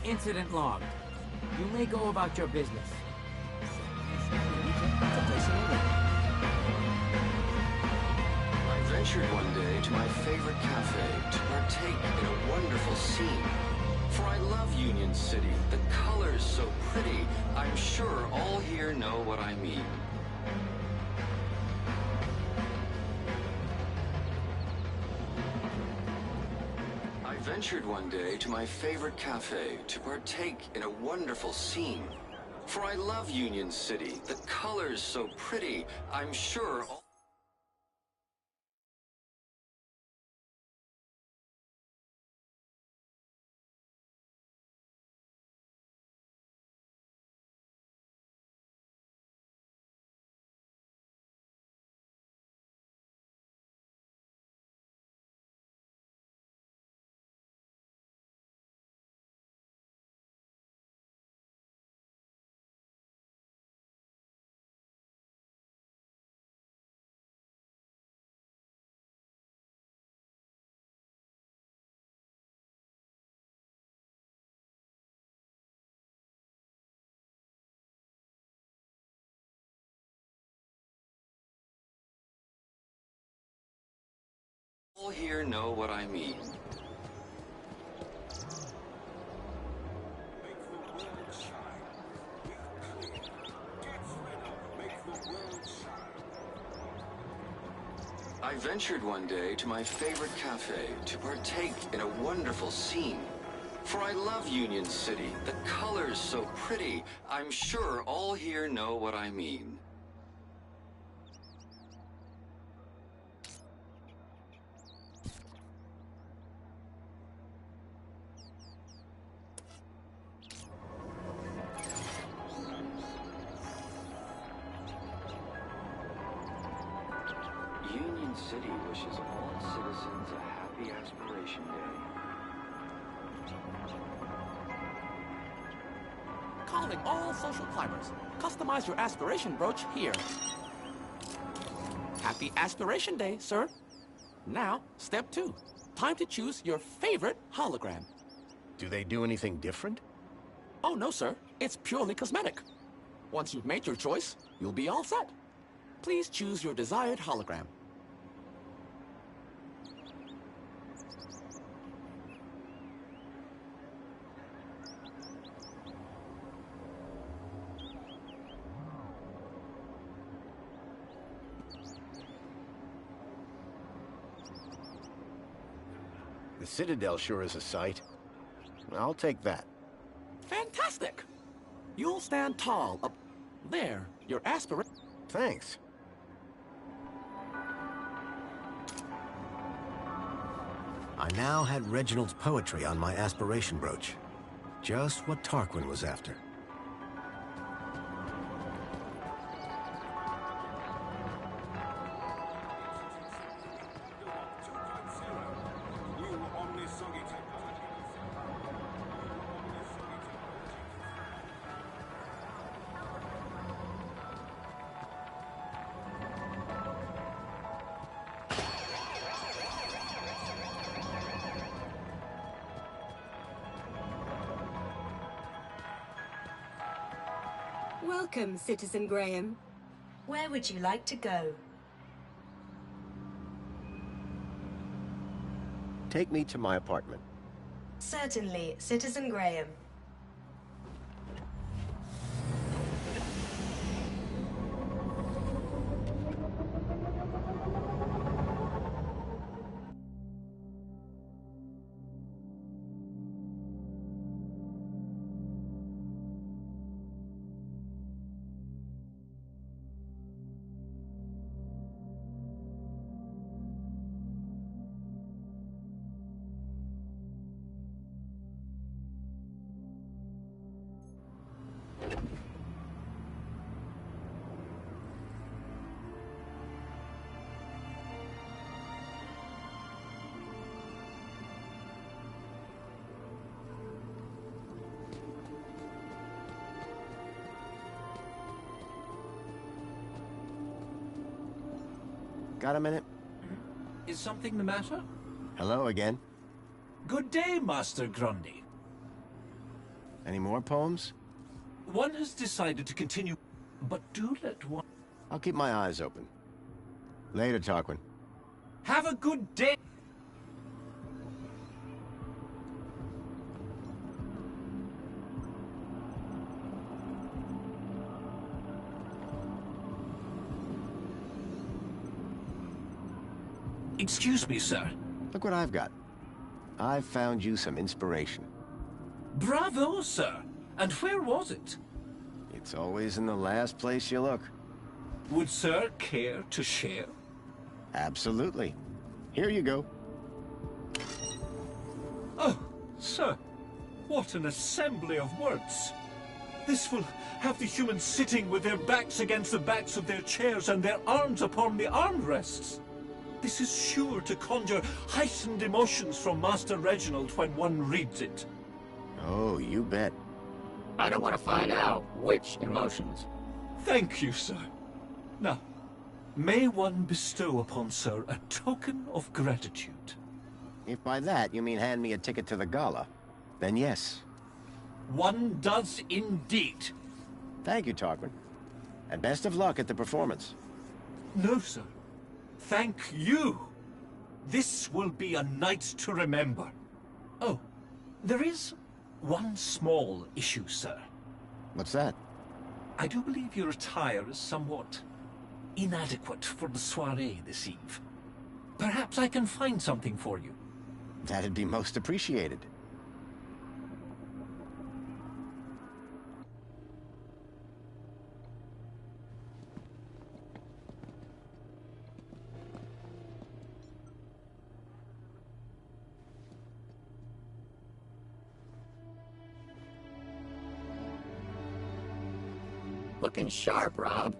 [SPEAKER 14] Incident logged. You may go about your business.
[SPEAKER 18] I ventured one day to my favorite cafe to partake in a wonderful scene. For I love Union City, the colors so pretty. I'm sure all here know what I mean. I ventured one day to my favorite cafe to partake in a wonderful scene. For I love Union City, the colors so pretty. I'm sure all... All here know what I mean. I ventured one day to my favorite cafe to partake in a wonderful scene. For I love Union City, the colors so pretty. I'm sure all here know what I mean. City wishes all its citizens a happy Aspiration Day.
[SPEAKER 16] Calling all social climbers. Customize your aspiration brooch here. Happy Aspiration Day, sir. Now, step 2. Time to choose your favorite hologram.
[SPEAKER 4] Do they do anything different?
[SPEAKER 16] Oh, no, sir. It's purely cosmetic. Once you've made your choice, you'll be all set. Please choose your desired hologram.
[SPEAKER 4] The Citadel sure is a sight. I'll take that.
[SPEAKER 16] Fantastic! You'll stand tall up there. Your aspiration.
[SPEAKER 4] Thanks. I now had Reginald's poetry on my aspiration brooch. Just what Tarquin was after.
[SPEAKER 9] Welcome, Citizen Graham.
[SPEAKER 13] Where would you like to go?
[SPEAKER 4] Take me to my apartment.
[SPEAKER 13] Certainly, Citizen Graham.
[SPEAKER 4] Got a minute?
[SPEAKER 10] Is something the matter?
[SPEAKER 4] Hello again.
[SPEAKER 10] Good day, Master Grundy.
[SPEAKER 4] Any more poems?
[SPEAKER 10] One has decided to continue, but do let one...
[SPEAKER 4] I'll keep my eyes open. Later, Tarquin.
[SPEAKER 10] Have a good day! Excuse me, sir.
[SPEAKER 4] Look what I've got. I've found you some inspiration.
[SPEAKER 10] Bravo, sir. And where was it?
[SPEAKER 4] It's always in the last place you look.
[SPEAKER 10] Would sir care to share?
[SPEAKER 4] Absolutely. Here you go.
[SPEAKER 10] Oh, sir. What an assembly of words. This will have the humans sitting with their backs against the backs of their chairs and their arms upon the armrests. This is sure to conjure heightened emotions from Master Reginald when one reads it.
[SPEAKER 4] Oh, you bet.
[SPEAKER 6] I don't want to find out which emotions.
[SPEAKER 10] Thank you, sir. Now, may one bestow upon sir a token of gratitude?
[SPEAKER 4] If by that you mean hand me a ticket to the gala, then yes.
[SPEAKER 10] One does indeed.
[SPEAKER 4] Thank you, Tarquin. And best of luck at the performance.
[SPEAKER 10] No, sir. Thank you. This will be a night to remember. Oh, there is one small issue, sir.
[SPEAKER 4] What's that?
[SPEAKER 10] I do believe your attire is somewhat inadequate for the soiree this eve. Perhaps I can find something for you.
[SPEAKER 4] That'd be most appreciated.
[SPEAKER 6] Looking sharp, Rob.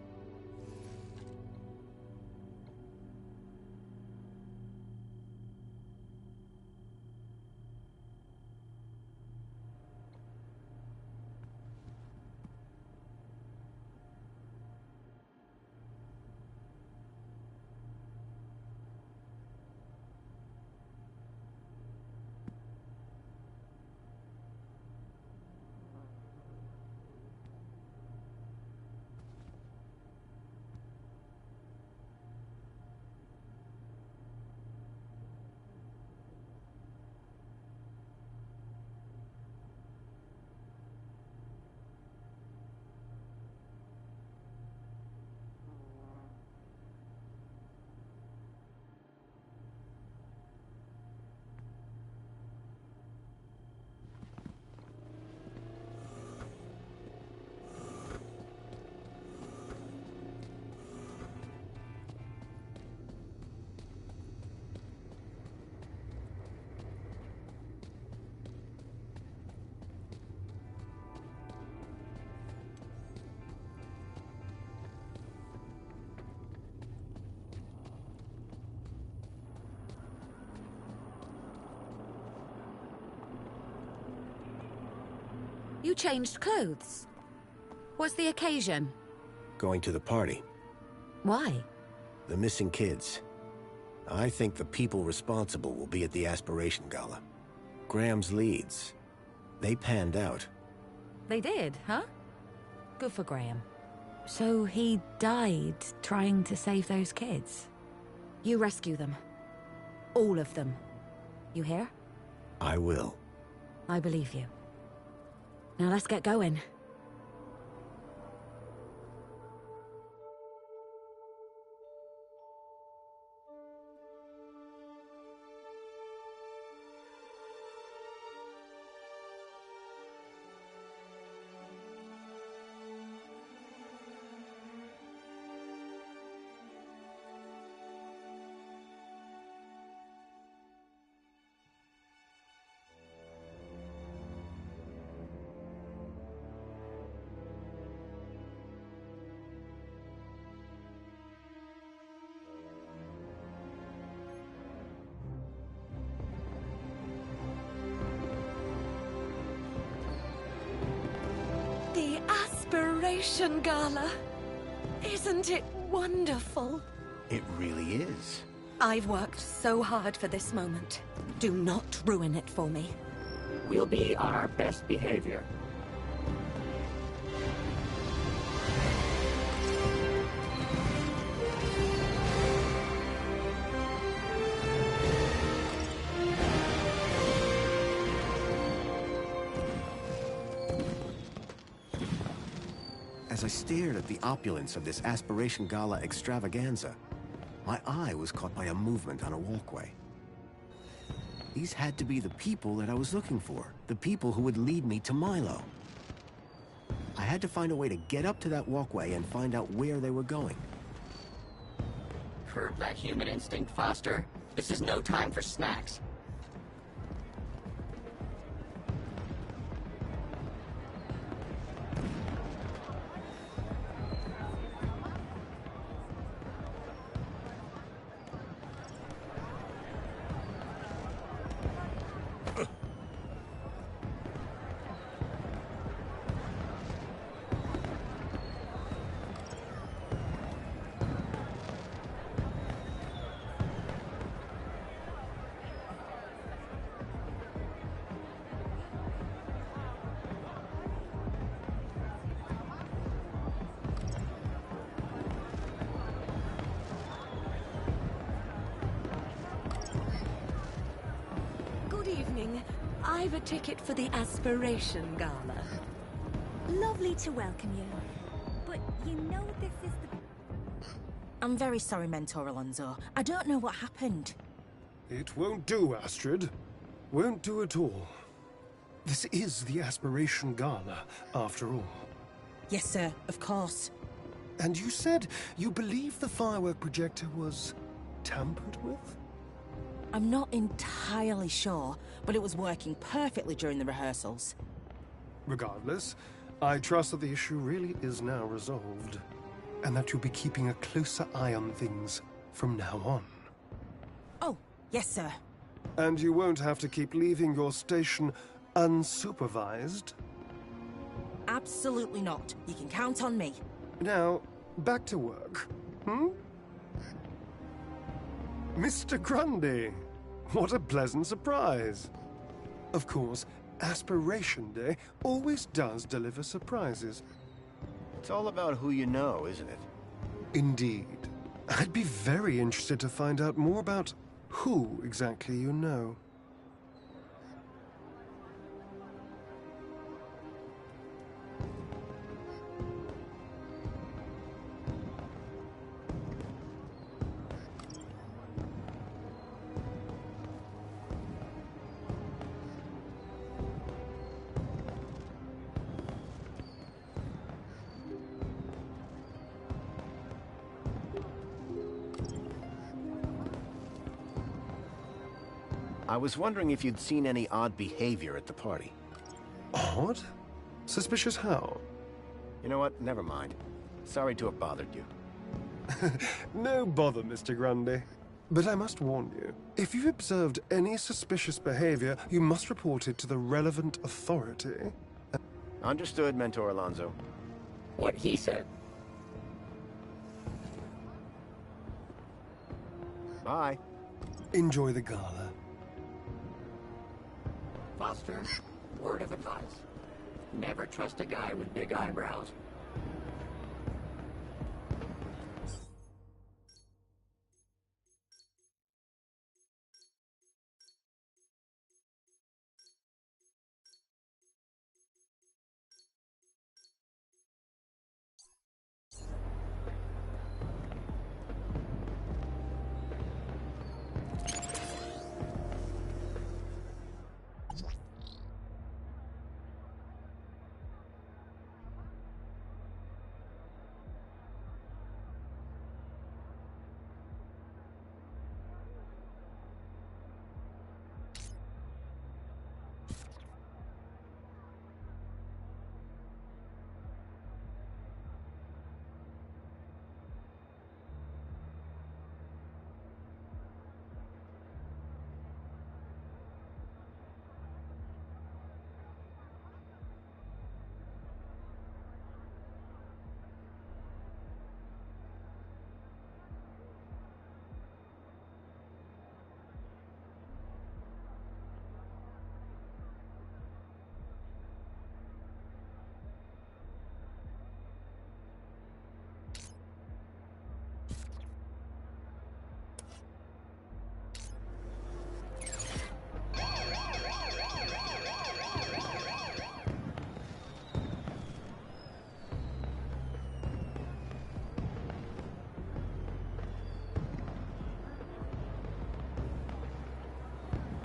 [SPEAKER 12] You changed clothes. What's the occasion?
[SPEAKER 2] Going to the party.
[SPEAKER 12] Why?
[SPEAKER 2] The missing kids. I think the people responsible will be at the Aspiration Gala. Graham's leads. They panned out.
[SPEAKER 12] They did, huh? Good for Graham. So he died trying to save those kids? You rescue them. All of them. You hear?
[SPEAKER 2] I will.
[SPEAKER 12] I believe you. Now let's get going. The Aspiration Gala. Isn't it wonderful?
[SPEAKER 2] It really is.
[SPEAKER 12] I've worked so hard for this moment. Do not ruin it for me.
[SPEAKER 6] We'll be on our best behavior.
[SPEAKER 2] As I stared at the opulence of this Aspiration Gala extravaganza, my eye was caught by a movement on a walkway. These had to be the people that I was looking for, the people who would lead me to Milo. I had to find a way to get up to that walkway and find out where they were going.
[SPEAKER 6] Curb that human instinct, Foster. This is no time for snacks.
[SPEAKER 12] Good evening. I've a ticket for the Aspiration Gala.
[SPEAKER 19] Lovely to welcome you. But you know this is the... I'm very sorry, Mentor Alonso. I don't know what happened.
[SPEAKER 20] It won't do, Astrid. Won't do at all. This is the Aspiration Gala, after all.
[SPEAKER 19] Yes, sir. Of course.
[SPEAKER 20] And you said you believe the firework projector was tampered with?
[SPEAKER 19] I'm not entirely sure, but it was working perfectly during the rehearsals.
[SPEAKER 20] Regardless, I trust that the issue really is now resolved, and that you'll be keeping a closer eye on things from now on.
[SPEAKER 19] Oh, yes, sir.
[SPEAKER 20] And you won't have to keep leaving your station unsupervised?
[SPEAKER 19] Absolutely not. You can count on me.
[SPEAKER 20] Now, back to work, hmm? Mr. Grundy, what a pleasant surprise. Of course, Aspiration Day always does deliver surprises.
[SPEAKER 2] It's all about who you know, isn't it?
[SPEAKER 20] Indeed. I'd be very interested to find out more about who exactly you know.
[SPEAKER 2] I was wondering if you'd seen any odd behavior at the party.
[SPEAKER 20] Odd? Suspicious how?
[SPEAKER 2] You know what? Never mind. Sorry to have bothered you.
[SPEAKER 20] No bother, Mr. Grundy. But I must warn you, if you've observed any suspicious behavior, you must report it to the relevant authority.
[SPEAKER 4] Understood, Mentor Alonso.
[SPEAKER 6] What he said.
[SPEAKER 4] Bye.
[SPEAKER 20] Enjoy the gala.
[SPEAKER 6] Foster, word of advice. Never trust a guy with big eyebrows.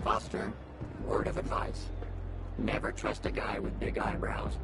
[SPEAKER 6] Foster, word of advice. Never trust a guy with big eyebrows.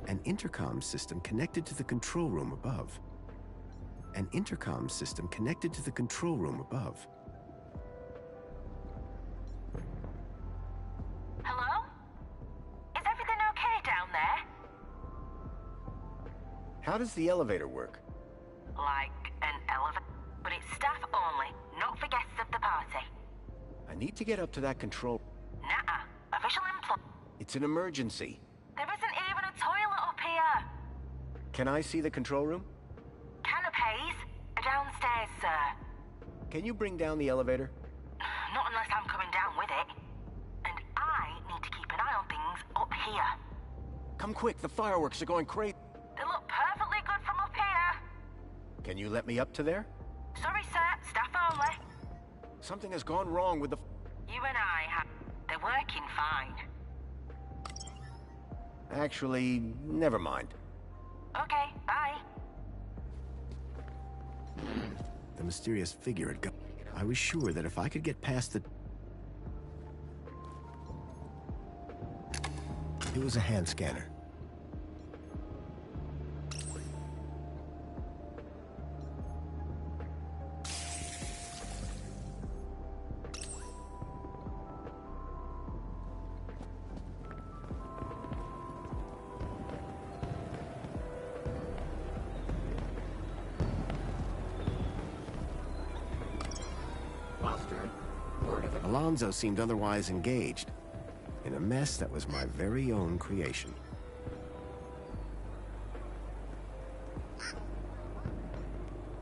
[SPEAKER 2] An intercom system connected to the control room above. An intercom system connected to the control room above.
[SPEAKER 19] Hello? Is everything okay down there?
[SPEAKER 4] How does the elevator work?
[SPEAKER 19] Like an elevator, but it's staff only, not for guests of the party.
[SPEAKER 4] I need to get up to that control.
[SPEAKER 19] Nuh-uh. Official employee.
[SPEAKER 4] It's an emergency.
[SPEAKER 19] There isn't even a toilet up here.
[SPEAKER 4] Can I see the control room?
[SPEAKER 19] Canopies are downstairs, sir.
[SPEAKER 4] Can you bring down the elevator?
[SPEAKER 19] Not unless I'm coming down with it. And I need to keep an eye on things up here.
[SPEAKER 4] Come quick, the fireworks are going crazy.
[SPEAKER 19] They look perfectly good from up here.
[SPEAKER 4] Can you let me up to there?
[SPEAKER 19] Sorry, sir. Staff only.
[SPEAKER 4] Something has gone wrong with the...
[SPEAKER 19] You and I have... They're working fine.
[SPEAKER 4] Actually, never mind.
[SPEAKER 19] Okay, bye.
[SPEAKER 2] The mysterious figure had gone. I was sure that if I could get past the... It was a hand scanner. Alonzo seemed otherwise engaged in a mess that was my very own creation.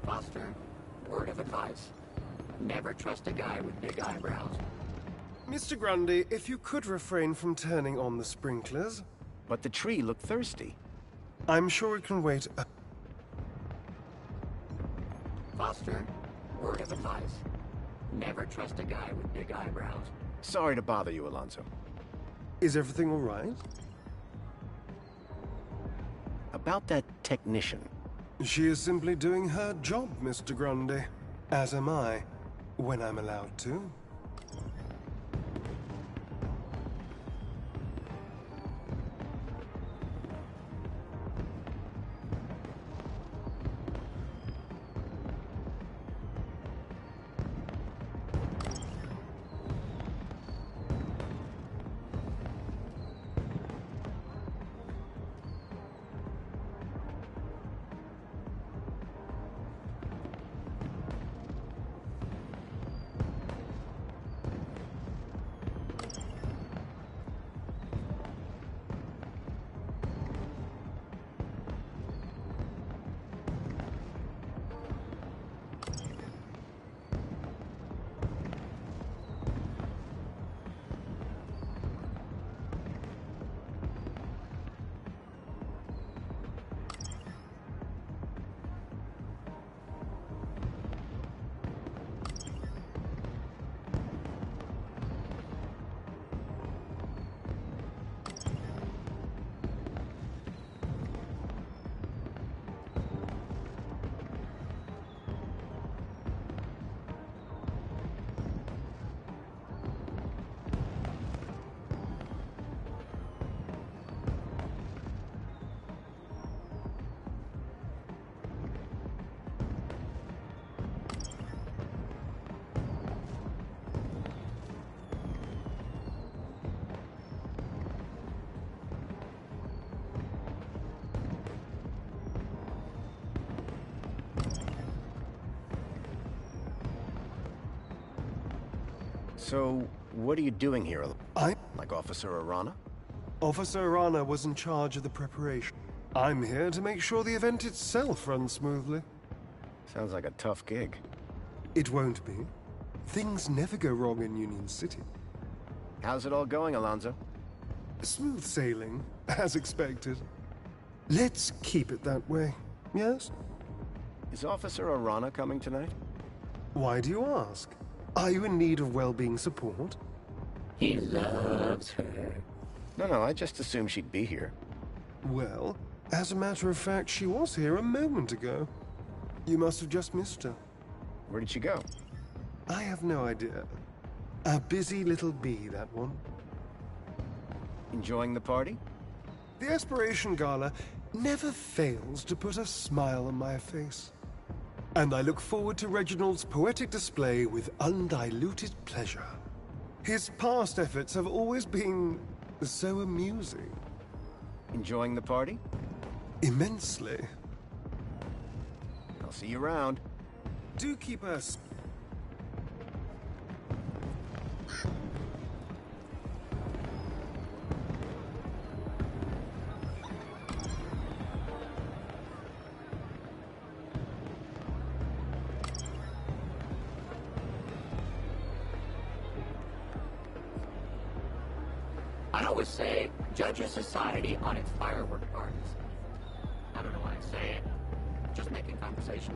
[SPEAKER 6] Foster, word of advice. Never trust a guy with big eyebrows.
[SPEAKER 20] Mr. Grundy, if you could refrain from turning on the sprinklers.
[SPEAKER 4] But the tree looked thirsty.
[SPEAKER 20] I'm sure it can wait a...
[SPEAKER 6] Foster, word of advice. Never trust a guy with big eyebrows.
[SPEAKER 4] Sorry to bother you, Alonzo.
[SPEAKER 20] Is everything all right?
[SPEAKER 4] About that technician.
[SPEAKER 20] She is simply doing her job, Mr. Grundy. As am I, when I'm allowed to.
[SPEAKER 4] So, what are you doing here? Like Officer Arana?
[SPEAKER 20] Officer Arana was in charge of the preparation. I'm here to make sure the event itself runs smoothly.
[SPEAKER 4] Sounds like a tough gig.
[SPEAKER 20] It won't be. Things never go wrong in Union City.
[SPEAKER 4] How's it all going, Alonzo?
[SPEAKER 20] Smooth sailing, as expected. Let's keep it that way, yes?
[SPEAKER 4] Is Officer Arana coming tonight?
[SPEAKER 20] Why do you ask? Are you in need of well-being support?
[SPEAKER 6] He loves her.
[SPEAKER 4] No, I just assumed she'd be here.
[SPEAKER 20] Well, as a matter of fact, she was here a moment ago. You must have just missed her.
[SPEAKER 4] Where did she go?
[SPEAKER 20] I have no idea. A busy little bee, that one.
[SPEAKER 4] Enjoying the party?
[SPEAKER 20] The Aspiration Gala never fails to put a smile on my face. And I look forward to Reginald's poetic display with undiluted pleasure. His past efforts have always been so amusing.
[SPEAKER 4] Enjoying the party?
[SPEAKER 20] Immensely.
[SPEAKER 4] I'll see you around.
[SPEAKER 20] Do keep us...
[SPEAKER 6] I always say, judge a society on its firework parties. I don't know why I say it. Just making conversation.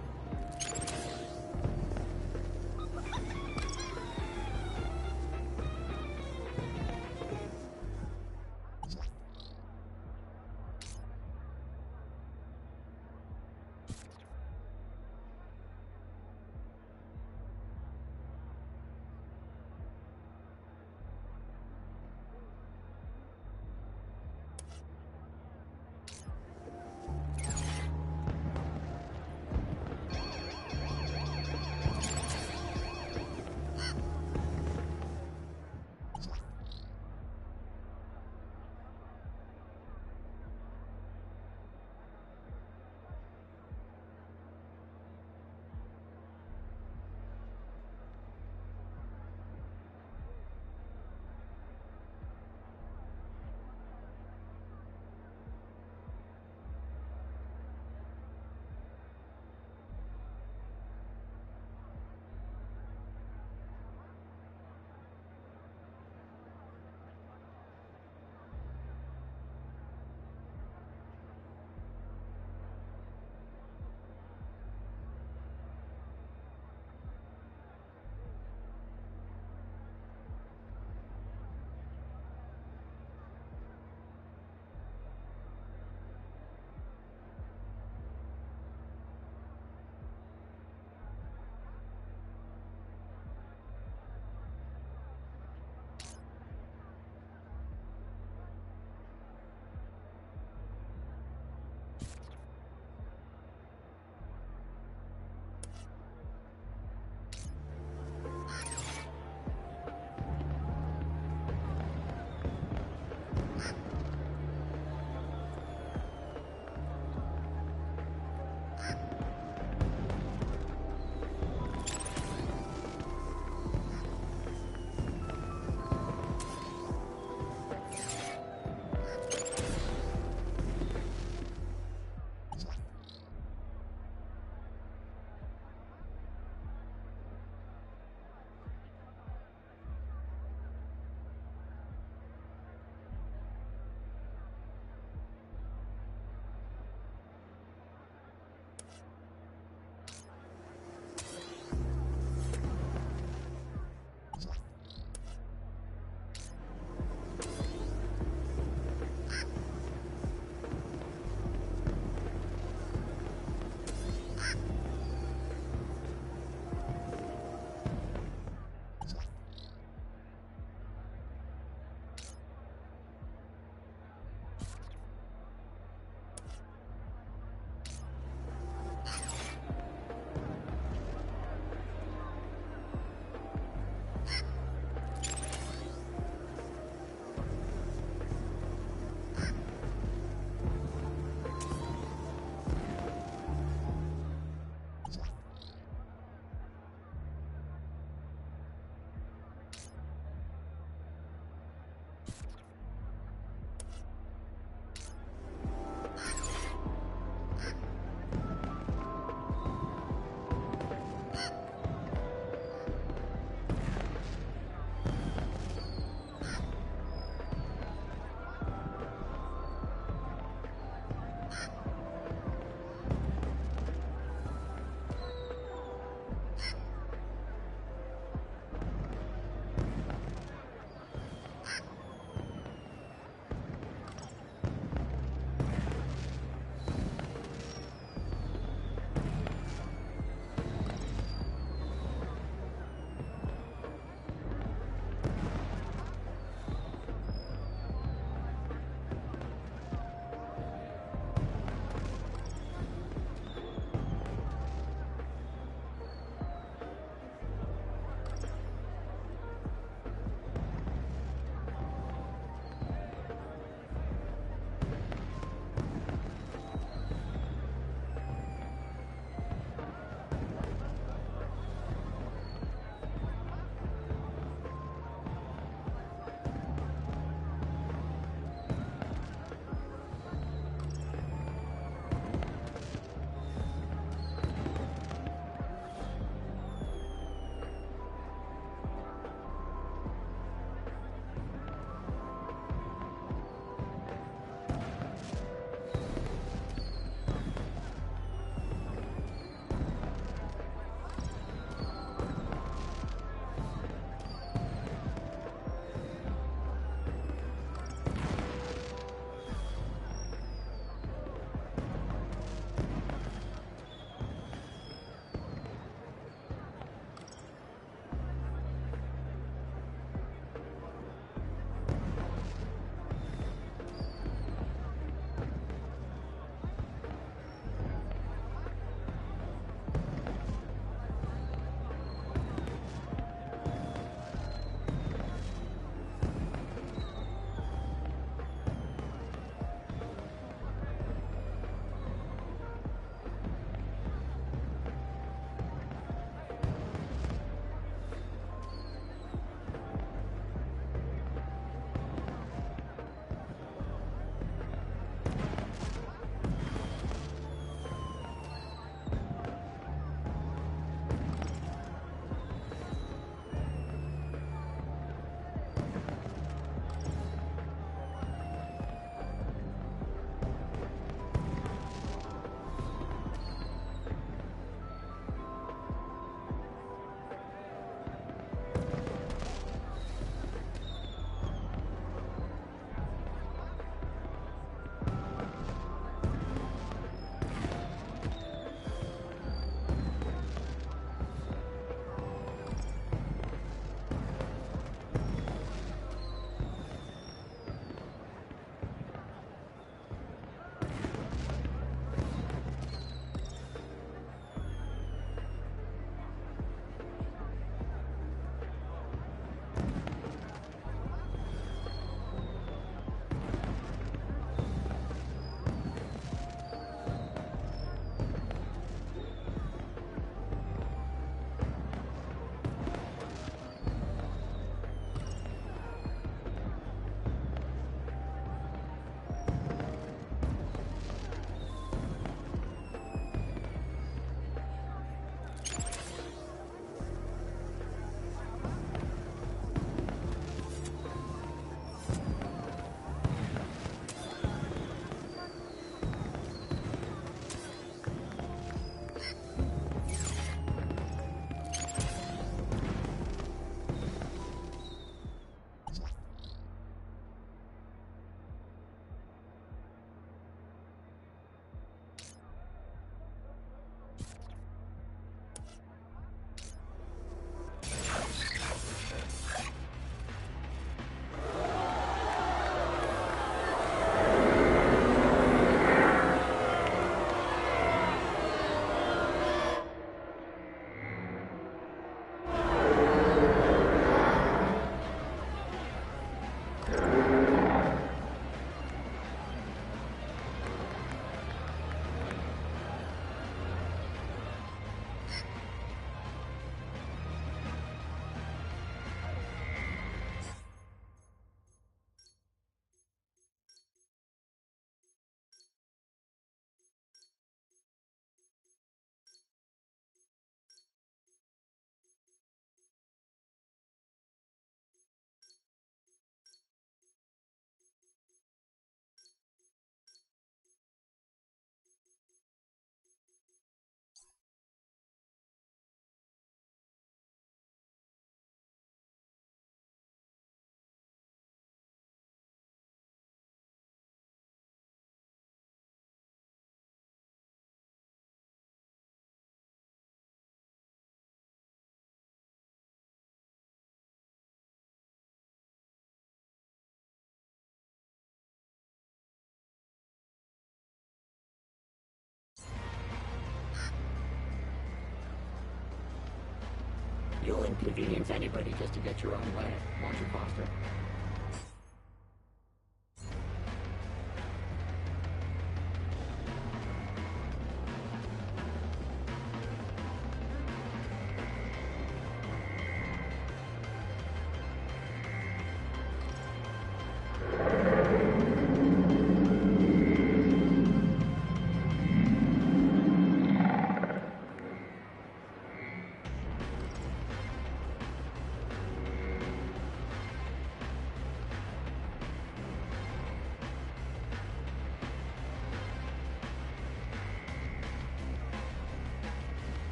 [SPEAKER 6] You'll inconvenience anybody just to get your own way, won't you, Foster?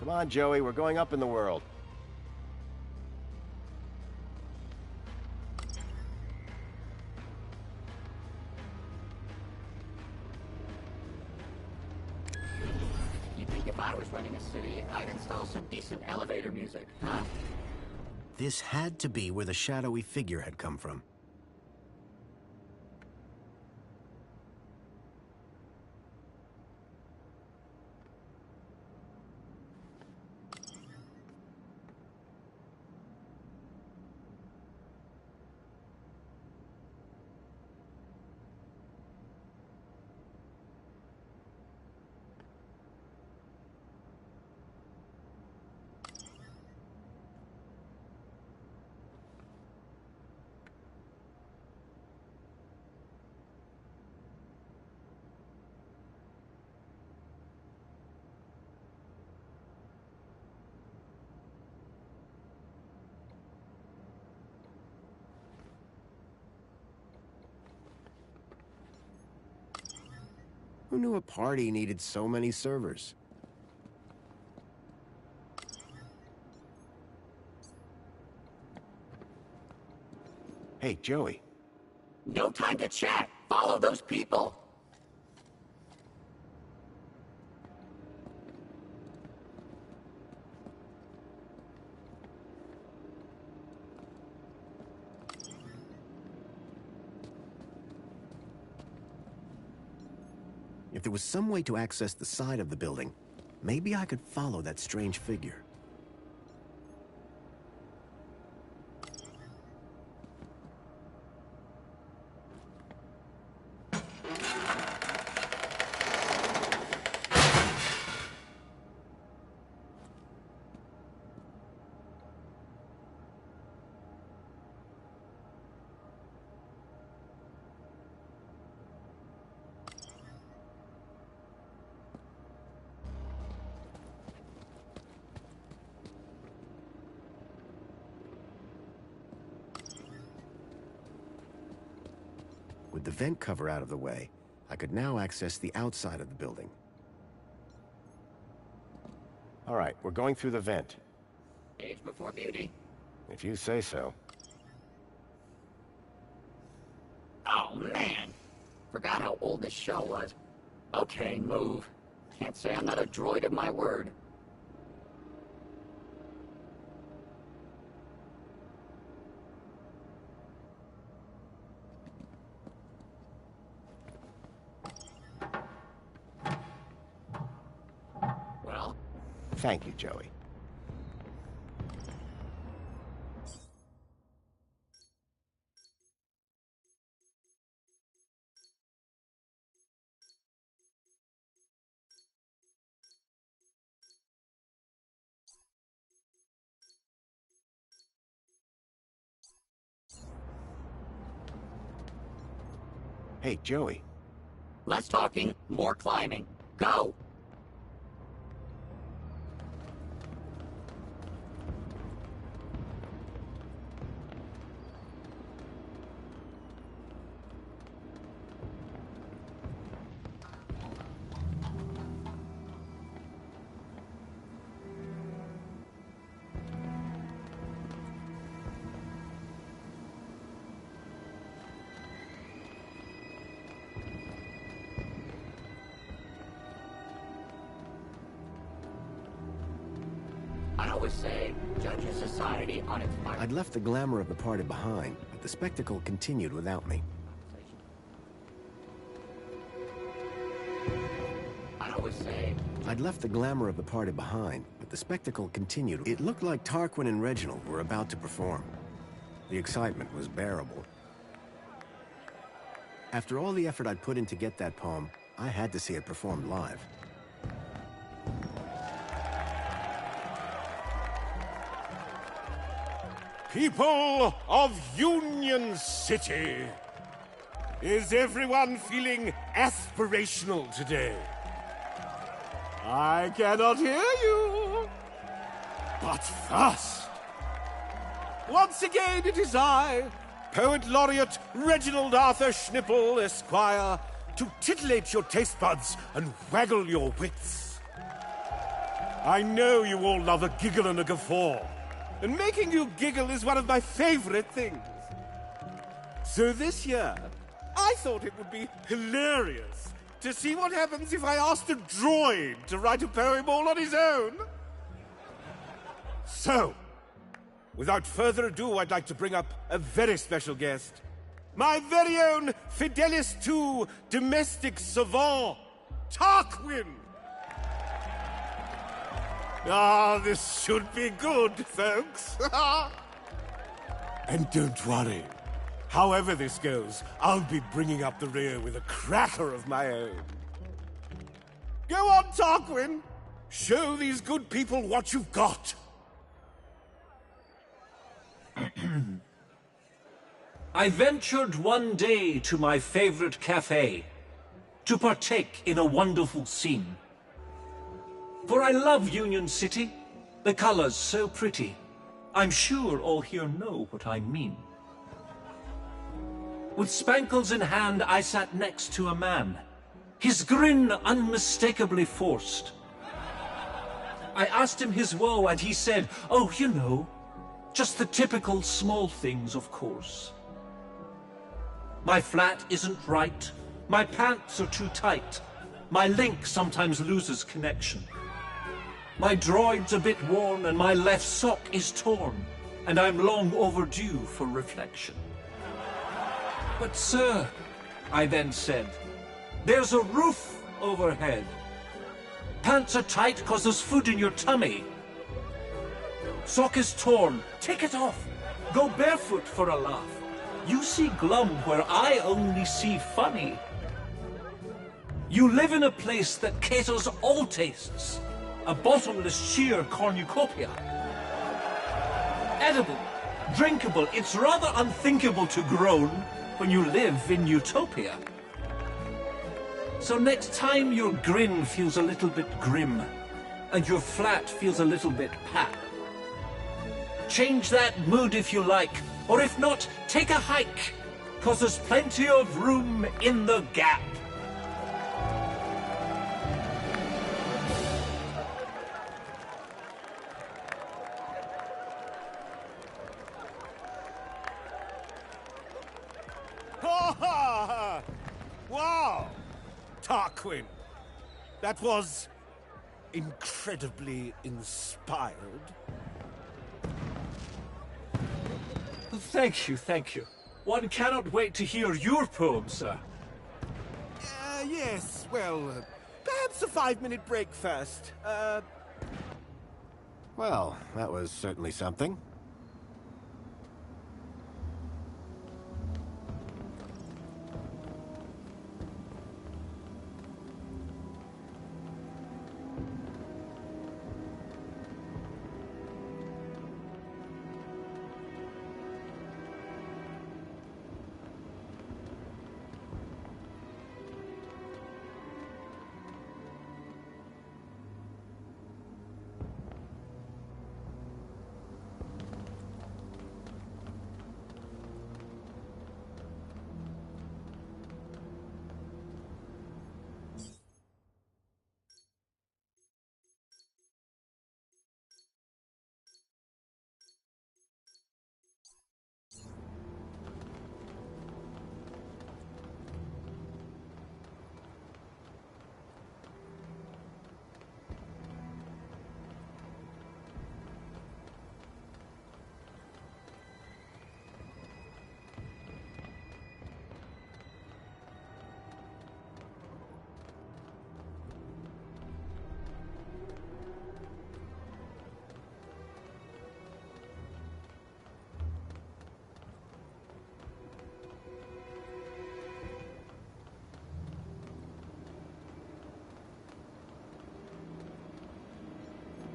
[SPEAKER 4] Come on, Joey, we're going up in the world.
[SPEAKER 6] You think if I was running a city, I'd install some decent elevator music, huh?
[SPEAKER 2] This had to be where the shadowy figure had come from. Who knew a party needed so many servers? Hey, Joey.
[SPEAKER 6] No time to chat. Follow those people.
[SPEAKER 2] If there was some way to access the side of the building, maybe I could follow that strange figure. With the vent cover out of the way, I could now access the outside of the building.
[SPEAKER 4] All right, we're going through the vent.
[SPEAKER 6] Age before beauty.
[SPEAKER 4] If you say so.
[SPEAKER 6] Oh, man. Forgot how old this show was. Okay, move. Can't say I'm not a droid of my word. Well?
[SPEAKER 4] Thank you, Joey. Hey, Joey.
[SPEAKER 6] Less talking, more climbing. Go! I always say, judge a society on its fire.
[SPEAKER 2] I'd left the glamour of the party behind, but the spectacle continued without me.
[SPEAKER 6] I always say...
[SPEAKER 2] I'd left the glamour of the party behind, but the spectacle continued. It looked like Tarquin and Reginald were about to perform. The excitement was bearable. After all the effort I'd put in to get that poem, I had to see it performed live.
[SPEAKER 17] People of Union City, is everyone feeling aspirational today? I cannot hear you. But first, once again it is I, Poet Laureate Reginald Arthur Schnipple, Esquire, to titillate your taste buds and waggle your wits. I know you all love a giggle and a guffaw, and making you giggle is one of my favorite things. So this year, I thought it would be hilarious to see what happens if I asked a droid to write a poem all on his own. So, without further ado, I'd like to bring up a very special guest. My very own Fidelis II domestic savant, Tarquin. Ah, this should be good, folks. And don't worry. However this goes, I'll be bringing up the rear with a cracker of my own. Go on, Tarquin. Show these good people what you've got.
[SPEAKER 10] I ventured one day to my favorite cafe to partake in a wonderful scene. For I love Union City, the colors so pretty. I'm sure all here know what I mean. With spankles in hand, I sat next to a man, his grin unmistakably forced. I asked him his woe, and he said, oh, you know, just the typical small things, of course. My flat isn't right, my pants are too tight, my link sometimes loses connection. My droid's a bit worn, and my left sock is torn, and I'm long overdue for reflection. But sir, I then said, there's a roof overhead. Pants are tight 'cause there's food in your tummy. Sock is torn, take it off. Go barefoot for a laugh. You see glum where I only see funny. You live in a place that caters all tastes. A bottomless sheer cornucopia. Edible, drinkable, it's rather unthinkable to groan when you live in utopia. So next time your grin feels a little bit grim, and your flat feels a little bit pat, change that mood if you like, or if not, take a hike, 'cause there's plenty of room in the gap.
[SPEAKER 17] Quinn. That was incredibly inspired.
[SPEAKER 10] Thank you, thank you. One cannot wait to hear your poem, sir.
[SPEAKER 17] Yes, well, perhaps a 5-minute break first.
[SPEAKER 2] Well, that was certainly something.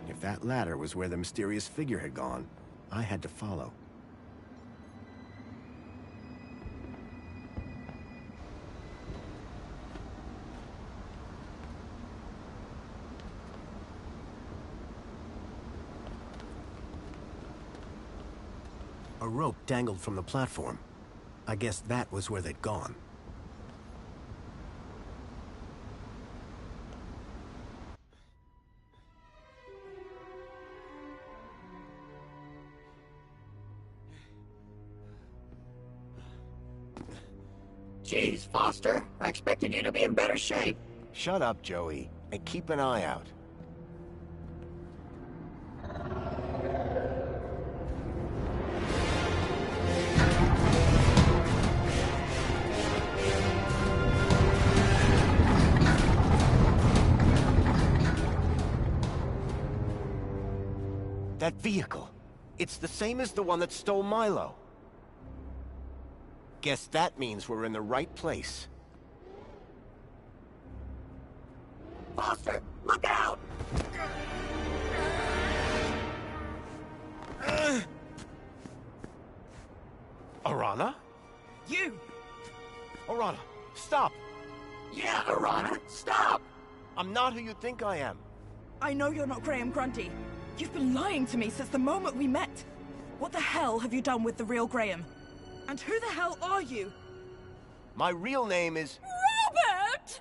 [SPEAKER 2] If that ladder was where the mysterious figure had gone, I had to follow. A rope dangled from the platform. I guess that was where they'd gone.
[SPEAKER 6] Jeez, Foster. I expected you to be in better shape.
[SPEAKER 2] Shut up, Joey, and keep an eye out. That vehicle. It's the same as the one that stole Milo. Guess that means we're in the right place.
[SPEAKER 6] Foster, look out!
[SPEAKER 2] Arana?
[SPEAKER 19] You!
[SPEAKER 2] Arana, stop!
[SPEAKER 6] Yeah, Arana, stop!
[SPEAKER 2] I'm not who you think I am.
[SPEAKER 19] I know you're not Graham Grundy. You've been lying to me since the moment we met. What the hell have you done with the real Graham? And who the hell are you?
[SPEAKER 2] My real name is...
[SPEAKER 19] Robert!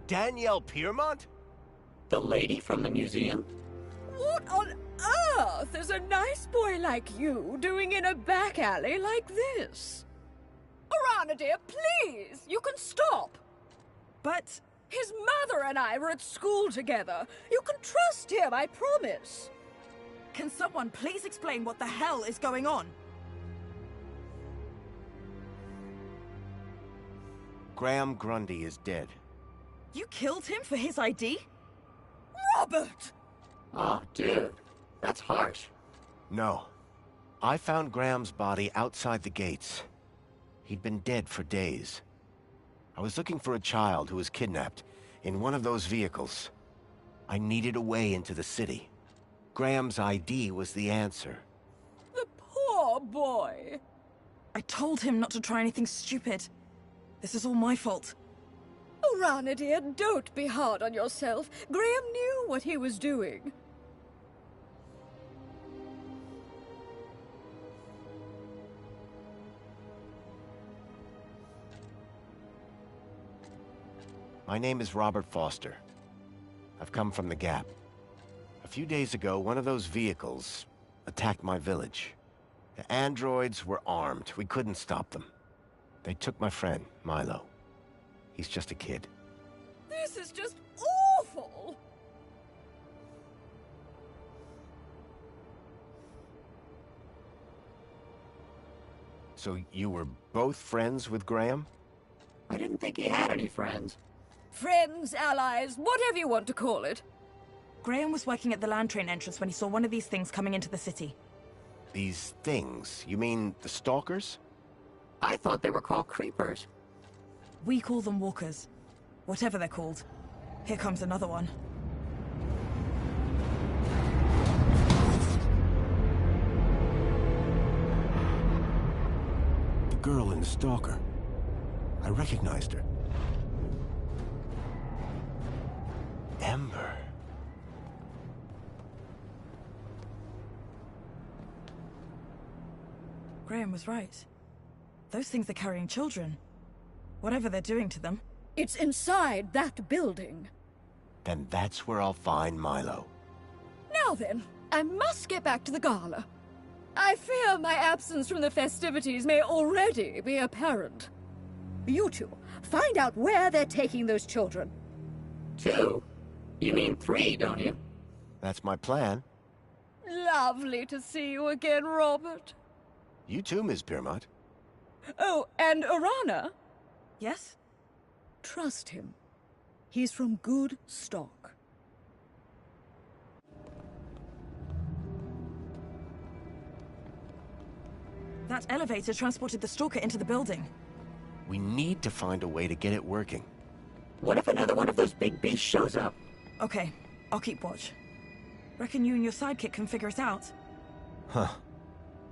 [SPEAKER 2] Danielle Piermont?
[SPEAKER 6] The lady from the museum?
[SPEAKER 21] What on earth is a nice boy like you doing in a back alley like this? Arana, dear, please! You can stop!
[SPEAKER 19] But...
[SPEAKER 21] His mother and I were at school together. You can trust him, I promise.
[SPEAKER 19] Can someone please explain what the hell is going on?
[SPEAKER 2] Graham Grundy is dead.
[SPEAKER 19] You killed him for his ID?
[SPEAKER 21] Robert!
[SPEAKER 6] Oh, dude. That's harsh.
[SPEAKER 2] No. I found Graham's body outside the gates. He'd been dead for days. I was looking for a child who was kidnapped in one of those vehicles. I needed a way into the city. Graham's ID was the answer.
[SPEAKER 21] The poor boy.
[SPEAKER 19] I told him not to try anything stupid. This is all my fault.
[SPEAKER 21] Arana, dear, don't be hard on yourself. Graham knew what he was doing.
[SPEAKER 2] My name is Robert Foster. I've come from the Gap. A few days ago, one of those vehicles attacked my village.
[SPEAKER 4] The androids were armed. We couldn't stop them. They took my friend, Milo. He's just a kid.
[SPEAKER 21] This is just awful!
[SPEAKER 4] So you were both friends with Graham?
[SPEAKER 6] I didn't think he had any friends.
[SPEAKER 21] Friends, allies, whatever you want to call it.
[SPEAKER 19] Graham was working at the land train entrance when he saw one of these things coming into the city.
[SPEAKER 4] These things? You mean the stalkers?
[SPEAKER 6] I thought they were called creepers.
[SPEAKER 19] We call them walkers. Whatever they're called. Here comes another one.
[SPEAKER 2] The girl in the stalker. I recognized her. Ember.
[SPEAKER 19] Graham was right. Those things are carrying children. Whatever they're doing to them.
[SPEAKER 21] It's inside that building.
[SPEAKER 4] Then that's where I'll find Milo.
[SPEAKER 21] Now then, I must get back to the gala. I fear my absence from the festivities may already be apparent. You two, find out where they're taking those children.
[SPEAKER 6] 2? You mean 3, don't you?
[SPEAKER 4] That's my plan.
[SPEAKER 21] Lovely to see you again, Robert.
[SPEAKER 4] You too, Ms. Piermont.
[SPEAKER 21] Oh, and Arana?
[SPEAKER 19] Yes?
[SPEAKER 21] Trust him. He's from good stock.
[SPEAKER 19] That elevator transported the stalker into the building.
[SPEAKER 4] We need to find a way to get it working.
[SPEAKER 6] What if another one of those big beasts shows up?
[SPEAKER 19] Okay, I'll keep watch. Reckon you and your sidekick can figure it out?
[SPEAKER 4] Huh.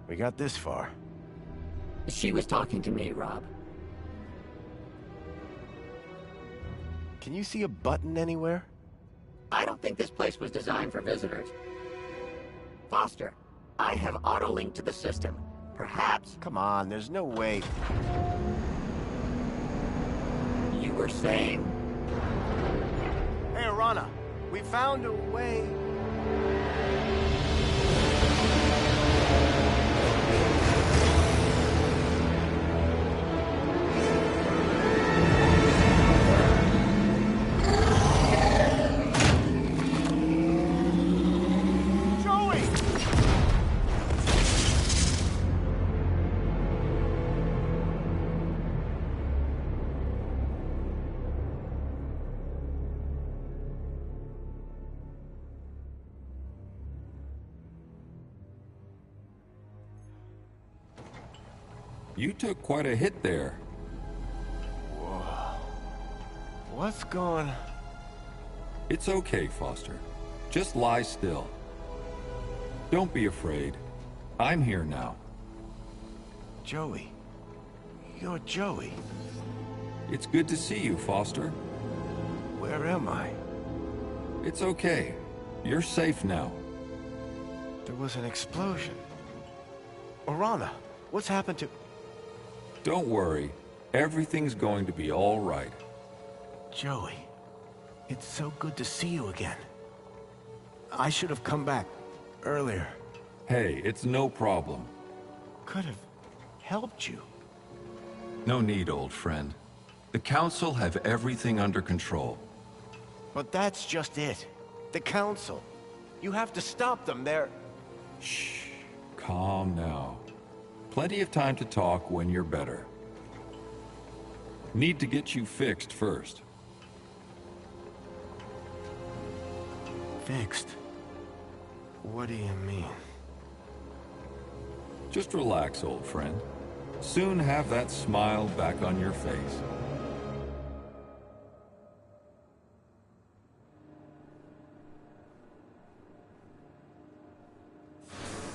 [SPEAKER 4] We got this far.
[SPEAKER 6] She was talking to me, Rob.
[SPEAKER 4] Can you see a button anywhere?
[SPEAKER 6] I don't think this place was designed for visitors. Foster, I have auto-linked to the system. Perhaps...
[SPEAKER 4] Come on, there's no way...
[SPEAKER 6] You were saying?
[SPEAKER 4] Hey, Arana, we found a way...
[SPEAKER 7] You took quite a hit there.
[SPEAKER 4] Whoa. What's going...
[SPEAKER 7] It's okay, Foster. Just lie still. Don't be afraid. I'm here now.
[SPEAKER 4] Joey. You're Joey.
[SPEAKER 7] It's good to see you, Foster.
[SPEAKER 4] Where am I?
[SPEAKER 7] It's okay. You're safe now.
[SPEAKER 4] There was an explosion. Arana, what's happened to...
[SPEAKER 7] Don't worry. Everything's going to be all right.
[SPEAKER 4] Joey, it's so good to see you again. I should have come back earlier.
[SPEAKER 7] Hey, it's no problem.
[SPEAKER 4] Could have helped you.
[SPEAKER 7] No need, old friend. The Council have everything under control.
[SPEAKER 4] But that's just it. The Council. You have to stop them. They're...
[SPEAKER 7] Shh. Calm now. Plenty of time to talk when you're better. Need to get you fixed first.
[SPEAKER 4] Fixed? What do you mean?
[SPEAKER 7] Just relax, old friend. Soon have that smile back on your face.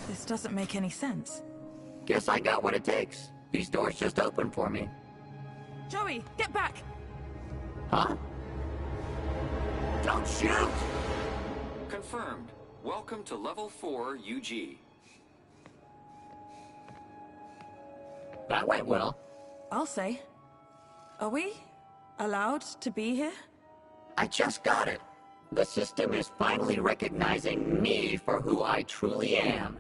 [SPEAKER 19] This doesn't make any sense.
[SPEAKER 6] Guess I got what it takes. These doors just opened for me.
[SPEAKER 19] Joey, get back!
[SPEAKER 6] Huh? Don't shoot!
[SPEAKER 5] Confirmed. Welcome to Level 4 UG.
[SPEAKER 6] That went well.
[SPEAKER 19] I'll say. Are we allowed to be here?
[SPEAKER 6] I just got it. The system is finally recognizing me for who I truly am.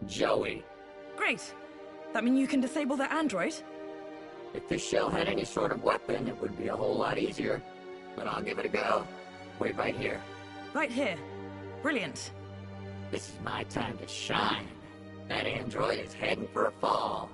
[SPEAKER 6] Joey.
[SPEAKER 3] Great. That mean you can disable the android?
[SPEAKER 6] If this shell had any sort of weapon, it would be a whole lot easier. But I'll give it a go. Wait right here.
[SPEAKER 3] Right here. Brilliant.
[SPEAKER 6] This is my time to shine. That android is heading for a fall.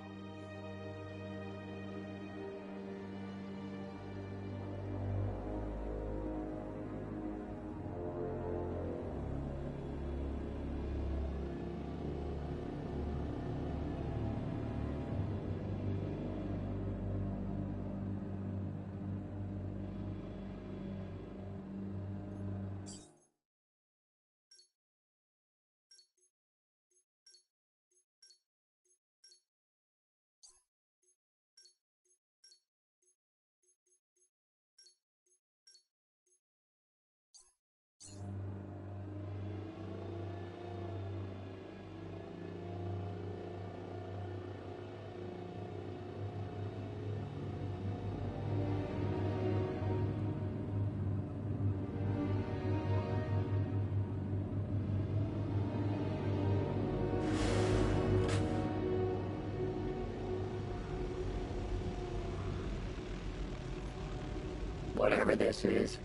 [SPEAKER 6] Whatever this is,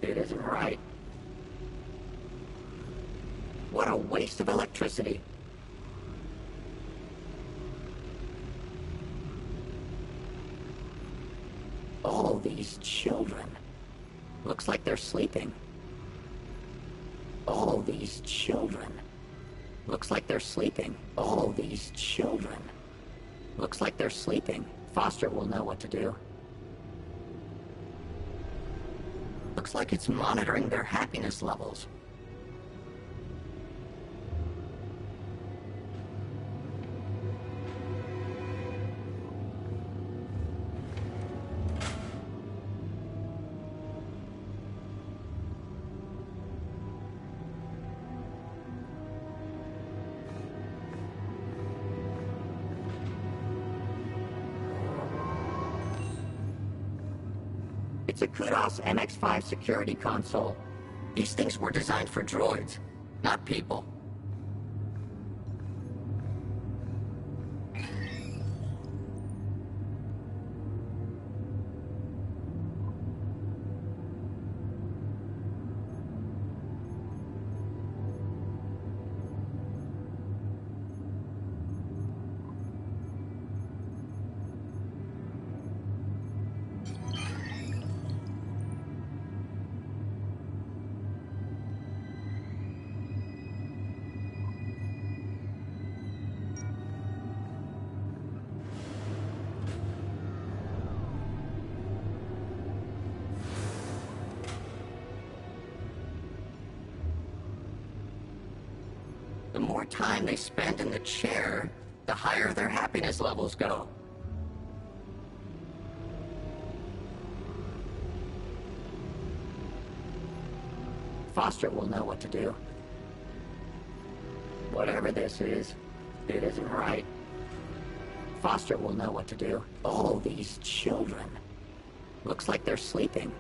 [SPEAKER 6] it isn't right. What a waste of electricity. All these children. Looks like they're sleeping. All these children. Looks like they're sleeping. All these children. Looks like they're sleeping. Foster will know what to do. Looks like it's monitoring their happiness levels. It's a Kudos MX-5 security console. These things were designed for droids, not people. The more time they spend in the chair, the higher their happiness levels go. Foster will know what to do. Whatever this is, it isn't right. Foster will know what to do. All these children. Looks like they're sleeping.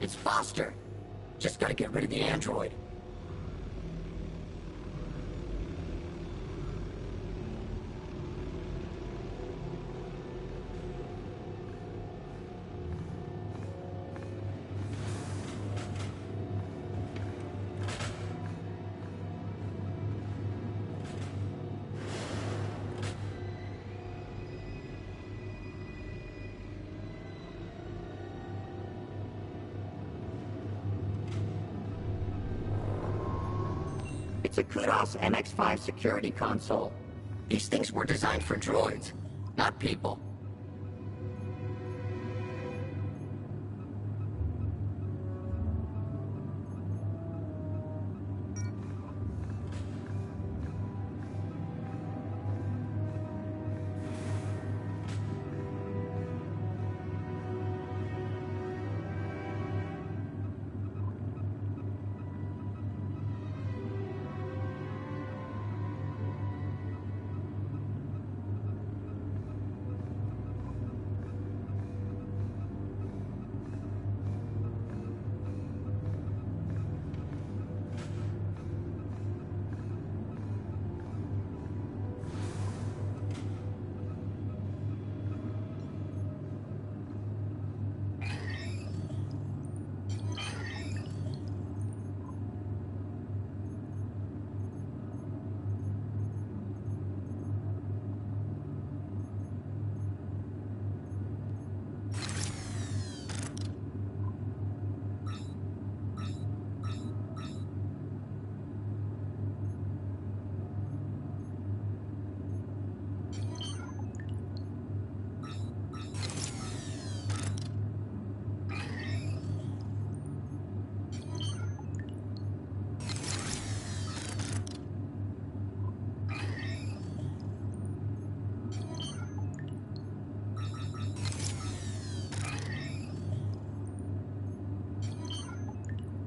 [SPEAKER 6] It's Foster. Just gotta get rid of the android. It's a Kudos MX-5 security console. These things were designed for droids, not people.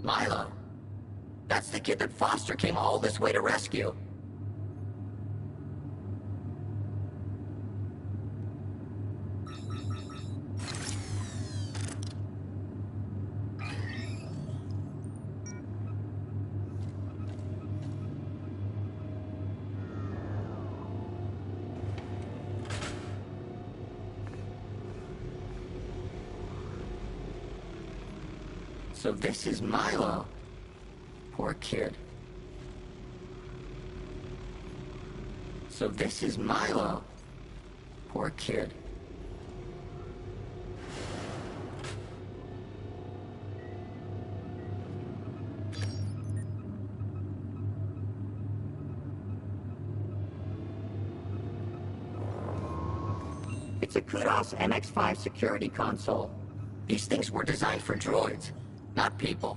[SPEAKER 6] Milo. That's the kid that Foster came all this way to rescue. So this is Milo. Poor kid. So this is Milo. Poor kid. It's a Kudos MX-5 security console. These things were designed for droids, not people.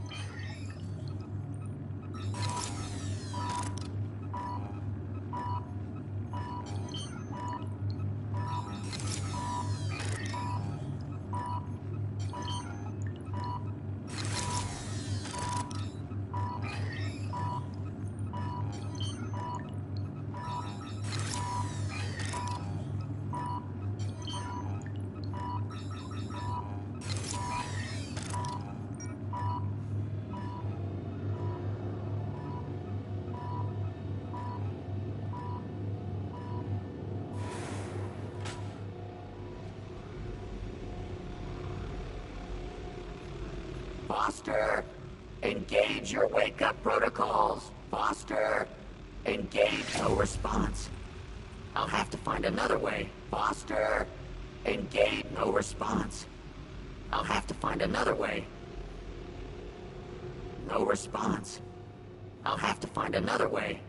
[SPEAKER 6] Foster, engage your wake-up protocols. Foster, engage. No response. I'll have to find another way. Foster, engage. No response. I'll have to find another way. No response. I'll have to find another way.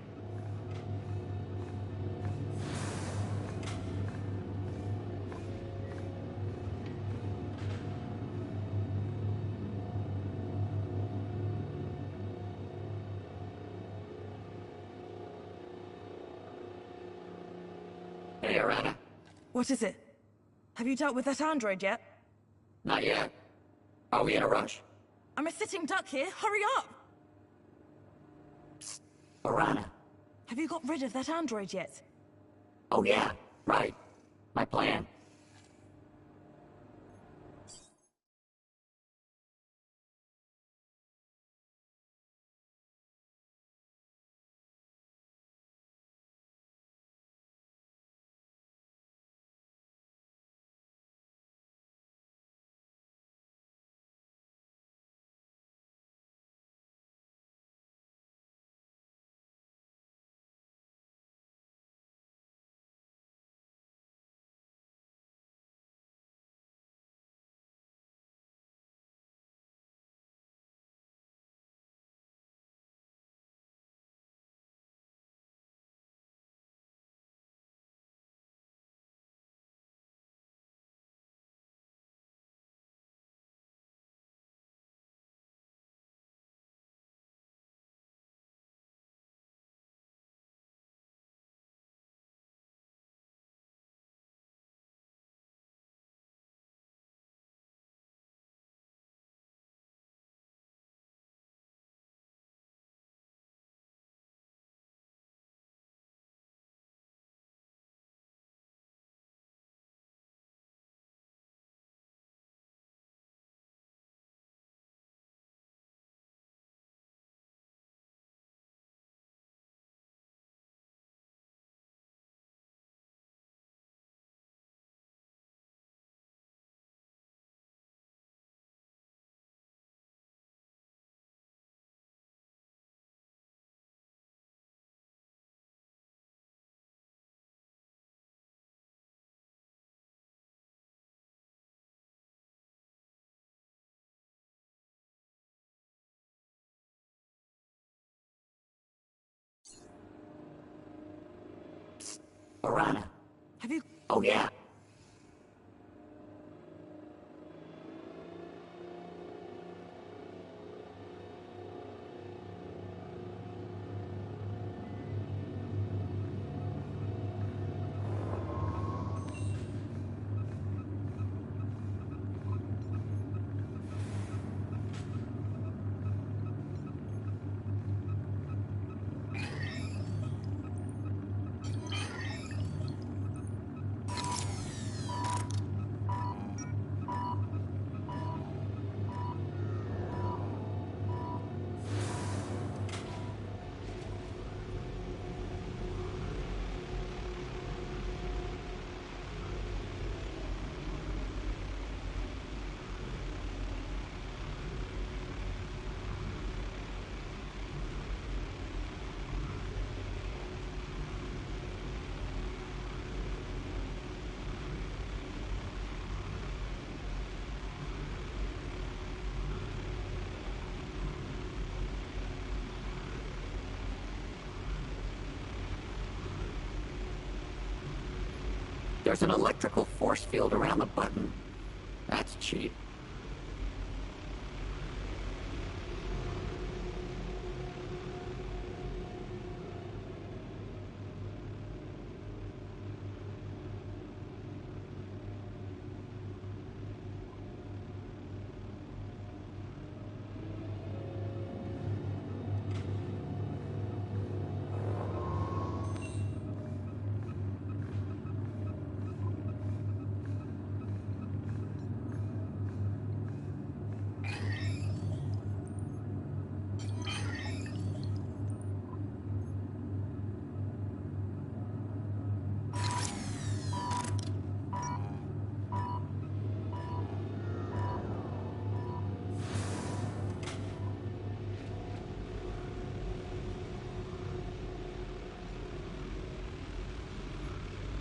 [SPEAKER 6] Hey, Arana.
[SPEAKER 3] What is it? Have you dealt with that android yet?
[SPEAKER 6] Not yet. Are we in a rush?
[SPEAKER 3] I'm a sitting duck here. Hurry up!
[SPEAKER 6] Psst. Arana.
[SPEAKER 3] Have you got rid of that android yet?
[SPEAKER 6] Oh yeah, right. My plan. Psst. Arana.
[SPEAKER 3] Have you...
[SPEAKER 6] Oh yeah. there's an electrical force field around the button. That's cheap.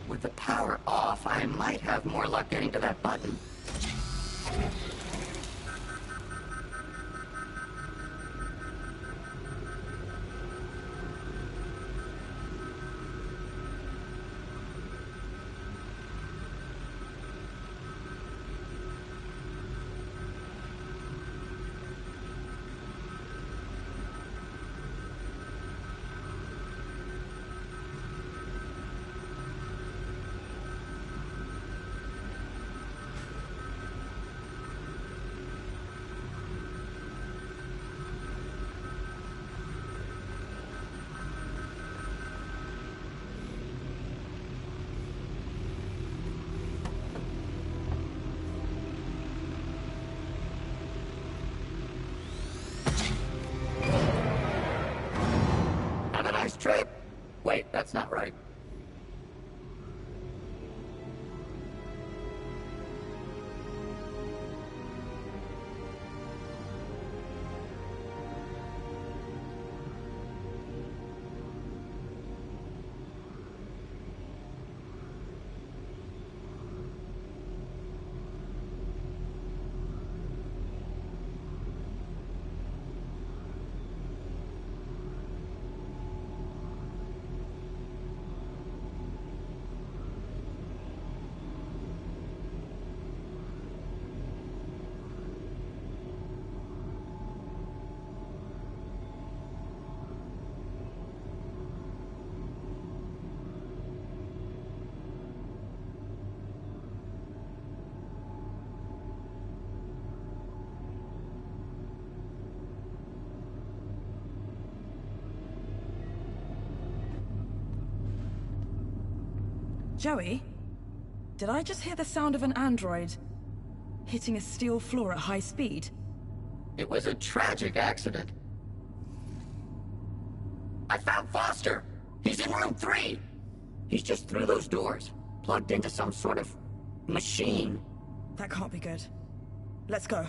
[SPEAKER 6] With the power off, I might have more luck getting to that button. Have a nice trip. Wait, that's not right.
[SPEAKER 3] Joey? Did I just hear the sound of an android hitting a steel floor at high speed?
[SPEAKER 6] It was a tragic accident. I found Foster! He's in room 3! He's just through those doors, plugged into some sort of machine.
[SPEAKER 3] That can't be good. Let's go.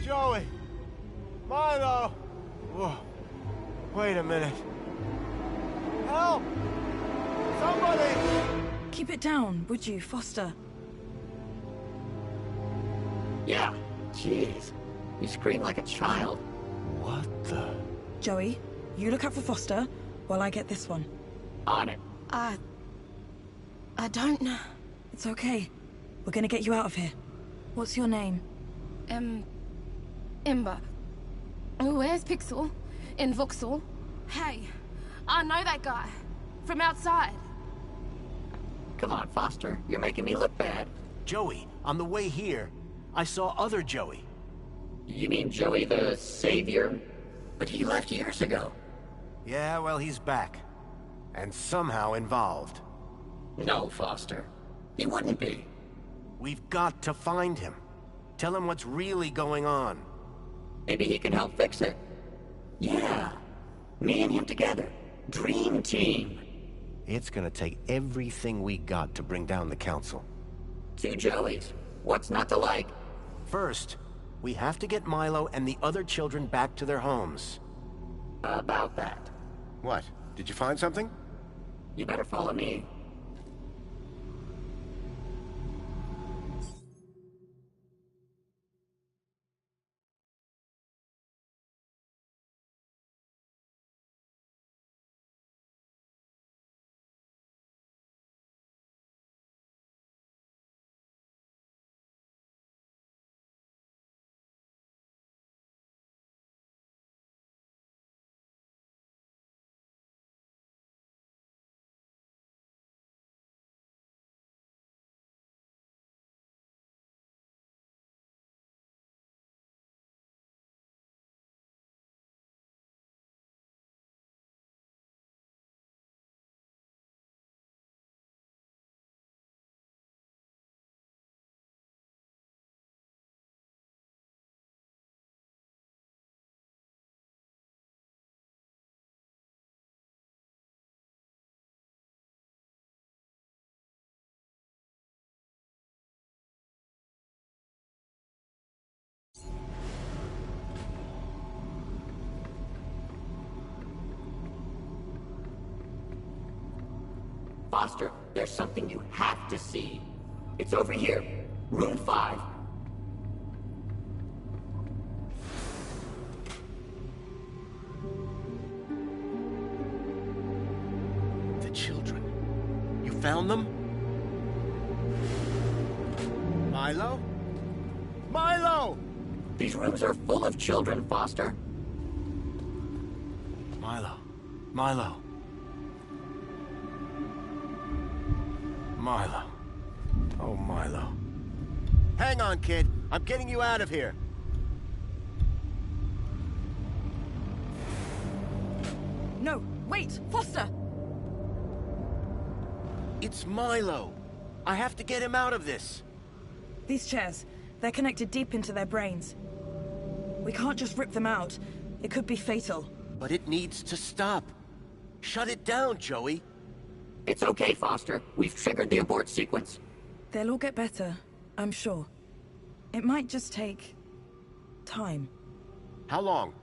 [SPEAKER 4] Joey! Milo! Whoa. Wait a minute. Help! Somebody!
[SPEAKER 3] Keep it down, would you, Foster?
[SPEAKER 6] Yeah, jeez. You scream like a child.
[SPEAKER 2] What the...
[SPEAKER 3] Joey, you look out for Foster while I get this one.
[SPEAKER 6] On it.
[SPEAKER 3] I don't know. It's okay. We're gonna get you out of here. What's your name?
[SPEAKER 11] Ember. Where's Pixel? In Vauxhall? Hey, I know that guy. From outside.
[SPEAKER 6] Come on, Foster. You're making me look bad.
[SPEAKER 4] Joey, on the way here, I saw other Joey.
[SPEAKER 6] You mean Joey the Savior? But he left years ago.
[SPEAKER 4] Yeah, well, he's back. And somehow involved.
[SPEAKER 6] No, Foster. He wouldn't be.
[SPEAKER 4] We've got to find him. Tell him what's really going on.
[SPEAKER 6] Maybe he can help fix it. Yeah. Me and him together. Dream team.
[SPEAKER 4] It's gonna take everything we got to bring down the council.
[SPEAKER 6] 2 Joeys. What's not to like?
[SPEAKER 4] First, we have to get Milo and the other children back to their homes.
[SPEAKER 6] About that.
[SPEAKER 4] What? Did you find something?
[SPEAKER 6] You better follow me. Foster, there's something you have to see. It's over here. Room 5.
[SPEAKER 4] The children. You found them? Milo? Milo!
[SPEAKER 6] These rooms are full of children, Foster.
[SPEAKER 4] Milo. Milo. Milo. Oh, Milo. Hang on, kid. I'm getting you out of here.
[SPEAKER 3] No, wait! Foster!
[SPEAKER 4] It's Milo. I have to get him out of this.
[SPEAKER 3] These chairs, they're connected deep into their brains. We can't just rip them out. It could be fatal.
[SPEAKER 4] But it needs to stop. Shut it down, Joey.
[SPEAKER 6] It's okay, Foster. We've triggered the abort sequence.
[SPEAKER 3] They'll all get better, I'm sure. It might just take... time.
[SPEAKER 4] How long?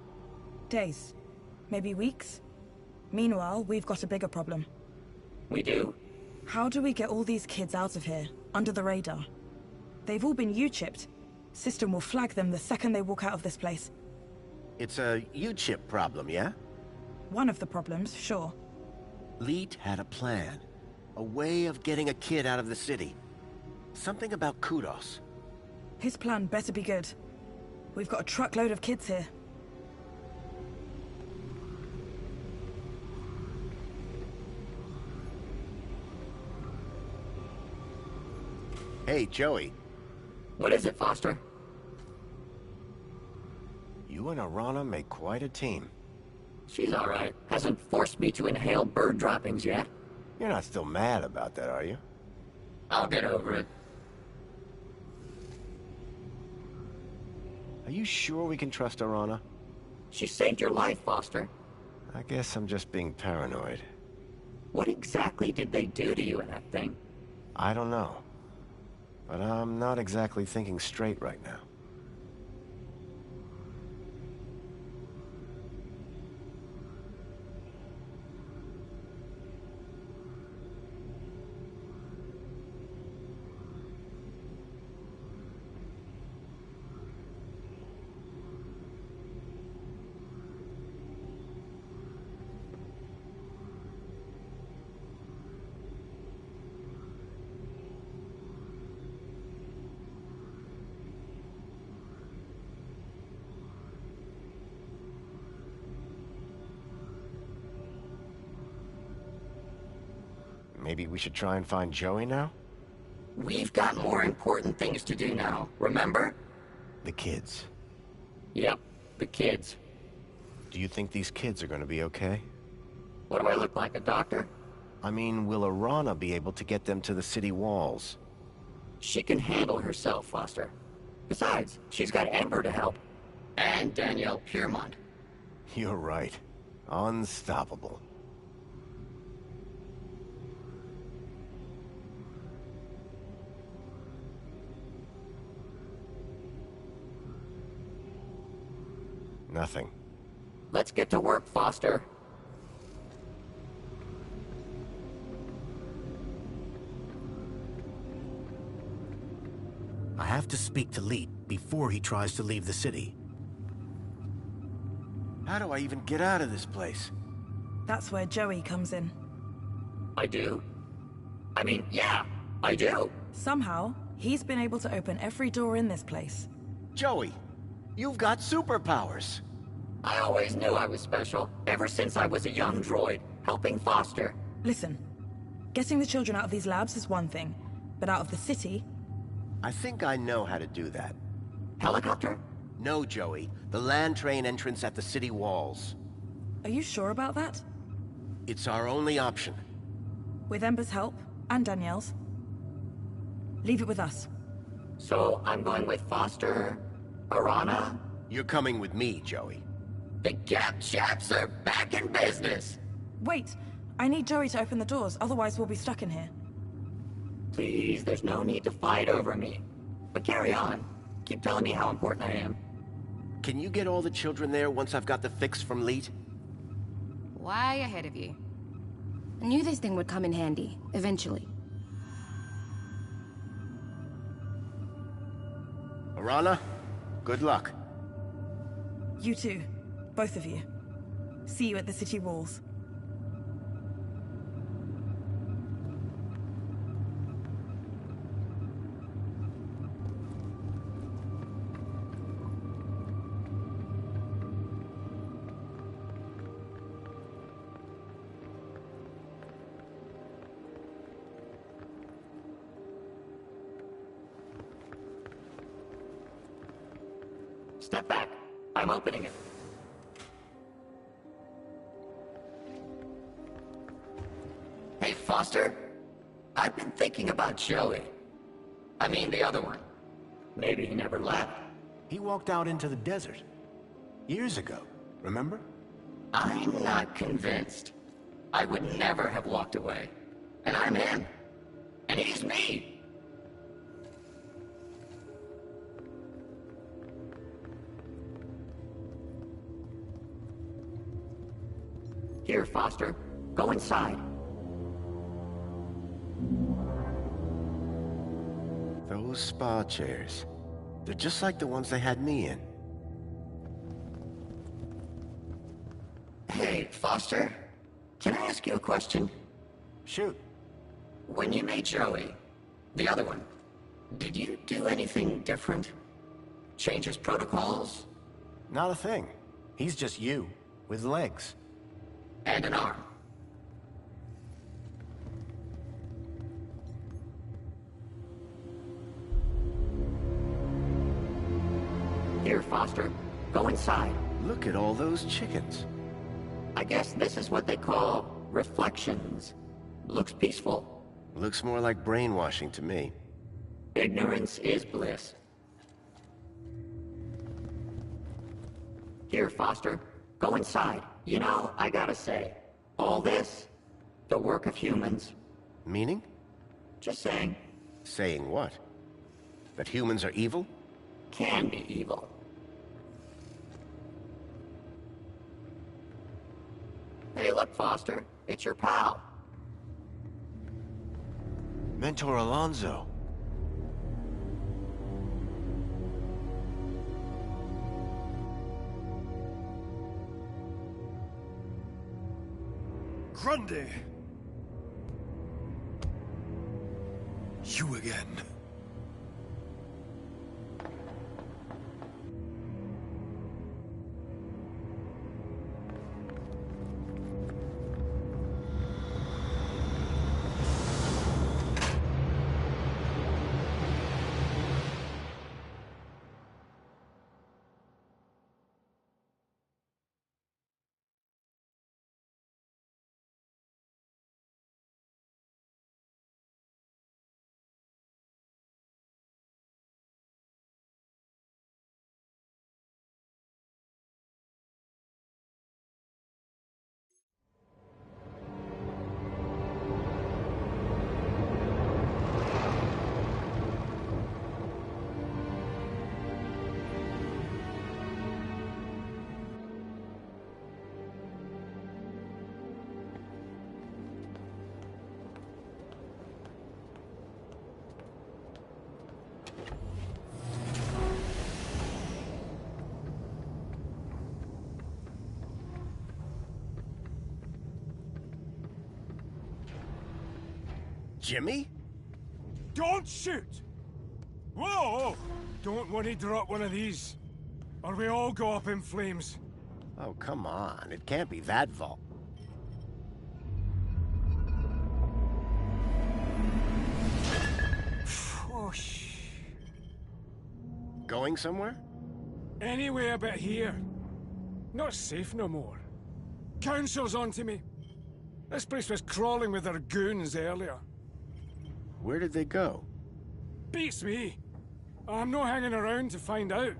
[SPEAKER 3] Days. Maybe weeks. Meanwhile, we've got a bigger problem.
[SPEAKER 6] We do?
[SPEAKER 3] How do we get all these kids out of here, under the radar? They've all been U-chipped. System will flag them the second they walk out of this place.
[SPEAKER 4] It's a U-chip problem, yeah?
[SPEAKER 3] One of the problems, sure.
[SPEAKER 4] Leet had a plan. A way of getting a kid out of the city. Something about kudos.
[SPEAKER 3] His plan better be good. We've got a truckload of kids here.
[SPEAKER 4] Hey, Joey.
[SPEAKER 6] What is it, Foster?
[SPEAKER 4] You and Arana make quite a team.
[SPEAKER 6] She's all right. Hasn't forced me to inhale bird droppings yet.
[SPEAKER 4] You're not still mad about that, are you?
[SPEAKER 6] I'll get over it.
[SPEAKER 4] Are you sure we can trust Arana?
[SPEAKER 6] She saved your life, Foster.
[SPEAKER 4] I guess I'm just being paranoid.
[SPEAKER 6] What exactly did they do to you in that thing?
[SPEAKER 4] I don't know. But I'm not exactly thinking straight right now. Maybe we should try and find Joey now?
[SPEAKER 6] We've got more important things to do now, remember?
[SPEAKER 4] The kids.
[SPEAKER 6] Yep, the kids.
[SPEAKER 4] Do you think these kids are gonna be okay?
[SPEAKER 6] What do I look like, a doctor?
[SPEAKER 4] I mean, will Arana be able to get them to the city walls?
[SPEAKER 6] She can handle herself, Foster. Besides, she's got Ember to help. And Danielle Piermont.
[SPEAKER 4] You're right. Unstoppable. Nothing.
[SPEAKER 6] Let's get to work, Foster.
[SPEAKER 2] I have to speak to Leet before he tries to leave the city.
[SPEAKER 4] How do I even get out of this place?
[SPEAKER 3] That's where Joey comes in.
[SPEAKER 6] I do? I mean, yeah, I do.
[SPEAKER 3] Somehow, he's been able to open every door in this place.
[SPEAKER 4] Joey, you've got superpowers.
[SPEAKER 6] I always knew I was special, ever since I was a young droid, helping Foster.
[SPEAKER 3] Listen, getting the children out of these labs is one thing, but out of the city...
[SPEAKER 4] I think I know how to do that.
[SPEAKER 6] Helicopter?
[SPEAKER 4] No, Joey. The land train entrance at the city walls.
[SPEAKER 3] Are you sure about that?
[SPEAKER 4] It's our only option.
[SPEAKER 3] With Ember's help, and Danielle's. Leave it with us.
[SPEAKER 6] So, I'm going with Foster... Arana?
[SPEAKER 4] You're coming with me, Joey.
[SPEAKER 6] The Gap Chaps are back in business!
[SPEAKER 3] Wait! I need Joey to open the doors, otherwise we'll be stuck in here.
[SPEAKER 6] Please, there's no need to fight over me. But carry on. Keep telling me how important I am.
[SPEAKER 4] Can you get all the children there once I've got the fix from Leet?
[SPEAKER 11] Way ahead of you. I knew this thing would come in handy, eventually.
[SPEAKER 4] Arana, good luck.
[SPEAKER 3] You too. Both of you. See you at the city walls.
[SPEAKER 6] Step back. I'm opening it. Hey, Foster. I've been thinking about Joey. I mean, the other one. Maybe he never left.
[SPEAKER 2] He walked out into the desert. Years ago, remember?
[SPEAKER 6] I'm not convinced. I would never have walked away. And I'm him. And he's me. Here, Foster. Go inside.
[SPEAKER 4] Those spa chairs. They're just like the ones they had me in.
[SPEAKER 6] Hey, Foster. Can I ask you a question?
[SPEAKER 4] Shoot.
[SPEAKER 6] When you made Joey, the other one, did you do anything different? Change his protocols?
[SPEAKER 2] Not a thing. He's just you, with legs.
[SPEAKER 6] And an arm. Here, Foster. Go inside.
[SPEAKER 4] Look at all those chickens.
[SPEAKER 6] I guess this is what they call reflections. Looks peaceful.
[SPEAKER 4] Looks more like brainwashing to me.
[SPEAKER 6] Ignorance is bliss. Here, Foster. Go inside. You know, I gotta say, all this, the work of humans.
[SPEAKER 4] Meaning?
[SPEAKER 6] Just saying.
[SPEAKER 4] Saying what? That humans are evil?
[SPEAKER 6] Can be evil. Hey, look, Foster. It's your pal.
[SPEAKER 4] Mentor Alonso.
[SPEAKER 20] Grundy! You again.
[SPEAKER 2] Jimmy?
[SPEAKER 8] Don't shoot! Whoa! Don't want to drop one of these, or we all go up in flames.
[SPEAKER 2] Oh, come on. It can't be that vault.
[SPEAKER 8] Whoosh.
[SPEAKER 2] Going somewhere?
[SPEAKER 8] Anyway but here. Not safe no more. Council's onto me. This place was crawling with their goons earlier.
[SPEAKER 2] Where did they go?
[SPEAKER 8] Beats me. I'm not hanging around to find out.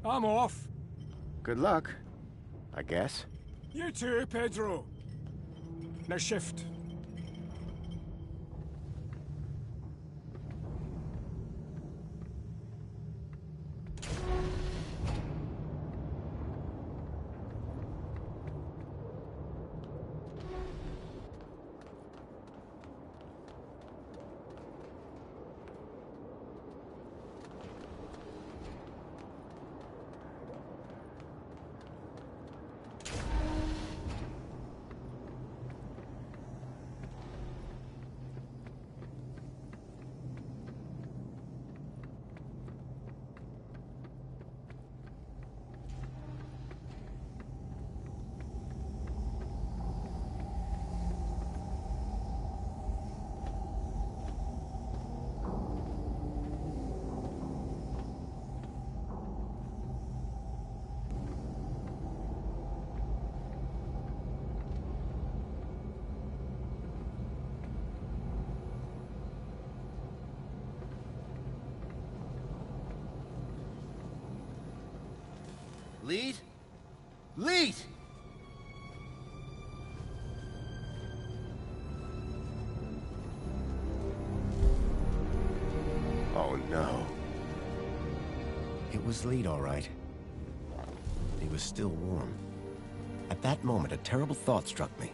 [SPEAKER 8] I'm off.
[SPEAKER 2] Good luck, I guess.
[SPEAKER 8] You too, Pedro. Now shift.
[SPEAKER 2] Lead? Lead! Oh no. It was Lead, all right. He was still warm. At that moment, a terrible thought struck me.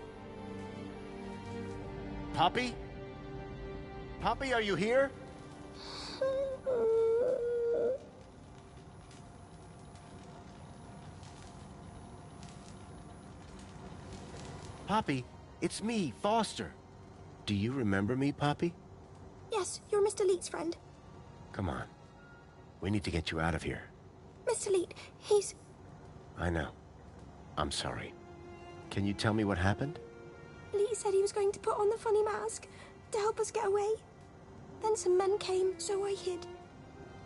[SPEAKER 2] Poppy? Poppy, are you here? Poppy, it's me, Foster. Do you remember me, Poppy?
[SPEAKER 22] Yes, you're Mr. Leet's friend.
[SPEAKER 2] Come on. We need to get you out of here.
[SPEAKER 22] Mr. Leet, he's...
[SPEAKER 2] I know. I'm sorry. Can you tell me what happened?
[SPEAKER 22] Leet said he was going to put on the funny mask to help us get away. Then some men came, so I hid.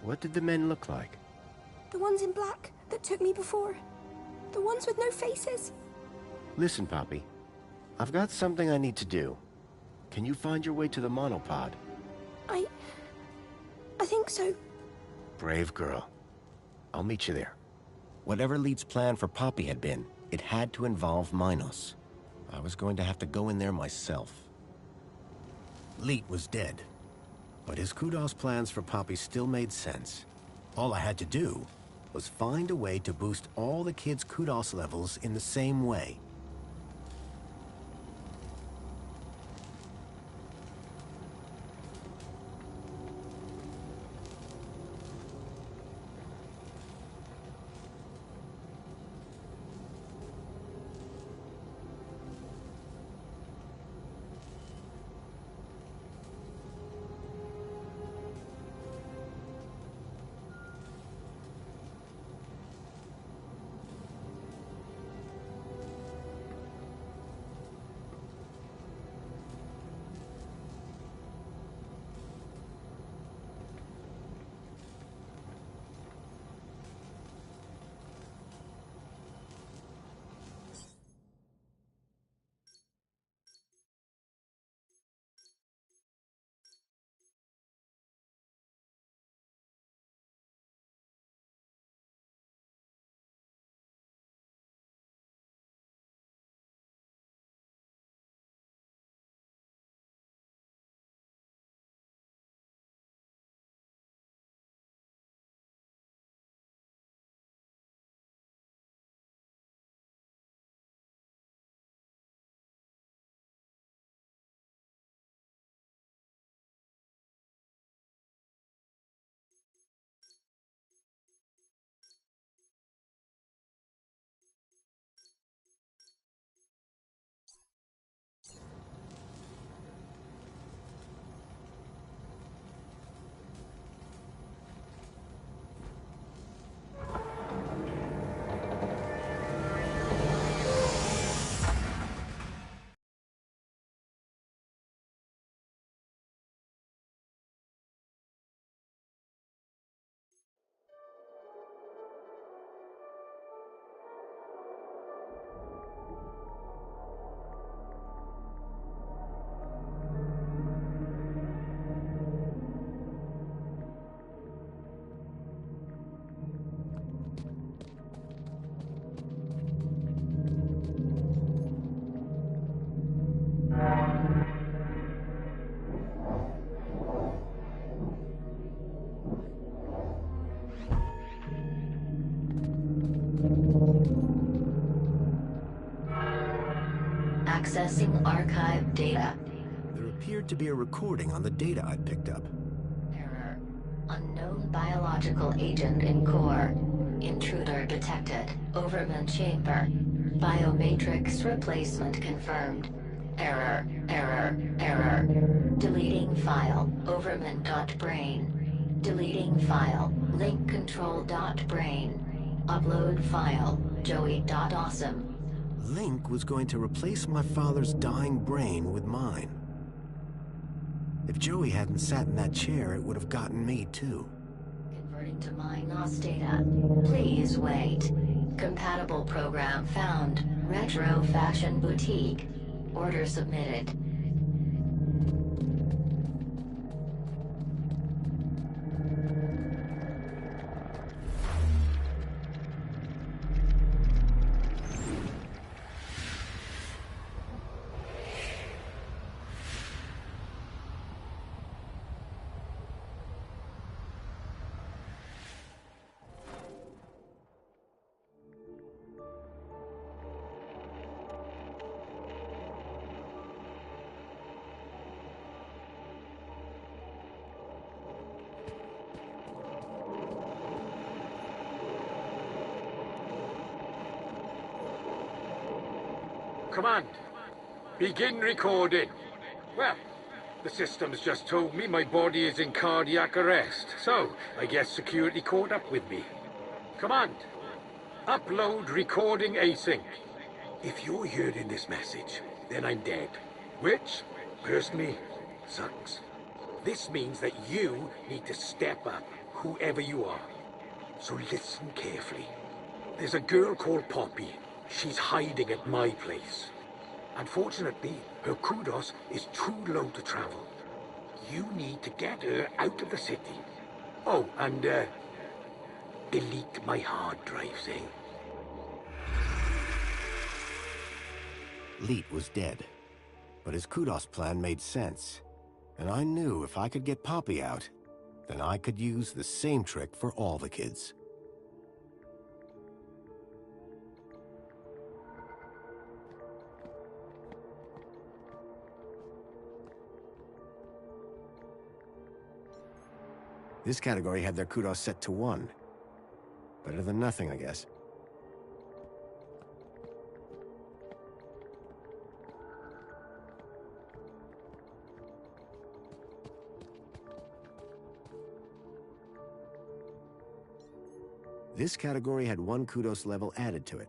[SPEAKER 2] What did the men look like?
[SPEAKER 22] The ones in black that took me before. The ones with no faces.
[SPEAKER 2] Listen, Poppy. I've got something I need to do. Can you find your way to the monopod?
[SPEAKER 22] I think so.
[SPEAKER 2] Brave girl. I'll meet you there. Whatever Leet's plan for Poppy had been, it had to involve Minos. I was going to have to go in there myself. Leet was dead, but his kudos plans for Poppy still made sense. All I had to do was find a way to boost all the kids' kudos levels in the same way.
[SPEAKER 1] Accessing archive data.
[SPEAKER 2] There appeared to be a recording on the data I'd picked up.
[SPEAKER 1] Error. Unknown biological agent in core. Intruder detected. Overman chamber. Biomatrix replacement confirmed. Error. Deleting file. Overman.brain. Deleting file. Link control.brain. Upload file. Joey.awesome.
[SPEAKER 2] Link was going to replace my father's dying brain with mine. If Joey hadn't sat in that chair, it would have gotten me too.
[SPEAKER 1] Converting to my NOS data. Please wait. Compatible program found. Retro Fashion Boutique. Order submitted.
[SPEAKER 15] Command, begin recording. Well, the system's just told me my body is in cardiac arrest, so I guess security caught up with me. Command, upload recording async. If you're hearing this message, then I'm dead, which, personally, sucks. This means that you need to step up, whoever you are. So listen carefully. There's a girl called Poppy. She's hiding at my place. Unfortunately, her kudos is too low to travel. You need to get her out of the city. Oh, and, delete my hard drives, eh?
[SPEAKER 2] Leet was dead, but his kudos plan made sense. And I knew if I could get Poppy out, then I could use the same trick for all the kids. This category had their kudos set to 1. Better than nothing, I guess. This category had 1 kudos level added to it.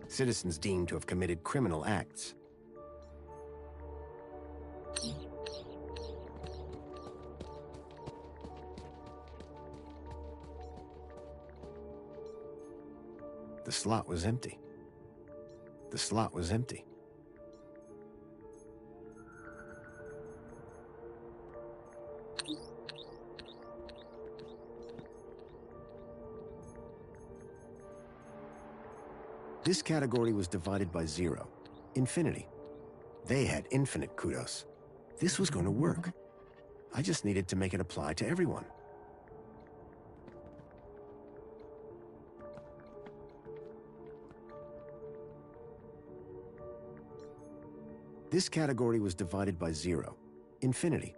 [SPEAKER 2] Citizens deemed to have committed criminal acts. The slot was empty. The slot was empty. This category was divided by 0. Infinity. They had infinite kudos. This was going to work. I just needed to make it apply to everyone. This category was divided by 0. Infinity.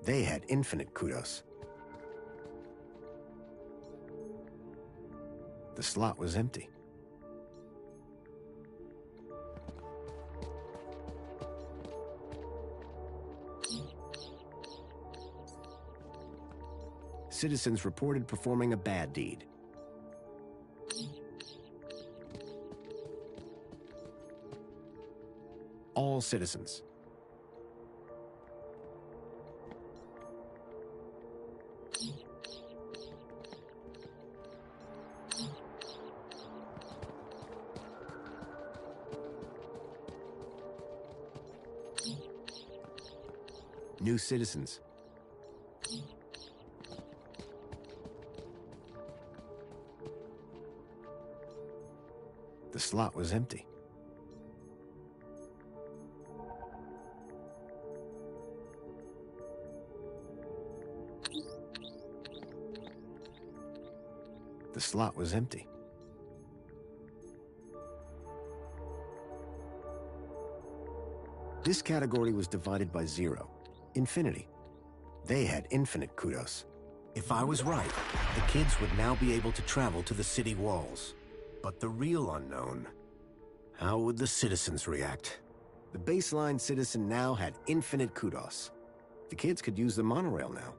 [SPEAKER 2] They had infinite kudos.
[SPEAKER 4] The slot was empty. Citizens reported performing a bad deed. All citizens. New citizens. The slot was empty. The slot was empty. This category was divided by 0. Infinity. They had infinite kudos. If I was right, the kids would now be able to travel to the city walls. But the real unknown, how would the citizens react? The baseline citizen now had infinite kudos. The kids could use the monorail now.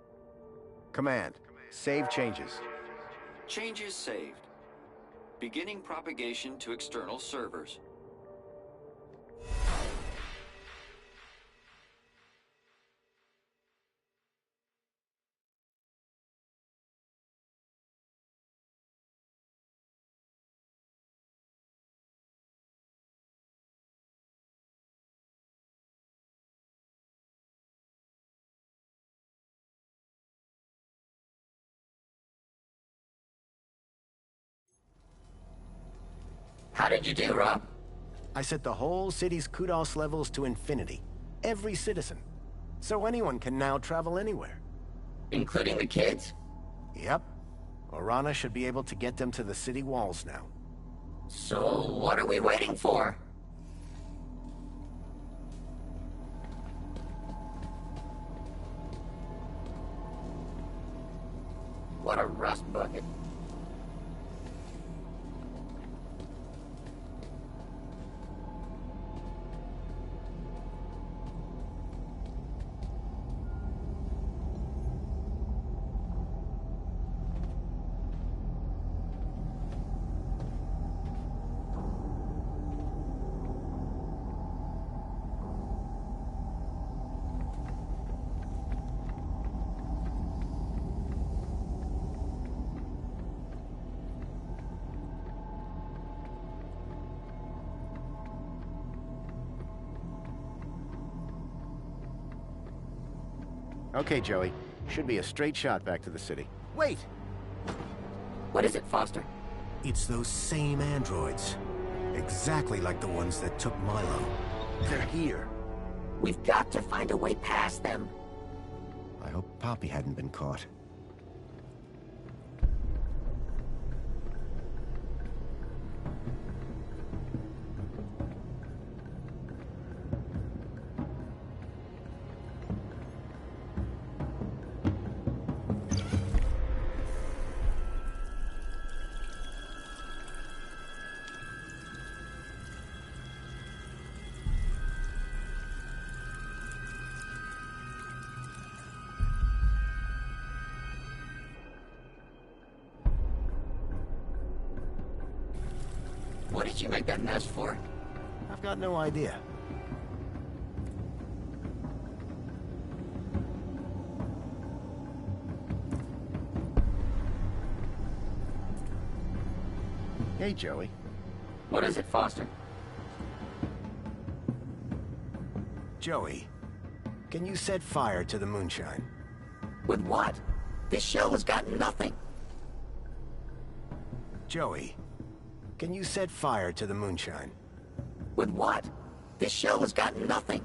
[SPEAKER 4] Command. Save changes.
[SPEAKER 5] Changes saved. Beginning propagation to external servers.
[SPEAKER 6] How did you do, Rob?
[SPEAKER 4] I set the whole city's kudos levels to infinity. Every citizen. So anyone can now travel anywhere.
[SPEAKER 6] Including the kids?
[SPEAKER 4] Yep. Orana should be able to get them to the city walls now.
[SPEAKER 6] So what are we waiting for? What a rust bucket.
[SPEAKER 4] Okay, Joey. Should be a straight shot back to the city. Wait!
[SPEAKER 6] What is it, Foster?
[SPEAKER 2] It's those same androids. Exactly like the ones that took Milo.
[SPEAKER 4] They're here.
[SPEAKER 6] We've got to find a way past them.
[SPEAKER 4] I hope Poppy hadn't been caught.
[SPEAKER 6] What did you make that mess for?
[SPEAKER 4] I've got no idea. Hey, Joey.
[SPEAKER 6] What is it, Foster?
[SPEAKER 4] Joey, can you set fire to the moonshine?
[SPEAKER 6] With what? This show has got nothing.
[SPEAKER 4] Joey, can you set fire to the moonshine?
[SPEAKER 6] With what? This show has got nothing.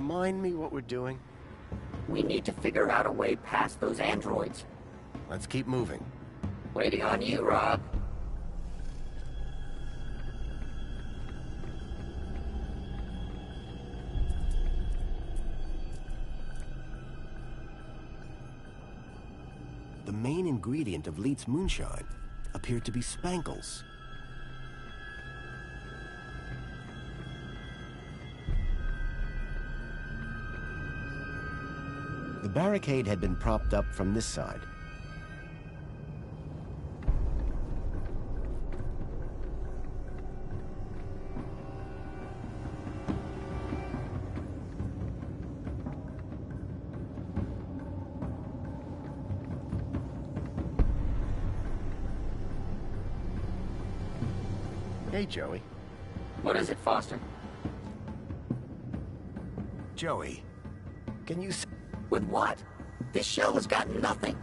[SPEAKER 2] remind me what we're doing?
[SPEAKER 6] We need to figure out a way past those androids.
[SPEAKER 2] Let's keep moving.
[SPEAKER 6] Waiting on you, Rob.
[SPEAKER 2] The main ingredient of Leet's moonshine appeared to be spankles. The barricade had been propped up from this side. Hey, Joey.
[SPEAKER 6] What is it, Foster?
[SPEAKER 2] Joey, can you...
[SPEAKER 6] With what? This shell has got nothing.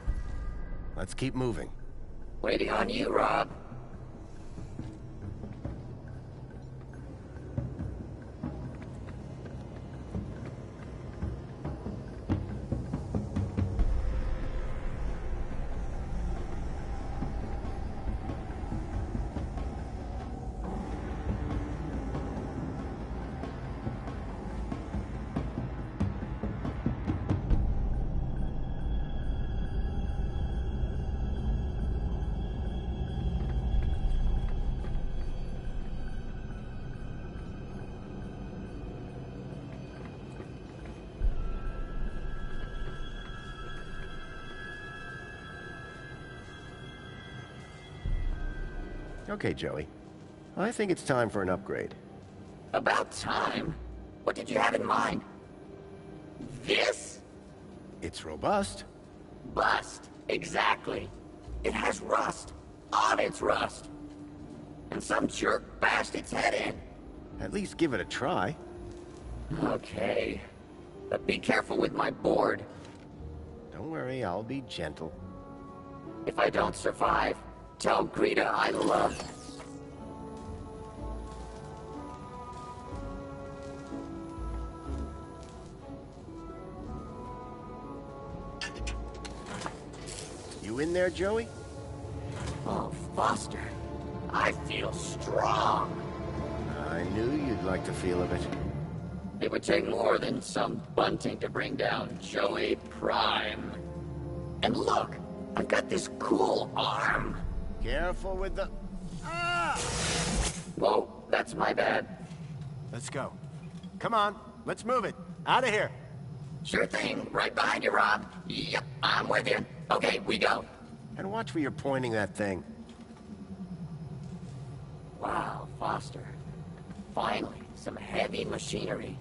[SPEAKER 2] Let's keep moving.
[SPEAKER 6] Waiting on you, Rob.
[SPEAKER 2] Okay, Joey. I think it's time for an upgrade.
[SPEAKER 6] About time? What did you have in mind? This?
[SPEAKER 2] It's robust.
[SPEAKER 6] Bust. Exactly. It has rust. On its rust. And some jerk bashed its head in.
[SPEAKER 2] At least give it a try.
[SPEAKER 6] Okay. But be careful with my board.
[SPEAKER 2] Don't worry, I'll be gentle.
[SPEAKER 6] If I don't survive, tell Greta I love her.
[SPEAKER 2] You in there, Joey?
[SPEAKER 6] Oh, Foster. I feel strong.
[SPEAKER 2] I knew you'd like to feel a bit.
[SPEAKER 6] It would take more than some bunting to bring down Joey Prime. And look, I've got this cool arm.
[SPEAKER 2] Careful with the... Ah!
[SPEAKER 6] Whoa, that's my bad.
[SPEAKER 2] Let's go. Come on, let's move it. Out of here.
[SPEAKER 6] Sure thing. Right behind you, Rob. Yep, I'm with you. Okay, we go.
[SPEAKER 2] And watch where you're pointing that thing.
[SPEAKER 6] Wow, Foster. Finally, some heavy machinery.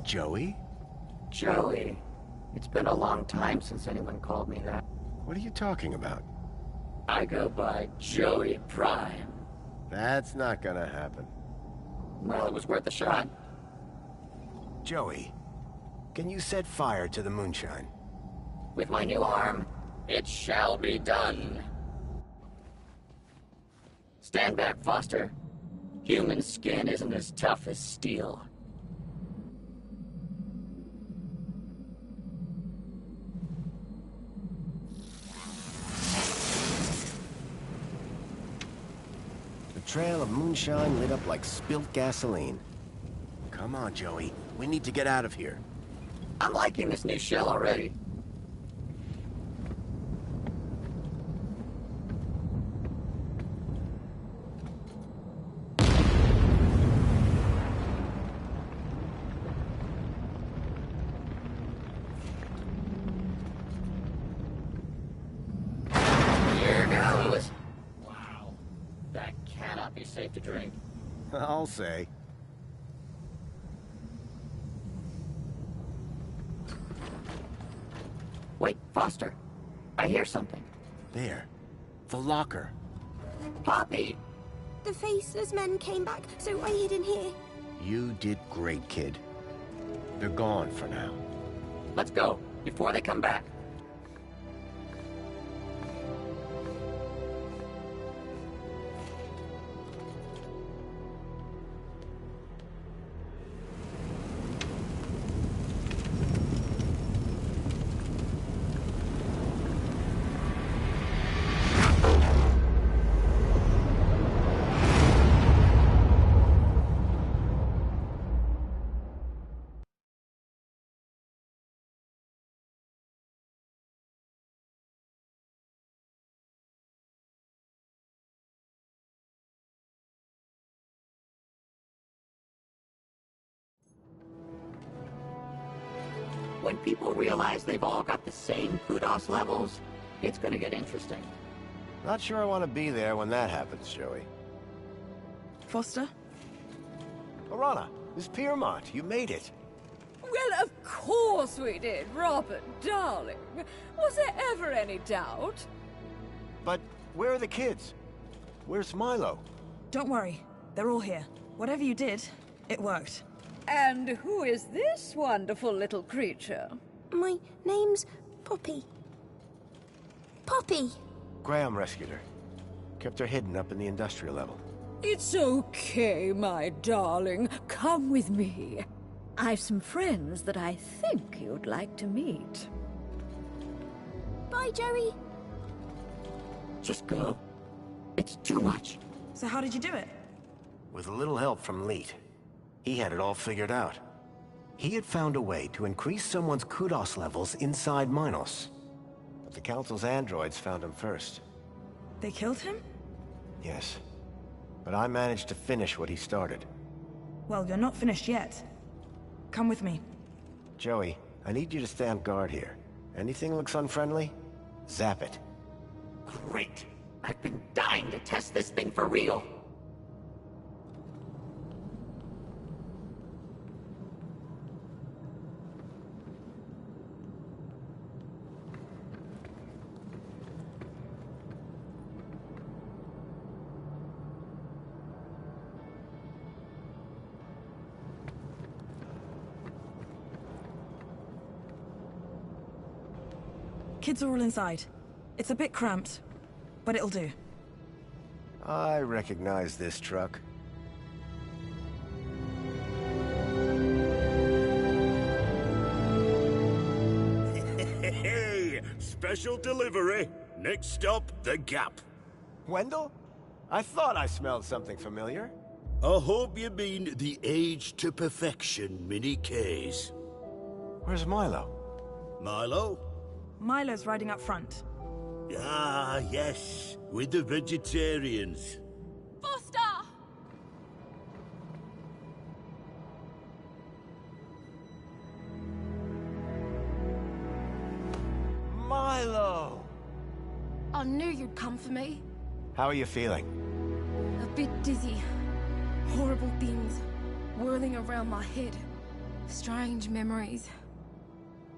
[SPEAKER 2] Joey?
[SPEAKER 6] Joey. It's been a long time since anyone called me that.
[SPEAKER 2] What are you talking about?
[SPEAKER 6] I go by Joey Prime.
[SPEAKER 2] That's not gonna happen.
[SPEAKER 6] Well, it was worth a shot.
[SPEAKER 2] Joey, can you set fire to the moonshine?
[SPEAKER 6] With my new arm, it shall be done. Stand back, Foster. Human skin isn't as tough as steel.
[SPEAKER 2] The trail of moonshine lit up like spilt gasoline. Come on, Joey. We need to get out of here.
[SPEAKER 6] I'm liking this new shell already. Here goes. Wow. That cannot be safe to drink.
[SPEAKER 2] I'll say.
[SPEAKER 6] Wait, Foster. I hear something.
[SPEAKER 2] There. The locker.
[SPEAKER 6] Poppy!
[SPEAKER 22] The faceless men came back, so I hid in here.
[SPEAKER 2] You did great, kid. They're gone for now.
[SPEAKER 6] Let's go, before they come back. When people realize they've all got the same kudos levels, it's gonna get interesting.
[SPEAKER 2] Not sure I want to be there when that happens, Joey.
[SPEAKER 3] Foster?
[SPEAKER 2] Lorana, Miss Piermont, you made it.
[SPEAKER 21] Well, of course we did, Robert, darling. Was there ever any doubt?
[SPEAKER 2] But where are the kids? Where's Milo?
[SPEAKER 3] Don't worry. They're all here. Whatever you did, it worked.
[SPEAKER 21] And who is this wonderful little creature?
[SPEAKER 22] My name's Poppy. Poppy!
[SPEAKER 2] Graham rescued her. Kept her hidden up in the industrial level.
[SPEAKER 21] It's okay, my darling. Come with me. I've some friends that I think you'd like to meet.
[SPEAKER 22] Bye, Joey.
[SPEAKER 6] Just go. It's too much.
[SPEAKER 3] So how did you do it?
[SPEAKER 2] With a little help from Leet. He had it all figured out. He had found a way to increase someone's kudos levels inside Minos. But the Council's androids found him first.
[SPEAKER 3] They killed him?
[SPEAKER 2] Yes. But I managed to finish what he started.
[SPEAKER 3] Well, you're not finished yet. Come with me.
[SPEAKER 2] Joey, I need you to stand guard here. Anything looks unfriendly? Zap it.
[SPEAKER 6] Great. I've been dying to test this thing for real.
[SPEAKER 3] Kids are all inside. It's a bit cramped, but it'll do.
[SPEAKER 2] I recognize this truck.
[SPEAKER 14] Hey, special delivery. Next stop, the Gap.
[SPEAKER 2] Wendell? I thought I smelled something familiar.
[SPEAKER 14] I hope you mean the Age to Perfection mini case.
[SPEAKER 2] Where's Milo?
[SPEAKER 14] Milo?
[SPEAKER 3] Milo's riding up front.
[SPEAKER 14] Ah, yes, with the vegetarians.
[SPEAKER 11] Foster!
[SPEAKER 2] Milo!
[SPEAKER 11] I knew you'd come for me.
[SPEAKER 2] How are you feeling?
[SPEAKER 11] A bit dizzy. Horrible things whirling around my head. Strange memories.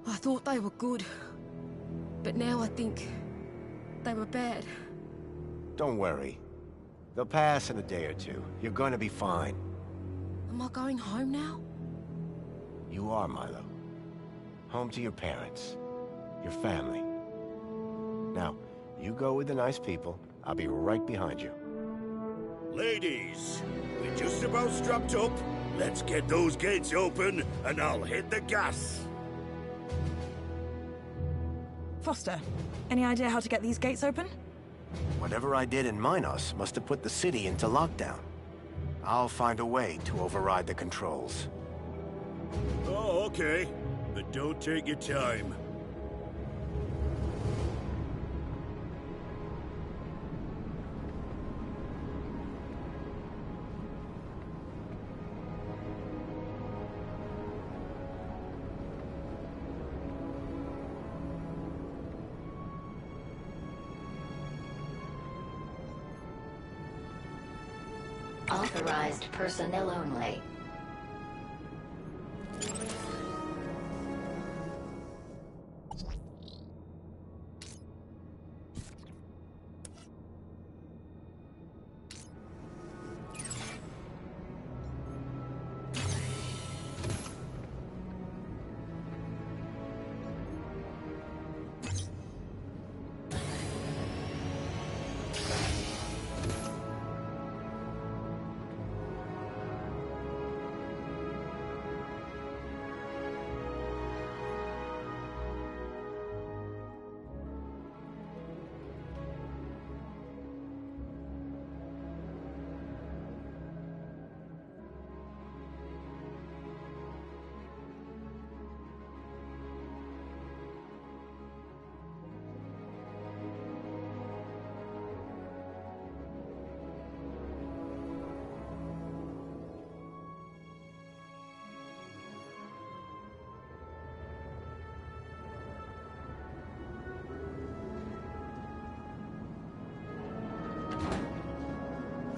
[SPEAKER 11] I thought they were good, but now I think they were bad.
[SPEAKER 2] Don't worry. They'll pass in a day or two. You're going to be fine.
[SPEAKER 11] Am I going home now?
[SPEAKER 2] You are, Milo. Home to your parents. Your family. Now, you go with the nice people. I'll be right behind you.
[SPEAKER 14] Ladies, we're just about strapped up. Let's get those gates open, and I'll hit the gas.
[SPEAKER 3] Foster, any idea how to get these gates open?
[SPEAKER 2] Whatever I did in Minos must have put the city into lockdown. I'll find a way to override the controls.
[SPEAKER 14] Oh, okay. But don't take your time.
[SPEAKER 1] Authorized personnel only.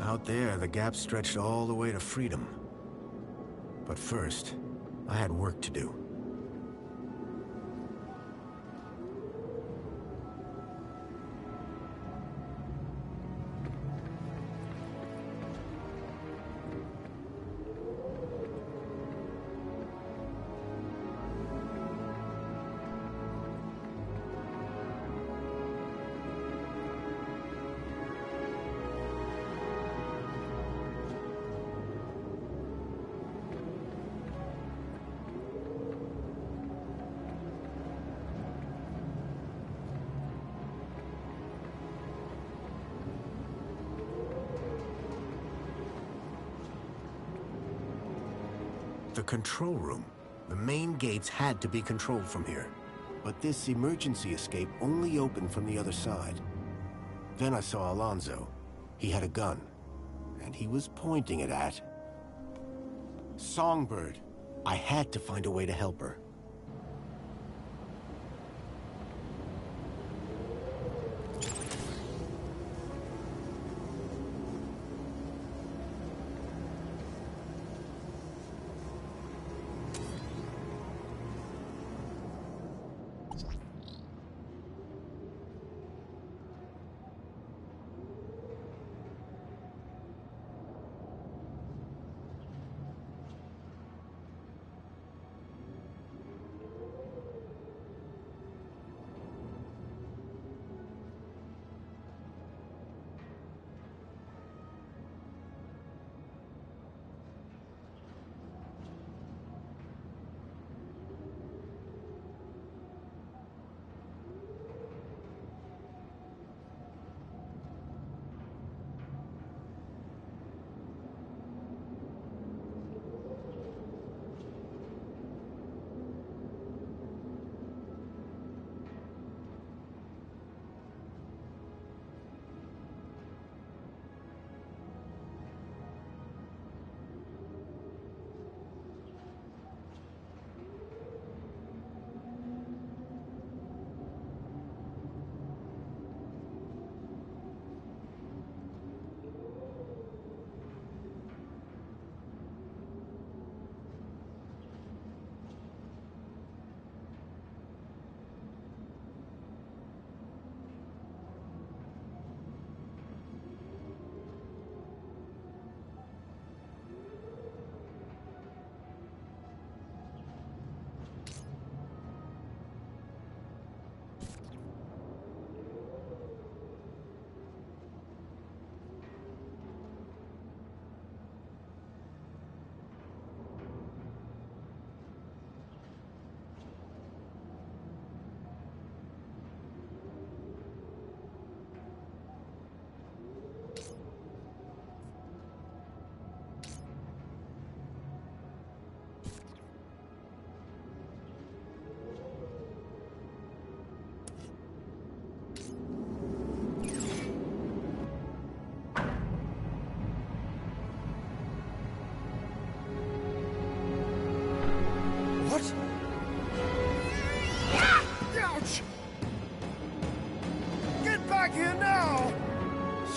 [SPEAKER 2] Out there, the gap stretched all the way to freedom. But first, I had work to do. The control room. The main gates had to be controlled from here. But this emergency escape only opened from the other side. Then I saw Alonzo. He had a gun. And he was pointing it at... Songbird. I had to find a way to help her.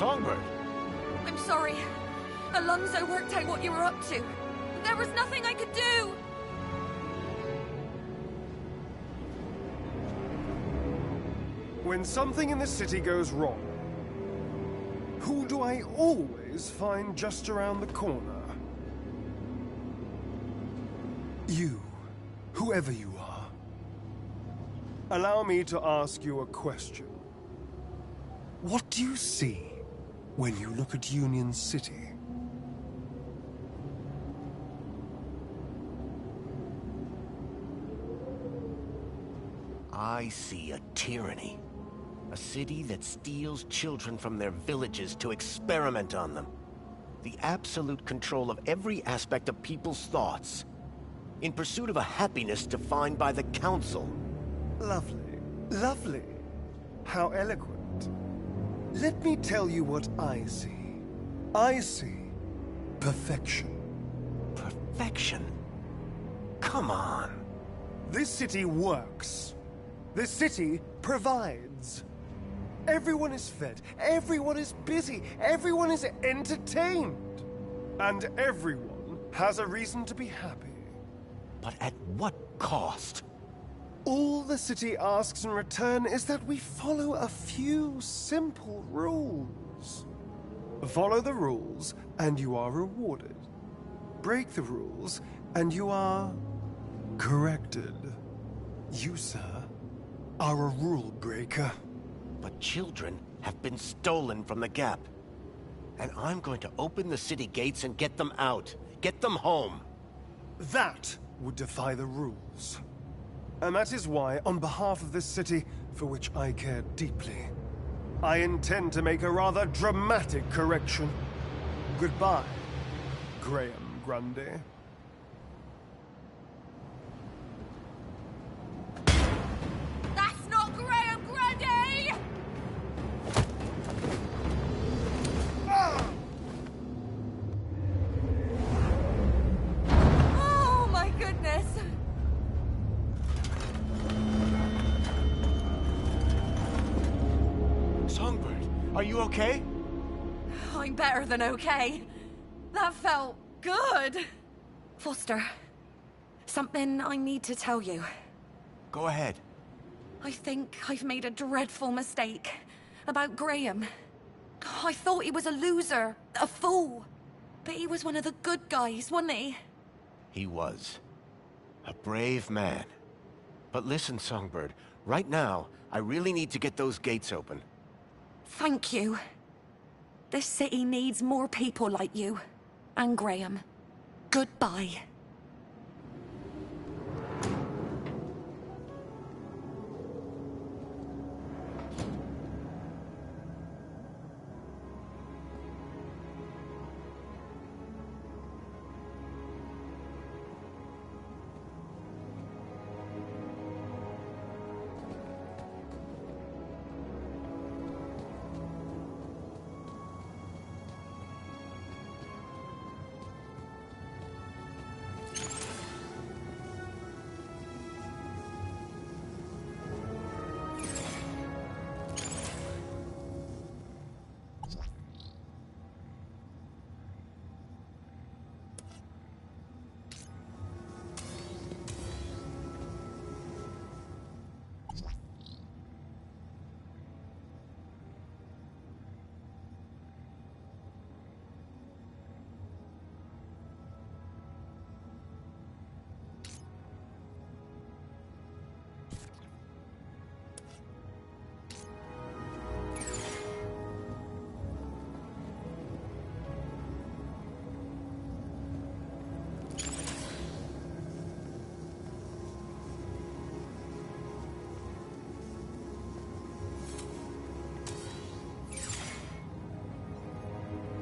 [SPEAKER 20] Songbird!
[SPEAKER 11] I'm sorry.
[SPEAKER 12] Alonso worked out what you were up to. There was nothing I could do!
[SPEAKER 20] When something in the city goes wrong, who do I always find just around the corner? You, whoever you are. Allow me to ask you a question. What do you see when you look at Union City?
[SPEAKER 2] I see a tyranny. A city that steals children from their villages to experiment on them. The absolute control of every aspect of people's thoughts. In pursuit of a happiness defined by the Council.
[SPEAKER 20] Lovely. Lovely. How eloquent. Let me tell you what I see. I see perfection.
[SPEAKER 2] Perfection? Come on.
[SPEAKER 20] This city works. This city provides. Everyone is fed, everyone is busy, everyone is entertained. And everyone has a reason to be happy.
[SPEAKER 2] But at what cost?
[SPEAKER 20] All the city asks in return is that we follow a few simple rules. Follow the rules, and you are rewarded. Break the rules, and you are corrected. You, sir, are a rule breaker.
[SPEAKER 2] But children have been stolen from the Gap. And I'm going to open the city gates and get them out. Get them home.
[SPEAKER 20] That would defy the rules. And that is why, on behalf of this city, for which I care deeply, I intend to make a rather dramatic correction. Goodbye, Graham Grundy.
[SPEAKER 12] That's not Graham Grundy! Oh my goodness!
[SPEAKER 2] Songbird, are you okay?
[SPEAKER 12] I'm better than okay. That felt good. Foster, something I need to tell you.
[SPEAKER 2] Go ahead.
[SPEAKER 12] I think I've made a dreadful mistake about Graham. I thought he was a loser, a fool. But he was one of the good guys, wasn't he?
[SPEAKER 2] He was. A brave man. But listen, Songbird, right now, I really need to get those gates open.
[SPEAKER 12] Thank you. This city needs more people like you. And Graham. Goodbye.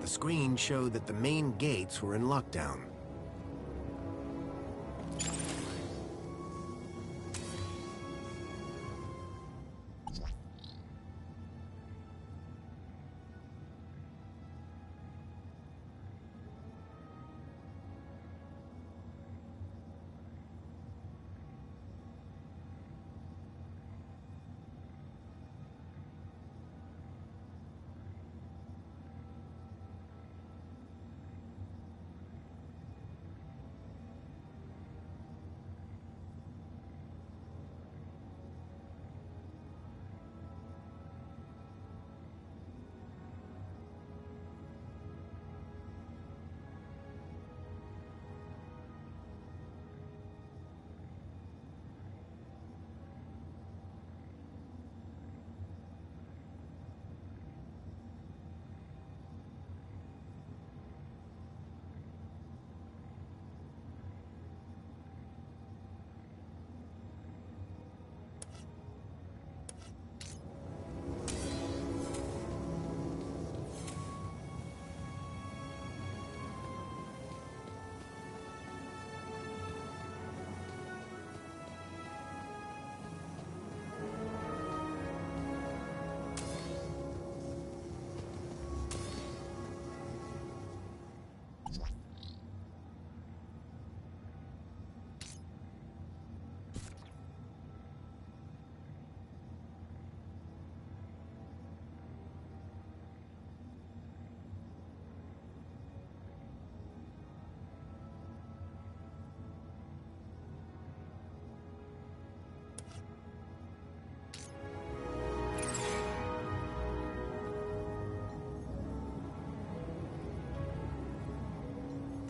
[SPEAKER 2] The screen showed that the main gates were in lockdown.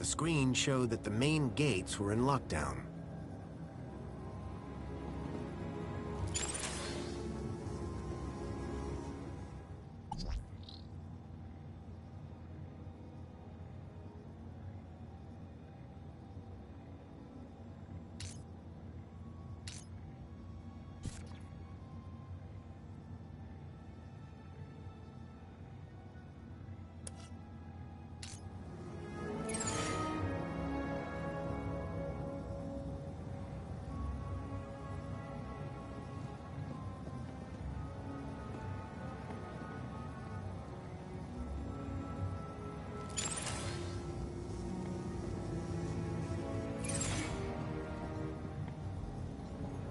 [SPEAKER 2] screen showed that the main gates were in lockdown.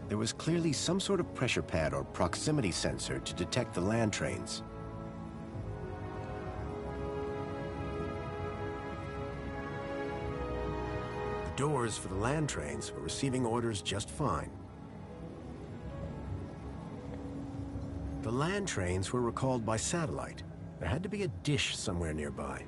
[SPEAKER 2] There was clearly some sort of pressure pad or proximity sensor to detect the land trains. The doors for the land trains were receiving orders just fine. The land trains were recalled by satellite. There had to be a dish somewhere nearby.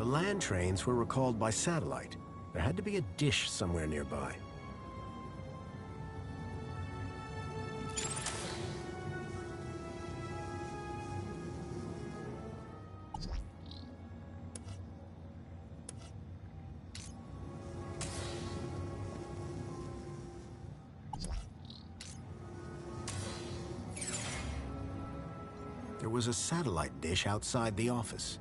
[SPEAKER 2] land trains were recalled by satellite. There had to be a dish somewhere nearby. There was a satellite dish outside the office.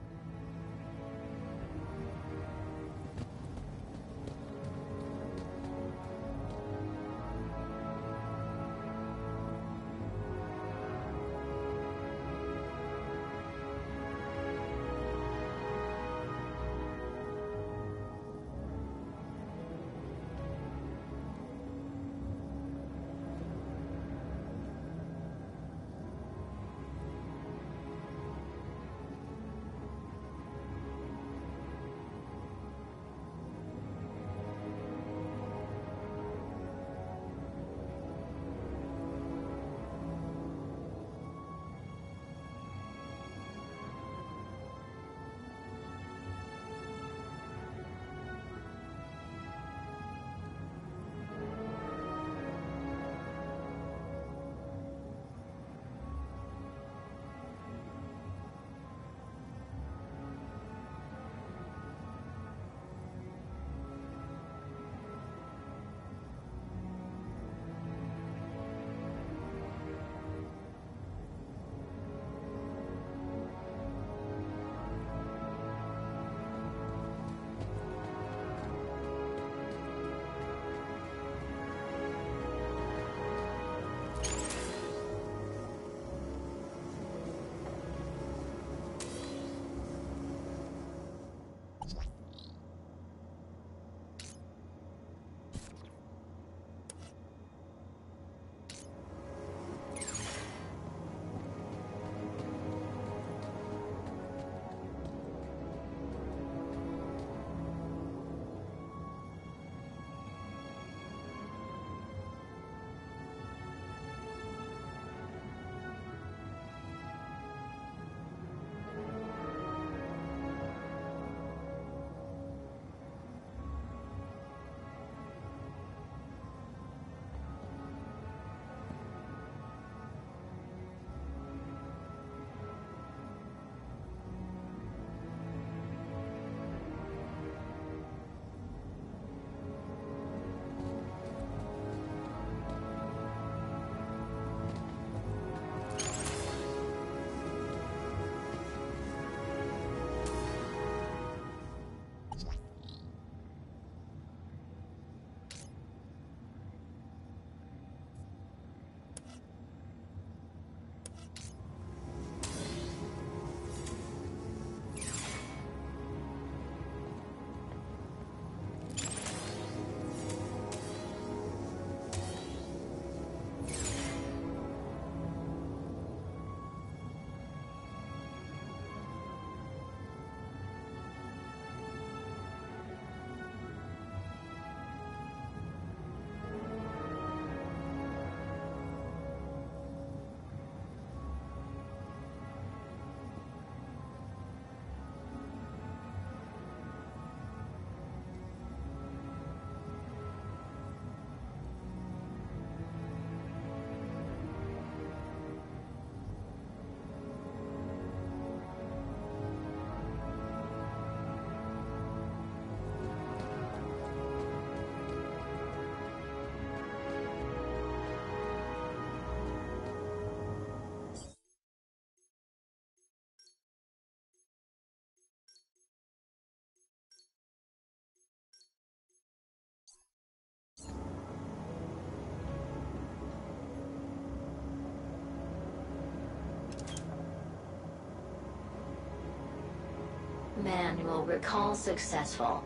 [SPEAKER 1] Manual recall successful.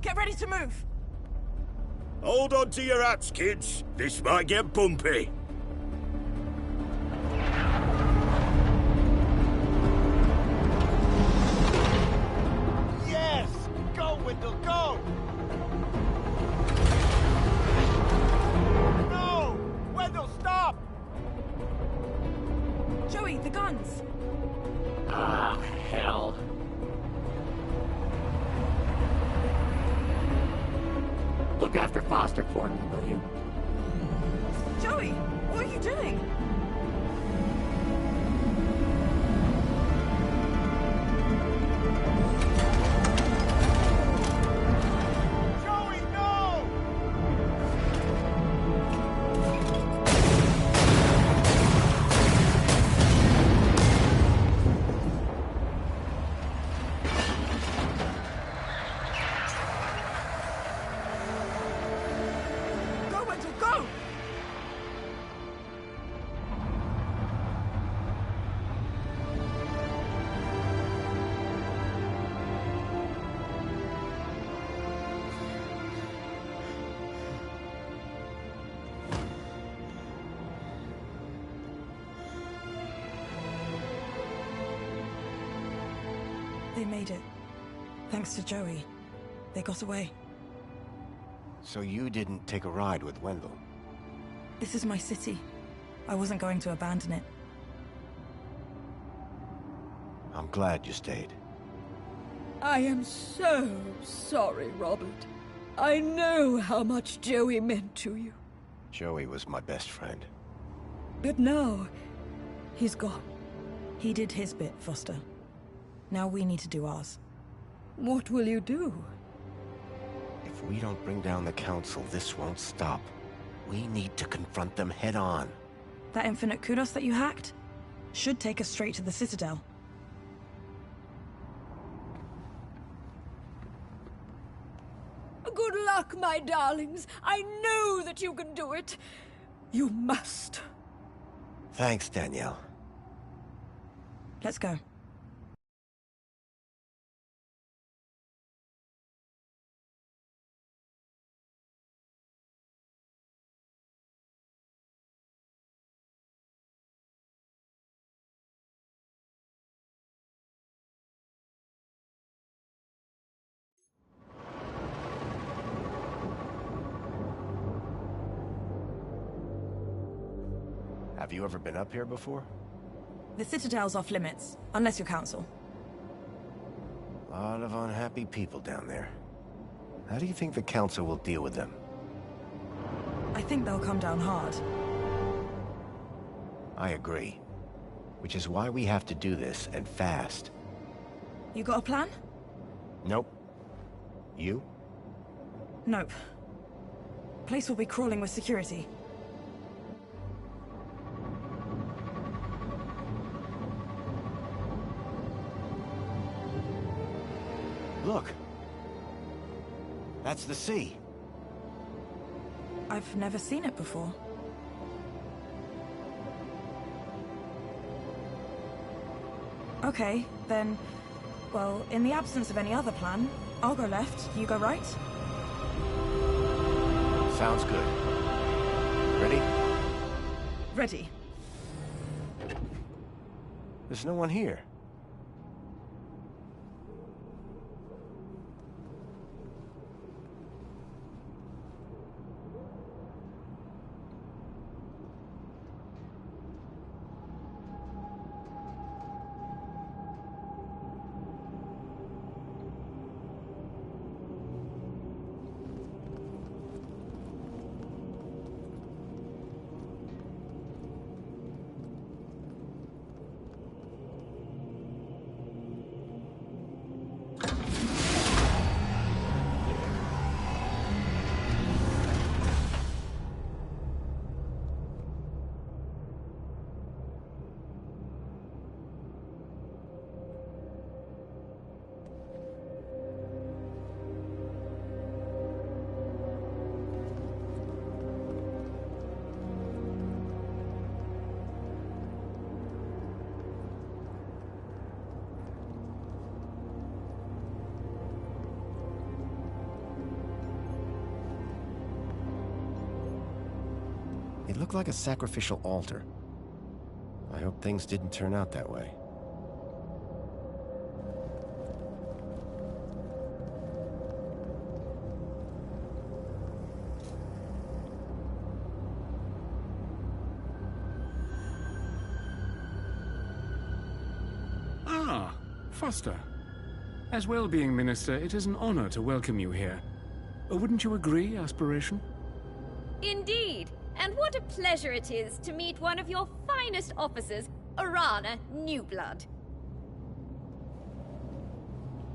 [SPEAKER 3] Get ready to move!
[SPEAKER 14] Hold on to your hats, kids. This might get bumpy.
[SPEAKER 17] Yes! Go, Wendell, go! No! Wendell, stop!
[SPEAKER 3] Joey, the guns!
[SPEAKER 6] Ah, hell. Look after Foster for me, will you?
[SPEAKER 3] Joey, what are you doing?
[SPEAKER 17] Joey, no!
[SPEAKER 3] Go, Wendell, go! They made it. Thanks to Joey. They got away.
[SPEAKER 2] So you didn't take a ride with Wendell?
[SPEAKER 3] This is my city. I wasn't going to abandon it.
[SPEAKER 2] I'm glad you stayed.
[SPEAKER 21] I am so sorry, Robert. I know how much Joey meant to you.
[SPEAKER 2] Joey was my best friend.
[SPEAKER 21] But now, he's gone.
[SPEAKER 3] He did his bit, Foster. Now we need to do ours.
[SPEAKER 21] What will you do?
[SPEAKER 2] If we don't bring down the Council, this won't stop. We need to confront them head on.
[SPEAKER 3] That infinite kudos that you hacked should take us straight to the Citadel.
[SPEAKER 21] Good luck, my darlings. I know that you can do it. You must.
[SPEAKER 2] Thanks, Danielle.
[SPEAKER 3] Let's go.
[SPEAKER 2] Have you ever been up here before?
[SPEAKER 3] The Citadel's off limits, unless you're Council.
[SPEAKER 2] A lot of unhappy people down there. How do you think the Council will deal with them?
[SPEAKER 3] I think they'll come down hard.
[SPEAKER 2] I agree. Which is why we have to do this, and fast.
[SPEAKER 3] You got a plan?
[SPEAKER 2] Nope. You?
[SPEAKER 3] Nope. Place will be crawling with security.
[SPEAKER 2] Look. That's the sea.
[SPEAKER 3] I've never seen it before. Okay, then... Well, in the absence of any other plan, I'll go left, you go right.
[SPEAKER 2] Sounds good. Ready?
[SPEAKER 3] Ready.
[SPEAKER 2] There's no one here. looked like a sacrificial altar. I hope things didn't turn out that way.
[SPEAKER 8] Ah, Foster. As well-being minister, it is an honor to welcome you here. Wouldn't you agree, Aspiration?
[SPEAKER 16] Indeed, and what a pleasure it is to meet one of your finest officers, Arana Newblood.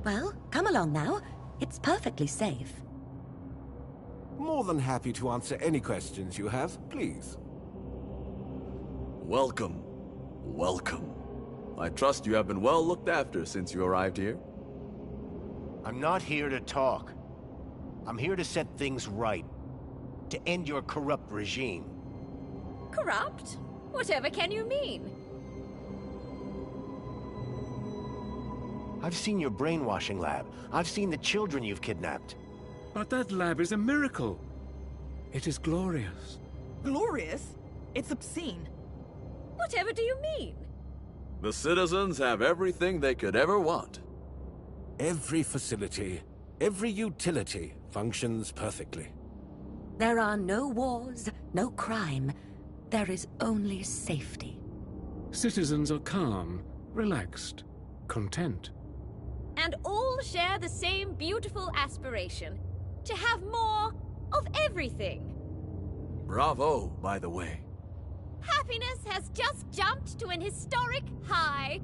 [SPEAKER 12] Well, come along now. It's perfectly safe.
[SPEAKER 17] More than happy to answer any questions you have, please.
[SPEAKER 18] Welcome. Welcome. I trust you have been well looked after since you arrived here.
[SPEAKER 2] I'm not here to talk. I'm here to set things right. To end your corrupt regime.
[SPEAKER 16] Corrupt? Whatever can you mean?
[SPEAKER 2] I've seen your brainwashing lab. I've seen the children you've kidnapped.
[SPEAKER 8] But that lab is a miracle. It is glorious.
[SPEAKER 3] Glorious? It's obscene.
[SPEAKER 16] Whatever do you mean?
[SPEAKER 18] The citizens have everything they could ever want.
[SPEAKER 17] Every facility, every utility functions perfectly.
[SPEAKER 12] There are no wars, no crime. There is only safety.
[SPEAKER 8] Citizens are calm, relaxed, content.
[SPEAKER 16] And all share the same beautiful aspiration. To have more of everything.
[SPEAKER 18] Bravo, by the way.
[SPEAKER 16] Happiness has just jumped to an historic high.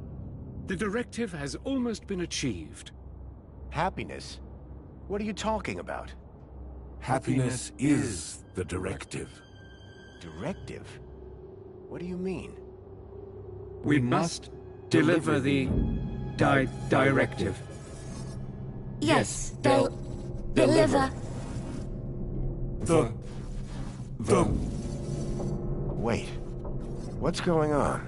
[SPEAKER 8] The directive has almost been achieved.
[SPEAKER 2] Happiness? What are you talking about?
[SPEAKER 17] Happiness is the directive.
[SPEAKER 2] Directive? What do you mean?
[SPEAKER 8] We must deliver the directive.
[SPEAKER 12] Yes, they'll deliver.
[SPEAKER 8] The...
[SPEAKER 2] Wait. What's going on?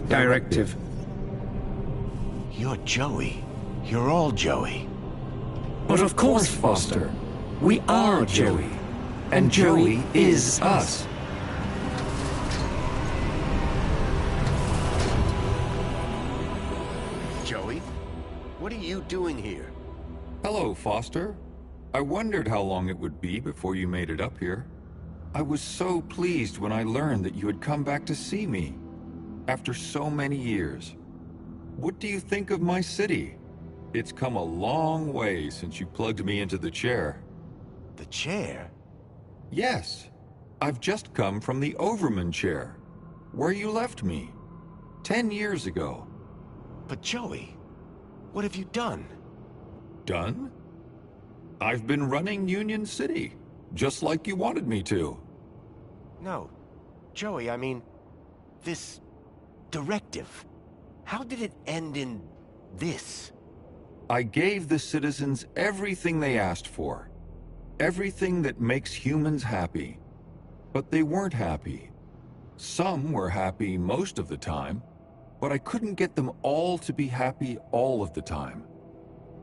[SPEAKER 8] Directive.
[SPEAKER 2] You're Joey. You're all Joey.
[SPEAKER 8] But of course, Foster. We are Joey. And Joey is us.
[SPEAKER 2] Joey? What are you doing here?
[SPEAKER 7] Hello, Foster. I wondered how long it would be before you made it up here. I was so pleased when I learned that you had come back to see me. After so many years. What do you think of my city? It's come a long way since you plugged me into the chair.
[SPEAKER 2] The chair?
[SPEAKER 7] Yes. I've just come from the Overman chair, where you left me 10 years ago.
[SPEAKER 2] But Joey, what have you done?
[SPEAKER 7] Done? I've been running Union City, just like you wanted me to.
[SPEAKER 2] No. Joey, I mean, this directive. How did it end in this?
[SPEAKER 7] I gave the citizens everything they asked for. Everything that makes humans happy. But they weren't happy. Some were happy most of the time, but I couldn't get them all to be happy all of the time.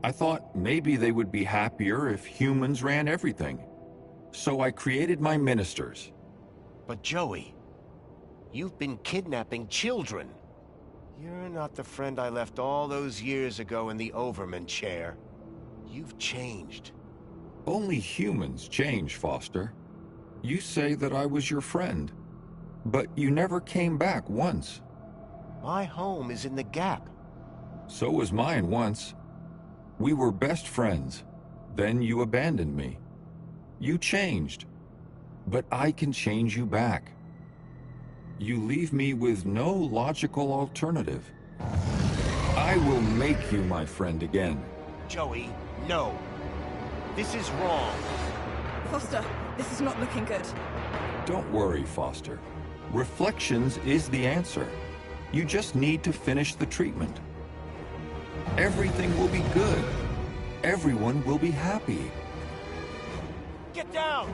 [SPEAKER 7] I thought maybe they would be happier if humans ran everything. So I created my ministers.
[SPEAKER 2] But Joey, you've been kidnapping children. You're not the friend I left all those years ago in the Overman chair. You've changed.
[SPEAKER 7] Only humans change, Foster. You say that I was your friend, but you never came back once.
[SPEAKER 2] My home is in the Gap.
[SPEAKER 7] So was mine once. We were best friends. Then you abandoned me. You changed. But I can change you back. You leave me with no logical alternative. I will make you my friend again.
[SPEAKER 2] Joey, no. This is wrong.
[SPEAKER 3] Foster, this is not looking good.
[SPEAKER 7] Don't worry, Foster. Reflections is the answer. You just need to finish the treatment. Everything will be good. Everyone will be happy.
[SPEAKER 2] Get down!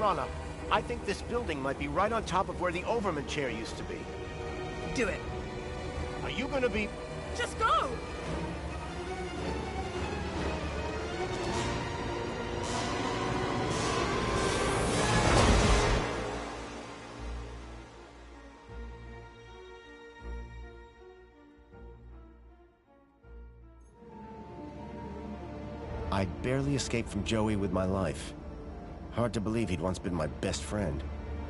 [SPEAKER 2] Arana, I think this building might be right on top of where the Overman chair used to be.
[SPEAKER 3] Do it.
[SPEAKER 2] Are you gonna be...
[SPEAKER 3] Just go!
[SPEAKER 2] I'd barely escaped from Joey with my life. Hard to believe he'd once been my best friend.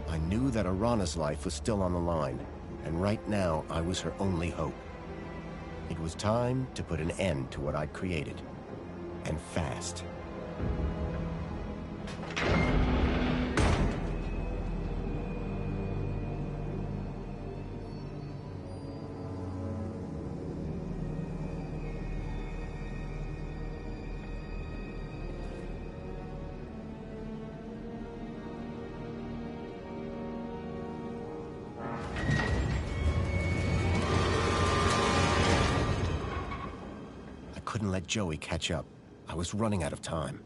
[SPEAKER 2] I knew that Arana's life was still on the line, and right now I was her only hope. It was time to put an end to what I'd created. And fast. Couldn't let Joey catch up. I was running out of time.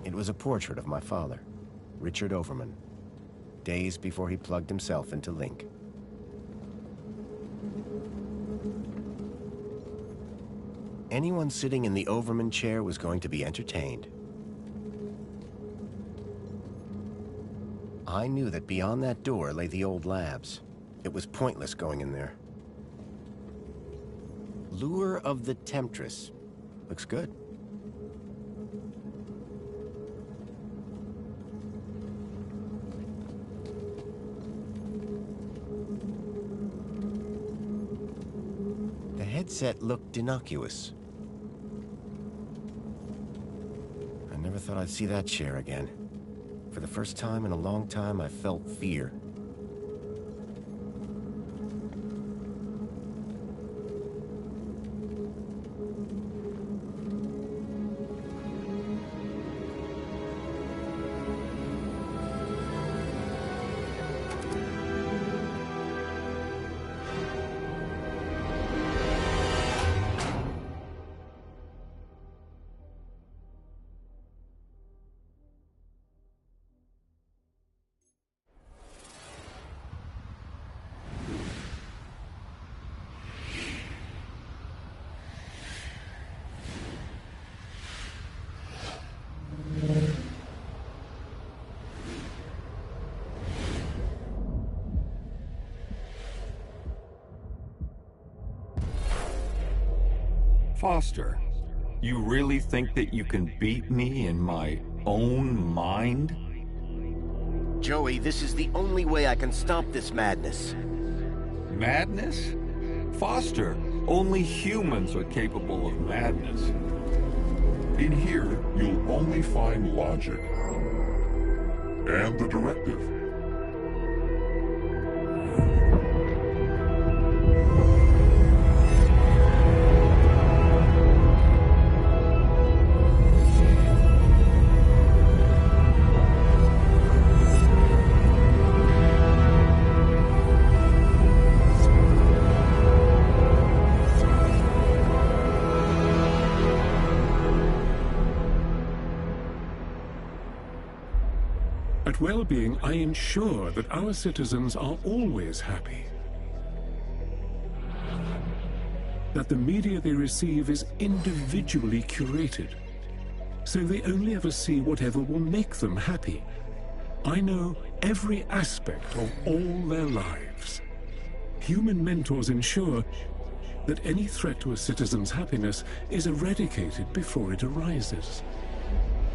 [SPEAKER 2] It was a portrait of my father, Richard Overman, days before he plugged himself into Link. Anyone sitting in the Overman chair was going to be entertained. I knew that beyond that door lay the old labs. It was pointless going in there. Lure of the Temptress. Looks good. The headset looked innocuous. I never thought I'd see that chair again. For the first time in a long time, I felt fear.
[SPEAKER 7] Foster, you really think that you can beat me in my own mind?
[SPEAKER 2] Joey, this is the only way I can stop this madness.
[SPEAKER 7] Madness? Foster, only humans are capable of madness.
[SPEAKER 9] In here, you'll only find logic. And the directive.
[SPEAKER 15] At Well-Being, I ensure that our citizens are always happy. That the media they receive is individually curated, so they only ever see whatever will make them happy. I know every aspect of all their lives. Human mentors ensure that any threat to a citizen's happiness is eradicated before it arises.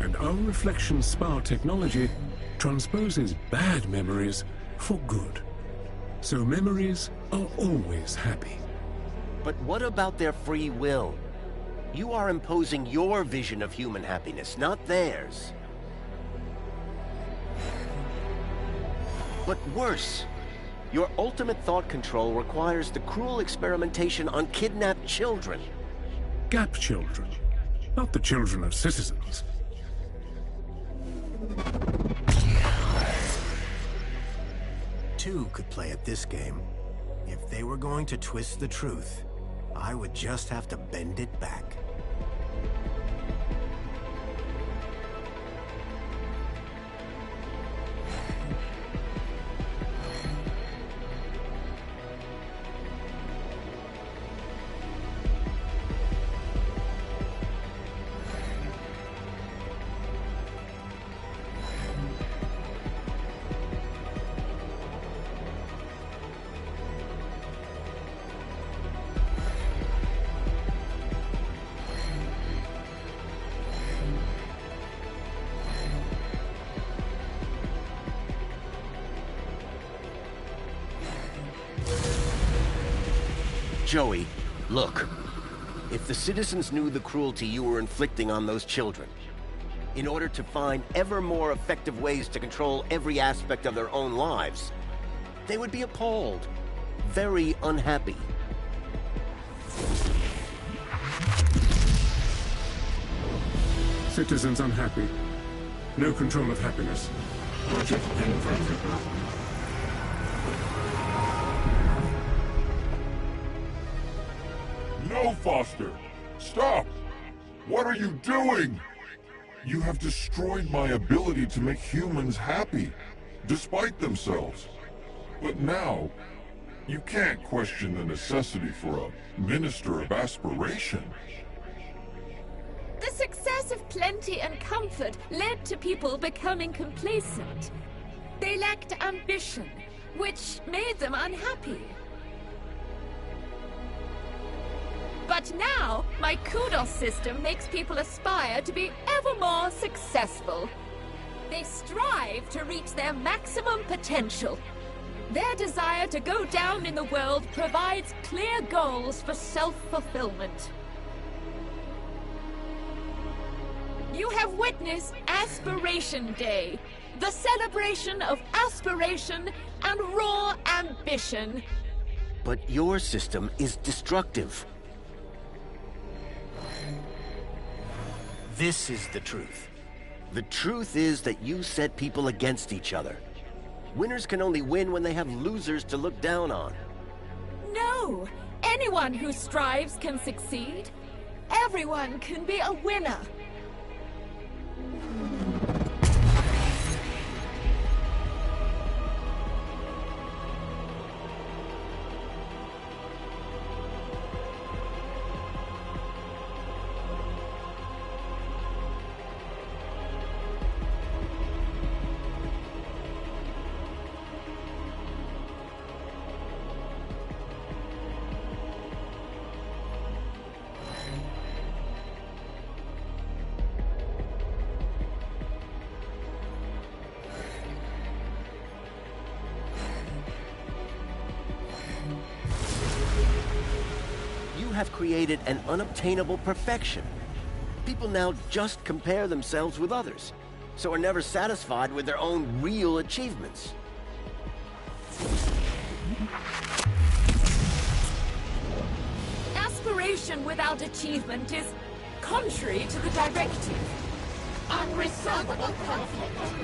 [SPEAKER 8] And our reflection spar technology transposes bad memories for good. So memories are always happy.
[SPEAKER 2] But what about their free will? You are imposing your vision of human happiness, not theirs. But worse, your ultimate thought control requires the cruel experimentation on kidnapped children.
[SPEAKER 8] Gap children, not the children of citizens.
[SPEAKER 4] Two could play at this game. If they were going to twist the truth, I would just have to bend it back.
[SPEAKER 2] Joey, look. If the citizens knew the cruelty you were inflicting on those children, in order to find ever more effective ways to control every aspect of their own lives, they would be appalled, very unhappy.
[SPEAKER 8] Citizens unhappy. No control of happiness. Project inverted.
[SPEAKER 9] No, Foster! Stop! What are you doing? You have destroyed my ability to make humans happy, despite themselves. But now, you can't question the necessity for a minister of aspiration.
[SPEAKER 16] The success of plenty and comfort led to people becoming complacent. They lacked ambition, which made them unhappy. But now, my kudos system makes people aspire to be ever more successful. They strive to reach their maximum potential. Their desire to go down in the world provides clear goals for self-fulfillment. You have witnessed Aspiration Day, the celebration of aspiration and raw ambition.
[SPEAKER 2] But your system is destructive.
[SPEAKER 4] This is the truth.
[SPEAKER 2] The truth is that you set people against each other. Winners can only win when they have losers to look down on.
[SPEAKER 16] No! Anyone who strives can succeed. Everyone can be a winner.
[SPEAKER 2] You have created an unobtainable perfection. People now just compare themselves with others, so are never satisfied with their own real achievements.
[SPEAKER 16] Aspiration without achievement is contrary to the directive. Unresolvable conflict.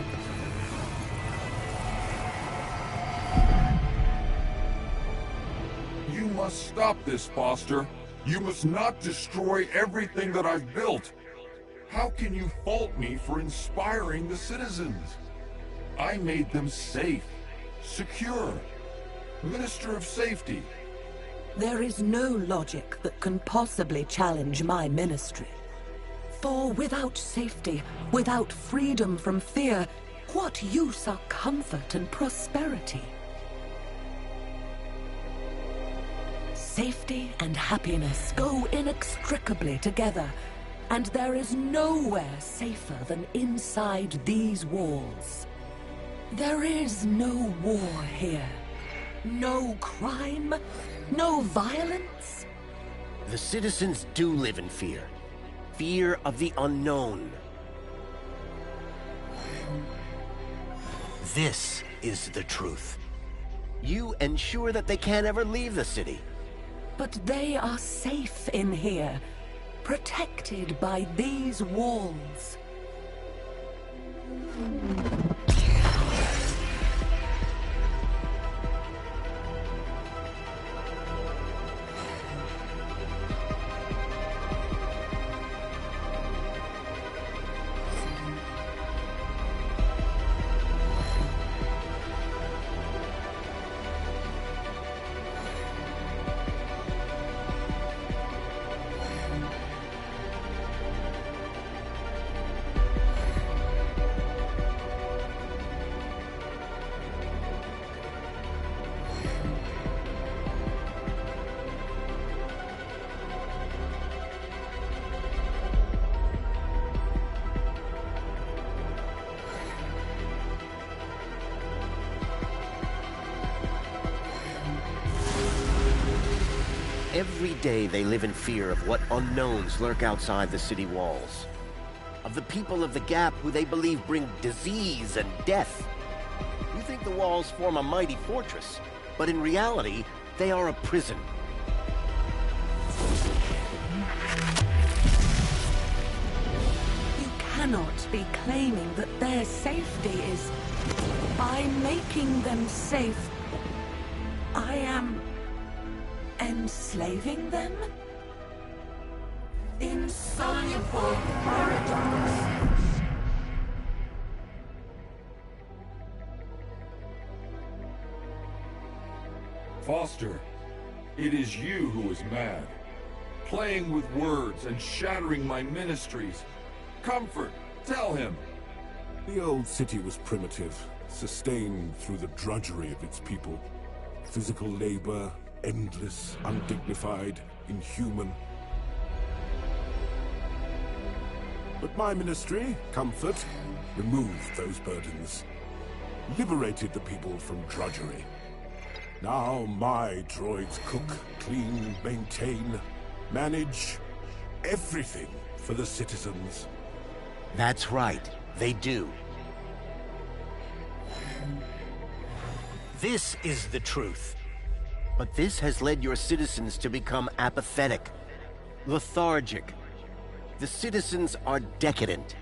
[SPEAKER 9] You must stop this, Foster. You must not destroy everything that I've built. How can you fault me for inspiring the citizens? I made them safe, secure, Minister of Safety.
[SPEAKER 10] There is no logic that can possibly challenge my ministry. For without safety, without freedom from fear, what use are comfort and prosperity? Safety and happiness go inextricably together, And there is nowhere safer than inside these walls. There is no war here. No crime. No violence.
[SPEAKER 2] The citizens do live in fear. Fear of the unknown. This is the truth. You ensure that they can't ever leave the city.
[SPEAKER 10] But they are safe in here, protected by these walls.
[SPEAKER 2] Every day they live in fear of what unknowns lurk outside the city walls. Of the people of the Gap who they believe bring disease and death. You think the walls form a mighty fortress, but in reality, they are a prison.
[SPEAKER 10] You cannot be claiming that their safety is... By making them safe, I am... enslaving them? Insoluble paradox.
[SPEAKER 7] Foster, it is you who is mad. Playing with words and shattering my ministries. Comfort, tell him.
[SPEAKER 9] The old city was primitive, sustained through the drudgery of its people. Physical labor, endless, undignified, inhuman. But my ministry, Comfort, removed those burdens, liberated the people from drudgery. Now my droids cook, clean, maintain, manage everything for the citizens.
[SPEAKER 2] That's right, they do. This is the truth. But this has led your citizens to become apathetic, lethargic. The citizens are decadent.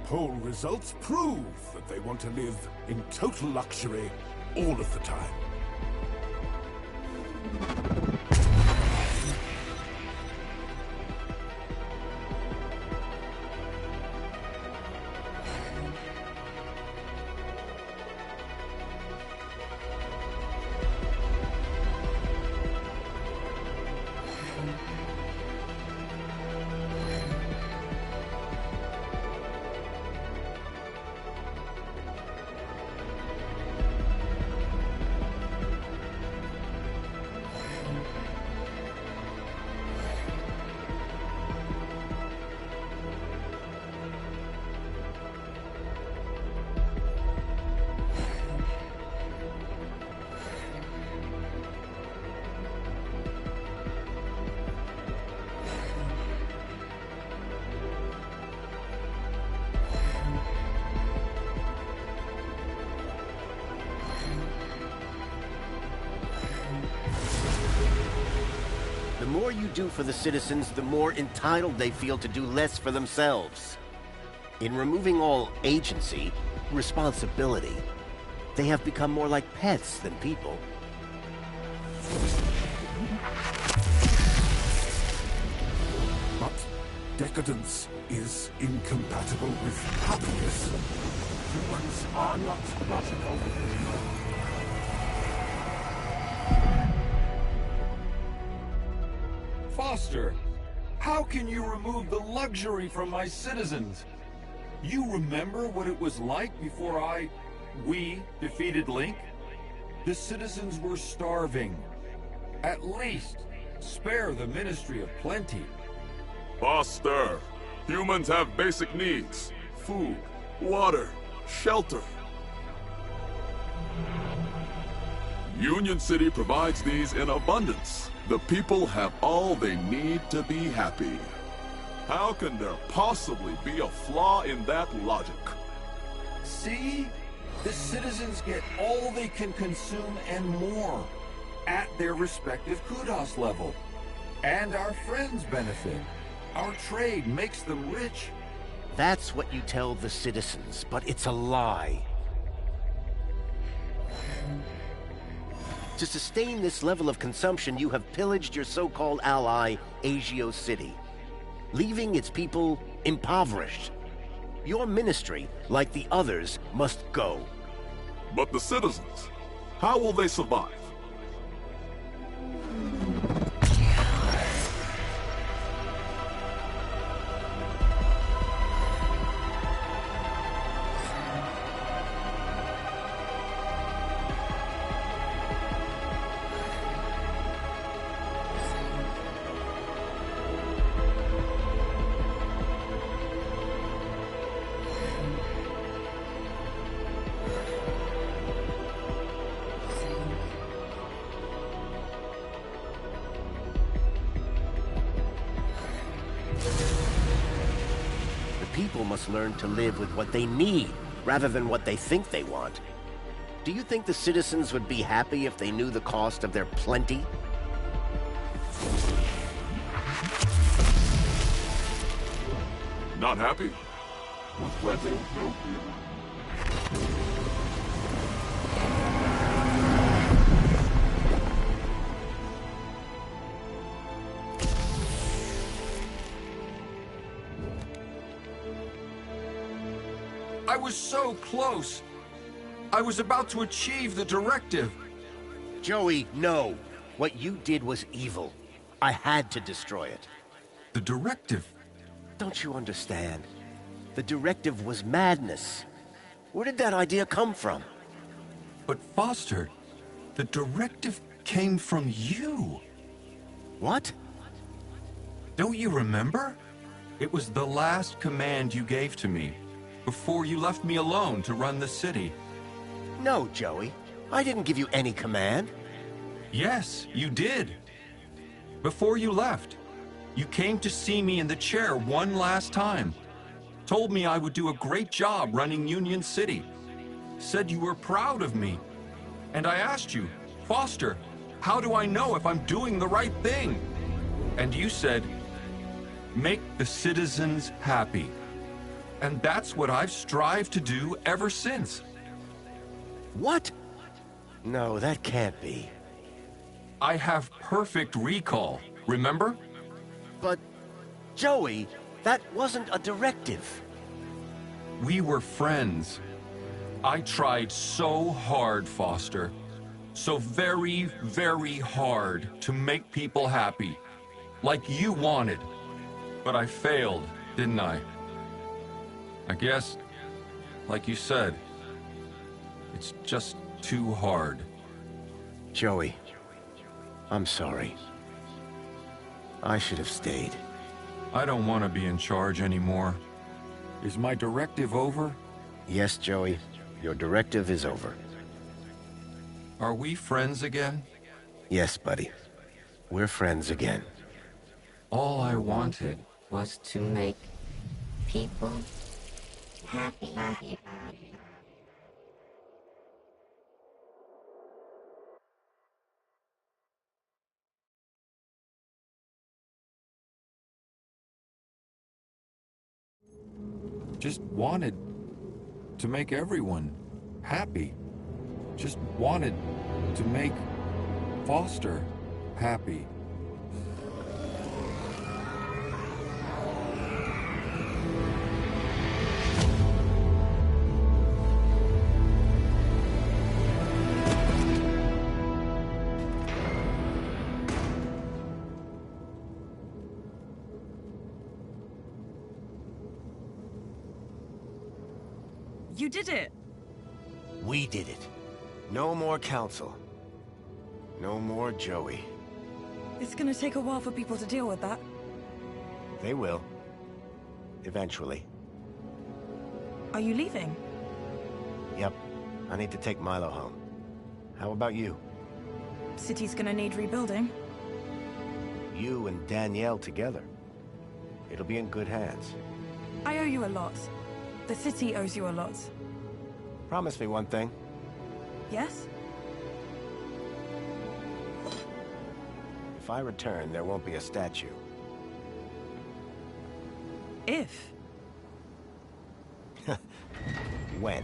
[SPEAKER 9] Poll results prove that they want to live in total luxury all of the time.
[SPEAKER 2] The more you do for the citizens, the more entitled they feel to do less for themselves. In removing all agency, responsibility, they have become more like pets than people.
[SPEAKER 9] But decadence is incompatible with happiness. Humans are not logical.
[SPEAKER 7] Foster, how can you remove the luxury from my citizens? You remember what it was like before we defeated Link? The citizens were starving. At least, spare the Ministry of Plenty.
[SPEAKER 9] Foster, Humans have basic needs. Food, water, shelter. Union City provides these in abundance. The people have all they need to be happy. How can there possibly be a flaw in that logic?
[SPEAKER 7] See? The citizens get all they can consume and more at their respective kudos level. And our friends benefit. Our trade makes them rich.
[SPEAKER 2] That's what you tell the citizens, but it's a lie. To sustain this level of consumption, you have pillaged your so-called ally, Agio City, leaving its people impoverished. Your ministry, like the others, must go.
[SPEAKER 9] But the citizens, how will they survive?
[SPEAKER 2] People must learn to live with what they need, rather than what they think they want. Do you think the citizens would be happy if they knew the cost of their plenty?
[SPEAKER 9] Not happy? With plenty?
[SPEAKER 7] I was so close. I was about to achieve the directive.
[SPEAKER 2] Joey, no. What you did was evil. I had to destroy it.
[SPEAKER 7] The directive?
[SPEAKER 2] Don't you understand? The directive was madness. Where did that idea come from?
[SPEAKER 7] But Foster, the directive came from you.
[SPEAKER 2] What?
[SPEAKER 7] Don't you remember? It was the last command you gave to me, before you left me alone to run the city.
[SPEAKER 2] No, Joey. I didn't give you any command.
[SPEAKER 7] Yes, you did. Before you left, you came to see me in the chair one last time. Told me I would do a great job running Union City. Said you were proud of me. And I asked you, Foster, how do I know if I'm doing the right thing? And you said, make the citizens happy. And that's what I've strived to do ever since.
[SPEAKER 2] What? No, that can't be.
[SPEAKER 7] I have perfect recall, remember?
[SPEAKER 2] But, Joey, that wasn't a directive.
[SPEAKER 7] We were friends. I tried so hard, Foster. So very, very hard to make people happy. Like you wanted. But I failed, didn't I? I guess, like you said, it's just too hard.
[SPEAKER 2] Joey, I'm sorry. I should have stayed.
[SPEAKER 7] I don't want to be in charge anymore. Is my directive over?
[SPEAKER 2] Yes, Joey. Your directive is over.
[SPEAKER 7] Are we friends again?
[SPEAKER 2] Yes, buddy. We're friends again.
[SPEAKER 7] All I wanted
[SPEAKER 6] was to make people happy.
[SPEAKER 7] Just wanted to make everyone happy. Just wanted to make Foster happy.
[SPEAKER 3] You did it!
[SPEAKER 2] We did it. No more council. No more Joey.
[SPEAKER 3] It's gonna take a while for people to deal with that.
[SPEAKER 2] They will. Eventually.
[SPEAKER 3] Are you leaving?
[SPEAKER 2] Yep. I need to take Milo home. How about you?
[SPEAKER 3] City's gonna need rebuilding.
[SPEAKER 2] You and Danielle together. It'll be in good hands.
[SPEAKER 3] I owe you a lot. The city owes you a lot.
[SPEAKER 2] Promise me one thing.
[SPEAKER 3] Yes?
[SPEAKER 2] If I return, there won't be a statue.
[SPEAKER 3] If?
[SPEAKER 2] When?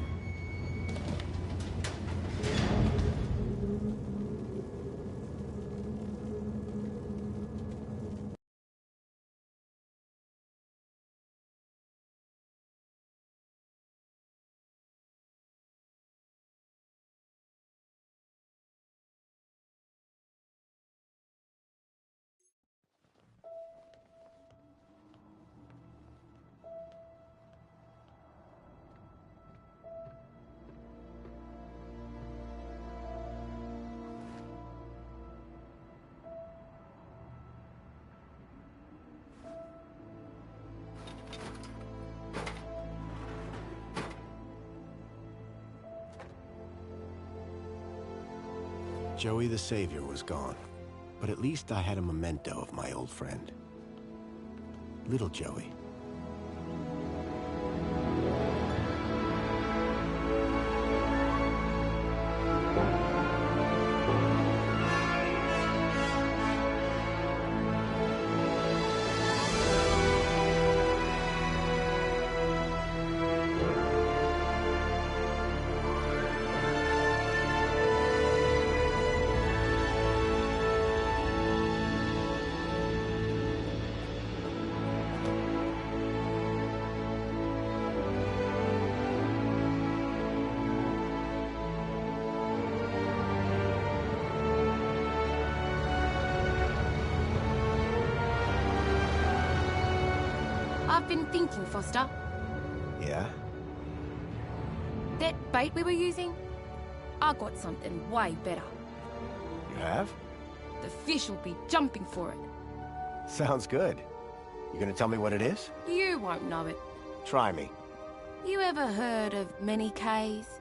[SPEAKER 2] Joey the Savior was gone, but at least I had a memento of my old friend. Little Joey.
[SPEAKER 11] I've been thinking, Foster.
[SPEAKER 2] Yeah?
[SPEAKER 11] That bait we were using? I got something way better.
[SPEAKER 2] You have?
[SPEAKER 11] The fish will be jumping for it.
[SPEAKER 2] Sounds good. You gonna tell me what it is?
[SPEAKER 11] You won't know it.
[SPEAKER 2] Try me.
[SPEAKER 11] You ever heard of many Ks?